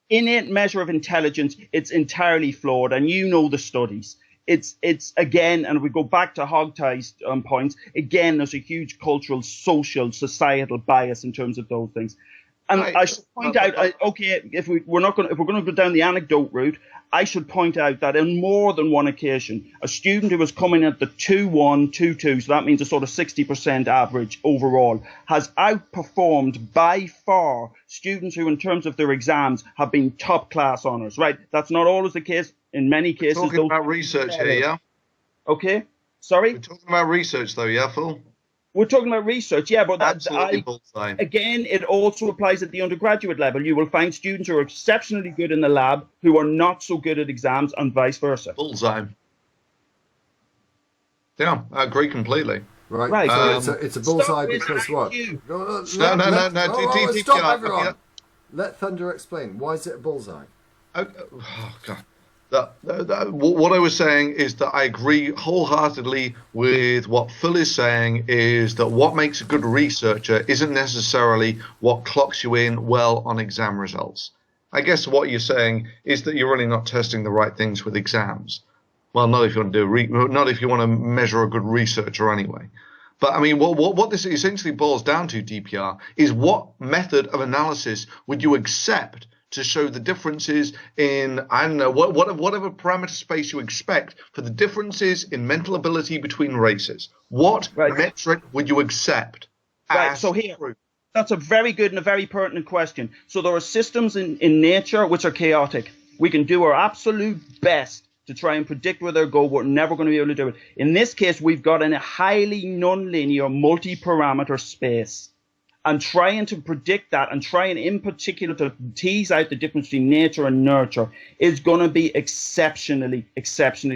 innate measure of intelligence, it's entirely flawed, and you know the studies. It's again, and we go back to Hogtie's points, again, there's a huge cultural, social, societal bias in terms of those things. And I should point out, okay, if we're going to go down the anecdote route, I should point out that on more than one occasion, a student who was coming at the 2-1, 2-2, so that means a sort of 60% average overall, has outperformed by far students who, in terms of their exams, have been top class honours, right? That's not always the case. In many cases, we're talking about research here, yeah? Okay, sorry? We're talking about research, though, yeah, Phil? We're talking about research, yeah, but bullseye. Again, it also applies at the undergraduate level. You will find students who are exceptionally good in the lab who are not so good at exams, and vice versa. Bullseye. Yeah, I agree completely. Right. So it's a bullseye because what? No. Stop, everyone. Let Thunder explain. Why is it a bullseye? Oh, God. What I was saying is that I agree wholeheartedly with what Phil is saying, is that what makes a good researcher isn't necessarily what clocks you in well on exam results. I guess what you're saying is that you're really not testing the right things with exams. Well, not if you want to not if you want to measure a good researcher anyway. But I mean, what this essentially boils down to, DPR, is what method of analysis would you accept to show the differences in, I don't know, whatever parameter space you expect for the differences in mental ability between races. What metric would you accept? Right, so here, that's a very good and a very pertinent question. So there are systems in nature which are chaotic. We can do our absolute best to try and predict where they'll go. We're never going to be able to do it. In this case, we've got a highly nonlinear multi-parameter space. And trying to predict that and trying in particular to tease out the difference between nature and nurture is going to be exceptionally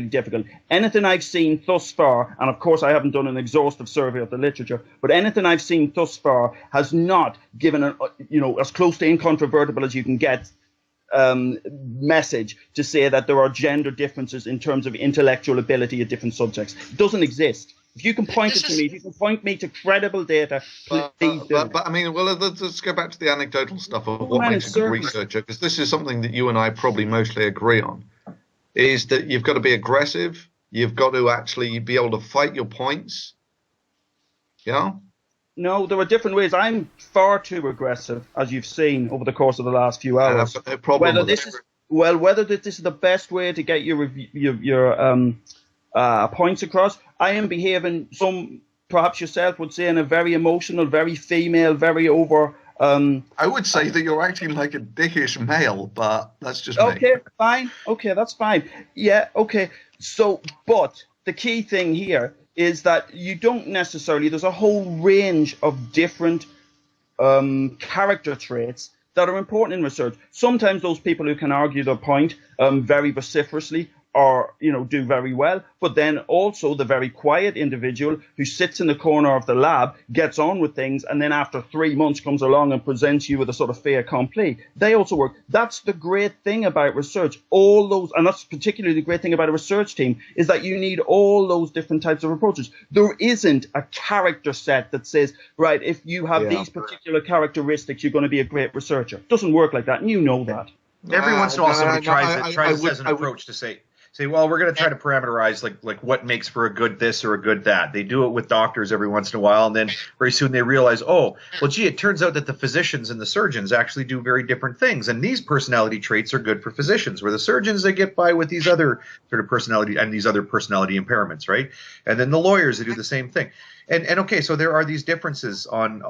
difficult. Anything I've seen thus far, and of course I haven't done an exhaustive survey of the literature, but anything I've seen thus far has not given as close to incontrovertible as you can get message to say that there are gender differences in terms of intellectual ability at different subjects. It doesn't exist. If you can point it to me, if you can point me to credible data, please do. But I mean, well, let's go back to the anecdotal stuff of what makes a good researcher, because this is something that you and I probably mostly agree on, is that you've got to be aggressive, you've got to actually be able to fight your points. Yeah? No, there are different ways. I'm far too aggressive, as you've seen over the course of the last few hours. No problem whether this is the best way to get your points across, I am behaving, some perhaps yourself would say, in a very emotional, very female, very over. I would say that you're acting like a dickish male, but that's just me. Okay, fine. Okay, that's fine. Yeah, okay. So, but the key thing here is that you don't necessarily, there's a whole range of different character traits that are important in research. Sometimes those people who can argue their point very vociferously or do very well, but then also the very quiet individual who sits in the corner of the lab, gets on with things, and then after 3 months comes along and presents you with a sort of fait accompli. They also work. That's the great thing about research. All those, and that's particularly the great thing about a research team, is that you need all those different types of approaches. There isn't a character set that says, right, if you have these particular characteristics, you're going to be a great researcher. It doesn't work like that, and you know that. Every once in a while somebody tries as an approach to say, well, we're going to try to parameterize like what makes for a good this or a good that. They do it with doctors every once in a while, and then very soon they realize, oh, well, gee, it turns out that the physicians and the surgeons actually do very different things, and these personality traits are good for physicians, where the surgeons, they get by with these other sort of personality and these other personality impairments, right? And then the lawyers, they do the same thing. And okay, so there are these differences on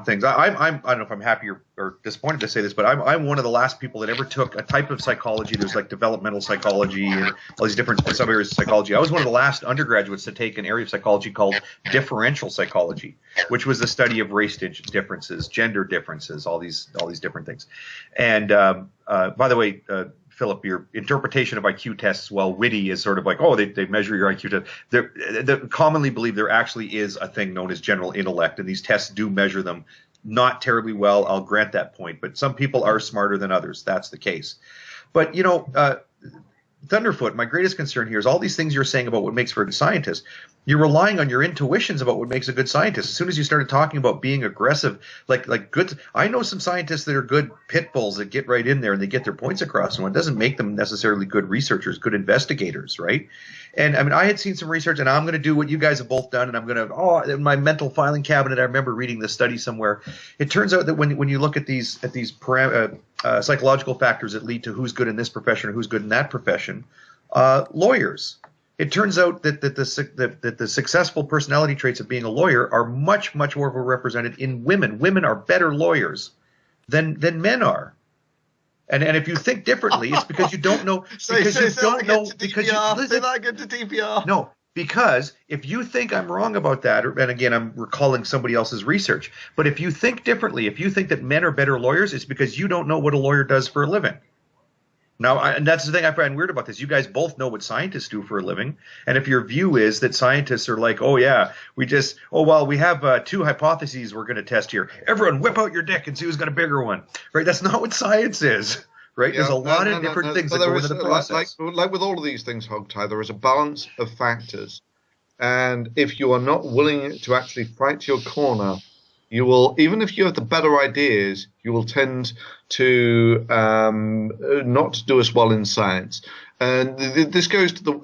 things. I don't know if I'm happier or disappointed to say this, but I'm one of the last people that ever took a type of psychology. There's like developmental psychology and all these different sub areas of psychology. I was one of the last undergraduates to take an area of psychology called differential psychology, which was the study of race differences, gender differences, all these different things. And by the way, Philip, your interpretation of IQ tests, while witty, is sort of like, oh, they measure your IQ test. They commonly believe there actually is a thing known as general intellect, and these tests do measure them. Not terribly well, I'll grant that point, but some people are smarter than others. That's the case. But, Thunderfoot, my greatest concern here is all these things you're saying about what makes for a good scientist. You're relying on your intuitions about what makes a good scientist. As soon as you started talking about being aggressive, like good, I know some scientists that are good pit bulls that get right in there and they get their points across. And it doesn't make them necessarily good researchers, good investigators, right? And I mean, I had seen some research, and I'm going to do what you guys have both done, and I'm going to, in my mental filing cabinet, I remember reading this study somewhere. It turns out that when you look at these psychological factors that lead to who's good in this profession or who's good in that profession, lawyers. It turns out that the successful personality traits of being a lawyer are much, much more represented in women. Women are better lawyers than men are. And if you think differently, it's because you don't know. Because you don't know. Because you say that again to DPR. No, because if you think I'm wrong about that, and again, I'm recalling somebody else's research, but if you think differently, if you think that men are better lawyers, it's because you don't know what a lawyer does for a living. Now, and that's the thing I find weird about this. You guys both know what scientists do for a living. And if your view is that scientists are like, oh, yeah, we have 2 hypotheses we're going to test here. Everyone whip out your dick and see who's got a bigger one. Right? That's not what science is. Right? There's a lot of different things that go into the process. Like with all of these things, Hogtie, there is a balance of factors. And if you are not willing to actually fight your corner, you will, even if you have the better ideas, you will tend to not do as well in science. And this goes to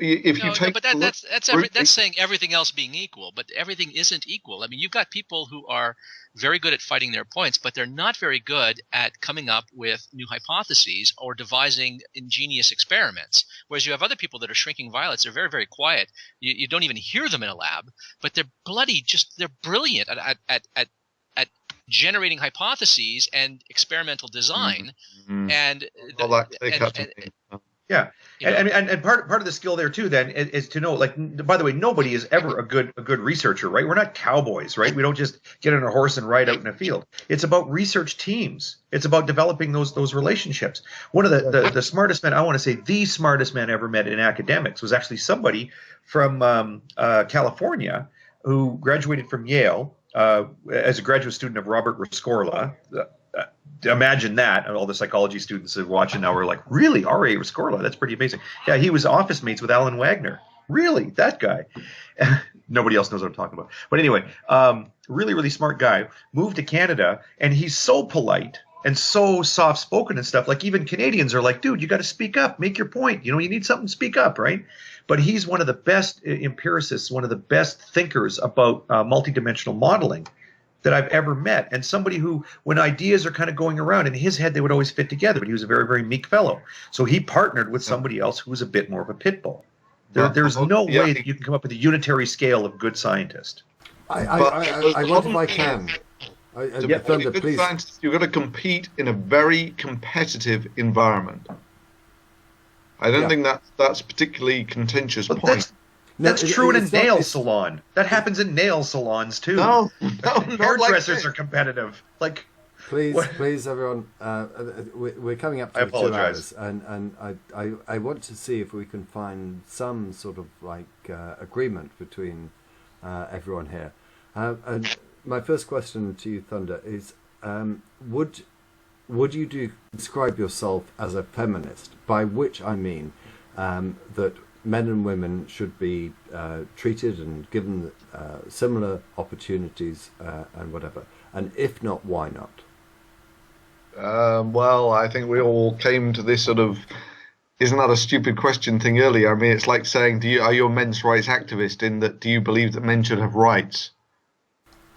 that's saying everything else being equal, but everything isn't equal. I mean, you've got people who are very good at fighting their points, but they're not very good at coming up with new hypotheses or devising ingenious experiments. Whereas you have other people that are shrinking violets. They're very, very quiet. You don't even hear them in a lab, but they're they're brilliant at generating hypotheses and experimental design. Mm-hmm. And yeah, and part of the skill there too then is to know, like, by the way, nobody is ever a good researcher, right? We're not cowboys, right? We don't just get on a horse and ride out in a field. It's about research teams. It's about developing those relationships. One of the smartest men, I want to say the smartest man I ever met in academics, was actually somebody from California who graduated from Yale as a graduate student of Robert Rescorla. Imagine that. All the psychology students that are watching now are like, really? R.A. Rescorla? That's pretty amazing. Yeah, he was office mates with Alan Wagner. Really? That guy? Nobody else knows what I'm talking about. But anyway, really, really smart guy. Moved to Canada, and he's so polite and so soft-spoken and stuff. Like, even Canadians are like, dude, you got to speak up. Make your point. You need something to speak up, right? But he's one of the best empiricists, one of the best thinkers about multidimensional modeling that I've ever met, and somebody who, when ideas are kind of going around in his head, they would always fit together, but he was a very, very meek fellow. So he partnered with somebody else who was a bit more of a pit bull. There's no way that you can come up with a unitary scale of good scientist. I want, if I can. You've got to compete in a very competitive environment. I don't think that's a particularly contentious point. That's true in a nail salon. That happens in nail salons too. No, hairdressers are competitive. Like, please, everyone. We're coming up to 2 hours, and I want to see if we can find some sort of agreement between everyone here. And my first question to you, Thunder, is: would you describe yourself as a feminist? By which I mean that men and women should be treated and given similar opportunities and whatever. And if not, why not? Well, I think we all came to this sort of, isn't that a stupid question thing earlier? I mean, it's like saying, are you a men's rights activist in that, do you believe that men should have rights?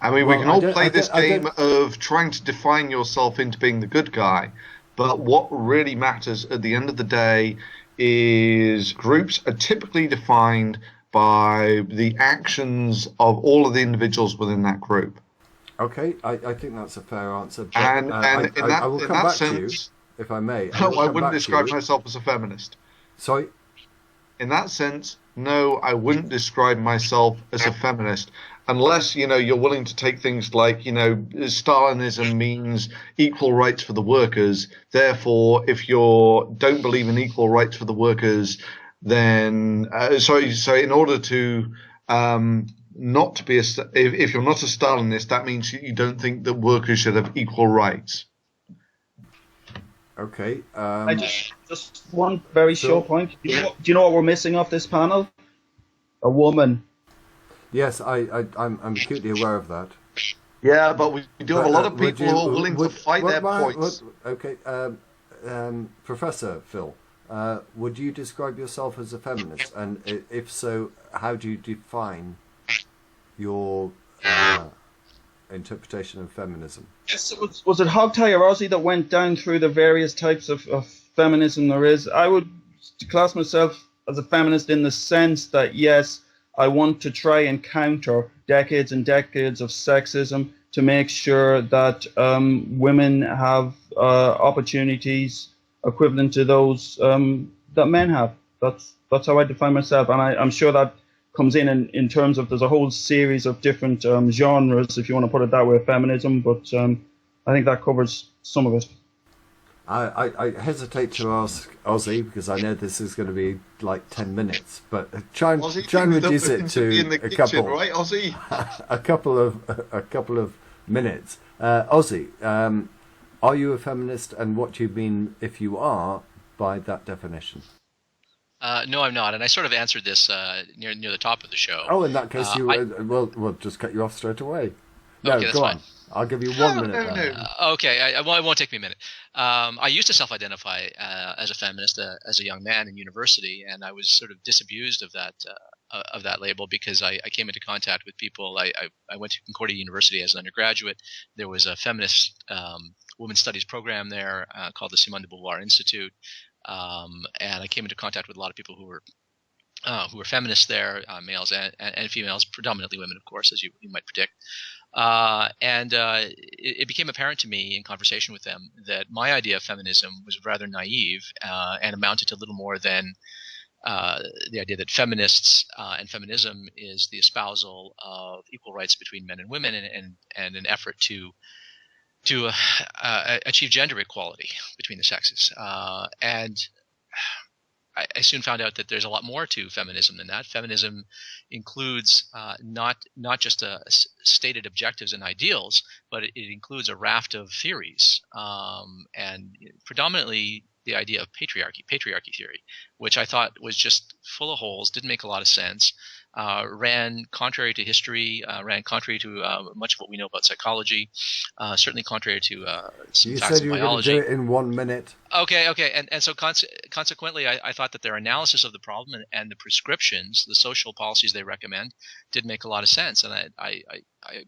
I mean, we can all play this game of trying to define yourself into being the good guy, but what really matters at the end of the day is groups are typically defined by the actions of all of the individuals within that group. Okay, I think that's a fair answer. But, And I will in come that back to you, sense, if I may. no, I wouldn't describe myself as a feminist. Sorry? In that sense, no, I wouldn't describe myself as a feminist unless, you're willing to take things like, Stalinism means equal rights for the workers. Therefore, if you don't believe in equal rights for the workers, then so in order to not to be if you're not a Stalinist, that means you don't think that workers should have equal rights. Okay. I just one very short point. Do you know what we're missing off this panel? A woman. Yes, I'm acutely aware of that. Yeah, but we do have a lot of people who are willing to fight their points. Okay, Professor Phil, would you describe yourself as a feminist? And if so, how do you define your interpretation of feminism? Yes, was it Hogtie or Ozzy that went down through the various types of feminism there is? I would class myself as a feminist in the sense that, yes, I want to try and counter decades and decades of sexism to make sure that women have opportunities equivalent to those that men have. That's how I define myself, and I'm sure that comes in terms of there's a whole series of different genres, if you want to put it that way, of feminism, but I think that covers some of it. I hesitate to ask Ozzy because I know this is going to be like 10 minutes, but try and reduce it to a couple, right, Ozzy? a couple of minutes. Ozzy, are you a feminist, and what do you mean, if you are, by that definition? No, I'm not, and I sort of answered this near the top of the show. Oh, in that case, we'll just cut you off straight away. No, okay, that's go fine. on. I'll give you 1 minute. No. Okay, it won't take me a minute. I used to self-identify as a feminist as a young man in university, and I was sort of disabused of that label because I came into contact with people. I went to Concordia University as an undergraduate. There was a feminist women's studies program there called the Simone de Beauvoir Institute, and I came into contact with a lot of people who were feminists there, males and females, predominantly women, of course, as you might predict. And it became apparent to me in conversation with them that my idea of feminism was rather naive and amounted to little more than the idea that feminists and feminism is the espousal of equal rights between men and women and an effort to achieve gender equality between the sexes. And I soon found out that there's a lot more to feminism than that. Feminism includes not just stated objectives and ideals, but it includes a raft of theories, and predominantly the idea of patriarchy theory, which I thought was just full of holes, didn't make a lot of sense, ran contrary to history, ran contrary to much of what we know about psychology, certainly contrary to some facts of biology. You said you were going to do it in 1 minute. Okay. And so consequently, I thought that their analysis of the problem and the prescriptions, the social policies they recommend, did make a lot of sense. And I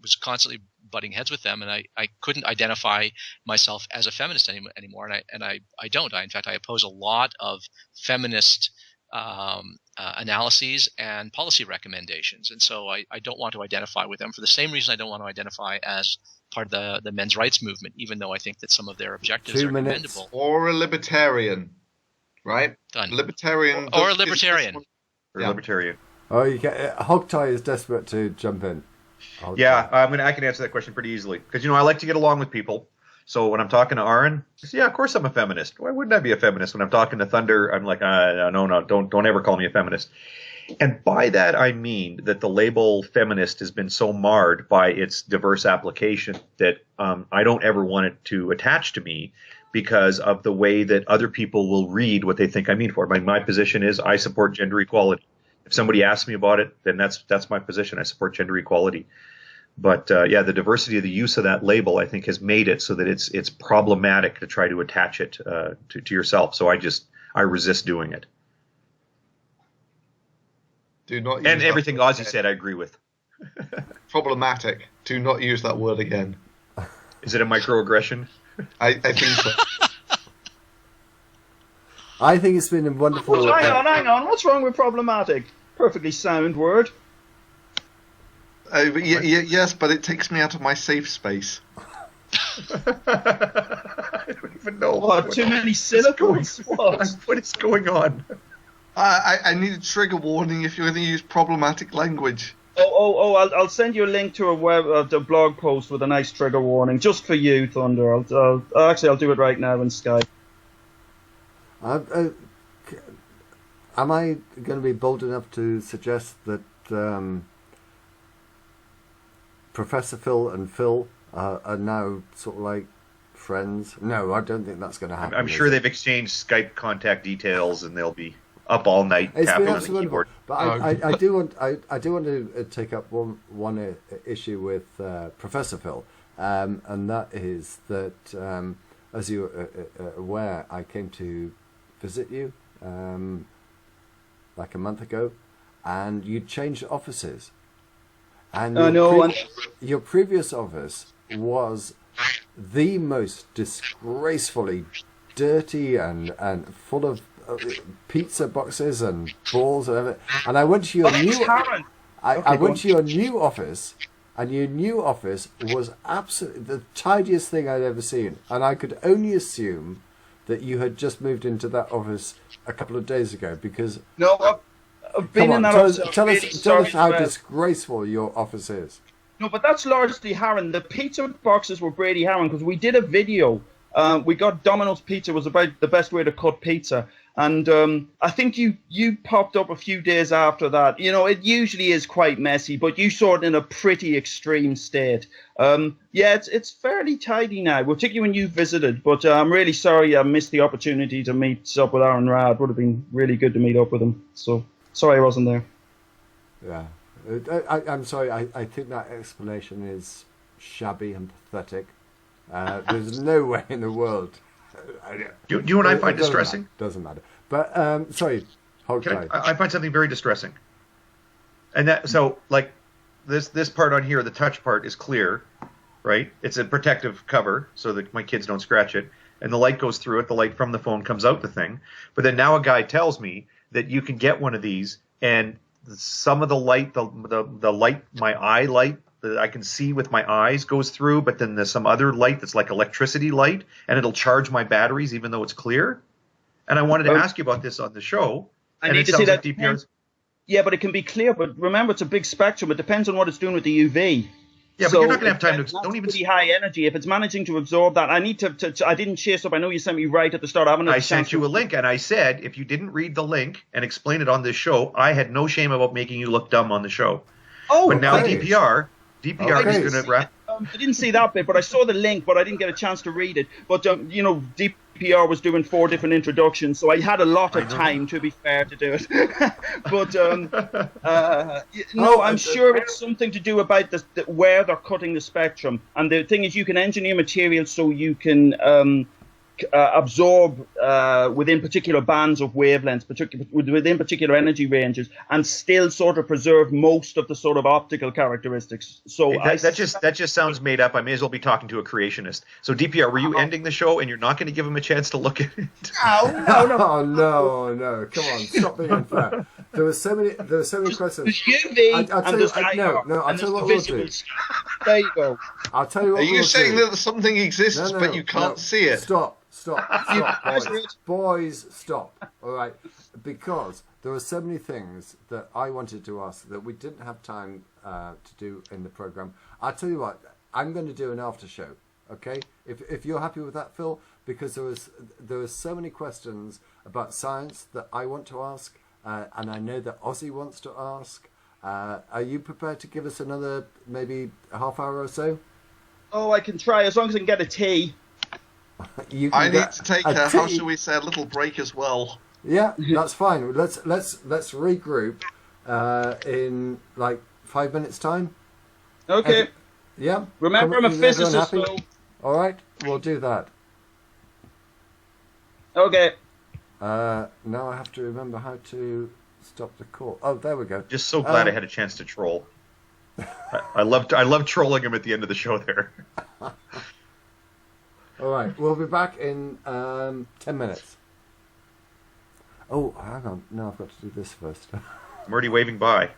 was constantly butting heads with them, and I couldn't identify myself as a feminist anymore. And I don't. In fact, I oppose a lot of feminist analyses and policy recommendations. And so I don't want to identify with them for the same reason I don't want to identify as part of the men's rights movement, even though I think that some of their objectives are commendable. Or a libertarian, right? Done. Libertarian. Or a libertarian. Or libertarian. Oh, Hogtie is desperate to jump in. Yeah, I can answer that question pretty easily because I like to get along with people. So when I'm talking to Aaron, I say, yeah, of course I'm a feminist. Why wouldn't I be a feminist? When I'm talking to Thunder, I'm like, no, don't ever call me a feminist. And by that, I mean that the label feminist has been so marred by its diverse application that I don't ever want it to attach to me because of the way that other people will read what they think I mean for it. My position is I support gender equality. If somebody asks me about it, then that's my position. I support gender equality. But the diversity of the use of that label, I think, has made it so that it's problematic to try to attach it to yourself. So I resist doing it. Do not use and everything Ozzy said, I agree with. Problematic. Do not use that word again. Is it a microaggression? I think so. I think it's been a wonderful... Hang on. What's wrong with problematic? Perfectly sound word. Yes, but it takes me out of my safe space. I don't even know. What, too many syllables? What is going on? I need a trigger warning if you're going to use problematic language. I'll send you a link to a blog post with a nice trigger warning just for you, Thunder. I'll do it right now in Skype. Am I going to be bold enough to suggest that Professor Phil and Phil are now sort of like friends? No, I don't think that's going to happen. I'm sure they've exchanged Skype contact details, and they'll be up all night tapping on the keyboard. But I do want to take up one issue with Professor Phil, and that is that as you're aware, I came to visit you like a month ago, and you changed offices. And your previous office was the most disgracefully dirty and full of pizza boxes and balls and everything. And I went to your I went to your new office, and your new office was absolutely the tidiest thing I'd ever seen. And I could only assume that you had just moved into that office a couple of days ago, because I've been in that office. Tell us how disgraceful your office is. No, but that's largely Harron. The pizza boxes were Brady Harron, because we did a video. We got Domino's Pizza was about the best way to cut pizza. And I think you popped up a few days after that. You know, it usually is quite messy, but you saw it in a pretty extreme state. It's fairly tidy now, particularly when you visited. But I'm really sorry I missed the opportunity to meet up with Aaron Rad. Would have been really good to meet up with him. So sorry I wasn't there. Yeah, I'm sorry. I think that explanation is shabby and pathetic. There's no way in the world. Do you know what I find distressing? Doesn't matter. But sorry, I find something very distressing. And that this part on here, the touch part, is clear, right? It's a protective cover so that my kids don't scratch it, and the light goes through it. The light from the phone comes out the thing. But then now a guy tells me that you can get one of these, and some of the light, the light, my eye light that I can see with my eyes goes through, but then there's some other light that's like electricity light, and it'll charge my batteries even though it's clear. And I wanted to ask you about this on the show. I need to see that. Yeah, but it can be clear. But remember, it's a big spectrum. It depends on what it's doing with the UV. Yeah, so but you're not going to have time to. Don't even. Pretty high energy. If it's managing to absorb that, I need to. I didn't chase up. I know you sent me right at the start. I sent you a link, and I said if you didn't read the link and explain it on this show, I had no shame about making you look dumb on the show. Oh, but now DPR is going to wrap. I didn't see that bit, but I saw the link, but I didn't get a chance to read it. But DPR was doing 4 different introductions, so I had a lot of time, to be fair, to do it. But I'm sure it's something to do about where they're cutting the spectrum. And the thing is, you can engineer materials so you can absorb within particular bands of wavelengths, within particular energy ranges, and still sort of preserve most of the sort of optical characteristics. So that just sounds made up. I may as well be talking to a creationist. So DPR, were you ending the show and you're not going to give him a chance to look at it? No. Oh no! Come on, stop being unfair. There were so many questions. There's UV and there's no. I'll tell you what we'll do. There you go. I'll tell you what. Are you saying that something exists but you can't see it? Stop, boys, stop. All right, because there are so many things that I wanted to ask that we didn't have time to do in the program. I'll tell you what, I'm going to do an after show. Okay, if you're happy with that, Phil, because there was so many questions about science that I want to ask, and I know that Ozzy wants to ask. Are you prepared to give us another maybe a half hour or so? Oh, I can try, as long as I can get a tea. I need to take how shall we say, a little break as well. Yeah, that's fine. Let's regroup in like 5 minutes time. Okay. Yeah. Remember, I'm a physicist. So... All right, we'll do that. Okay. Now I have to remember how to stop the call. Oh, there we go. Just so glad I had a chance to troll. I love trolling him at the end of the show there. All right, we'll be back in 10 minutes. Oh, hang on. No, I've got to do this first. I'm already waving bye.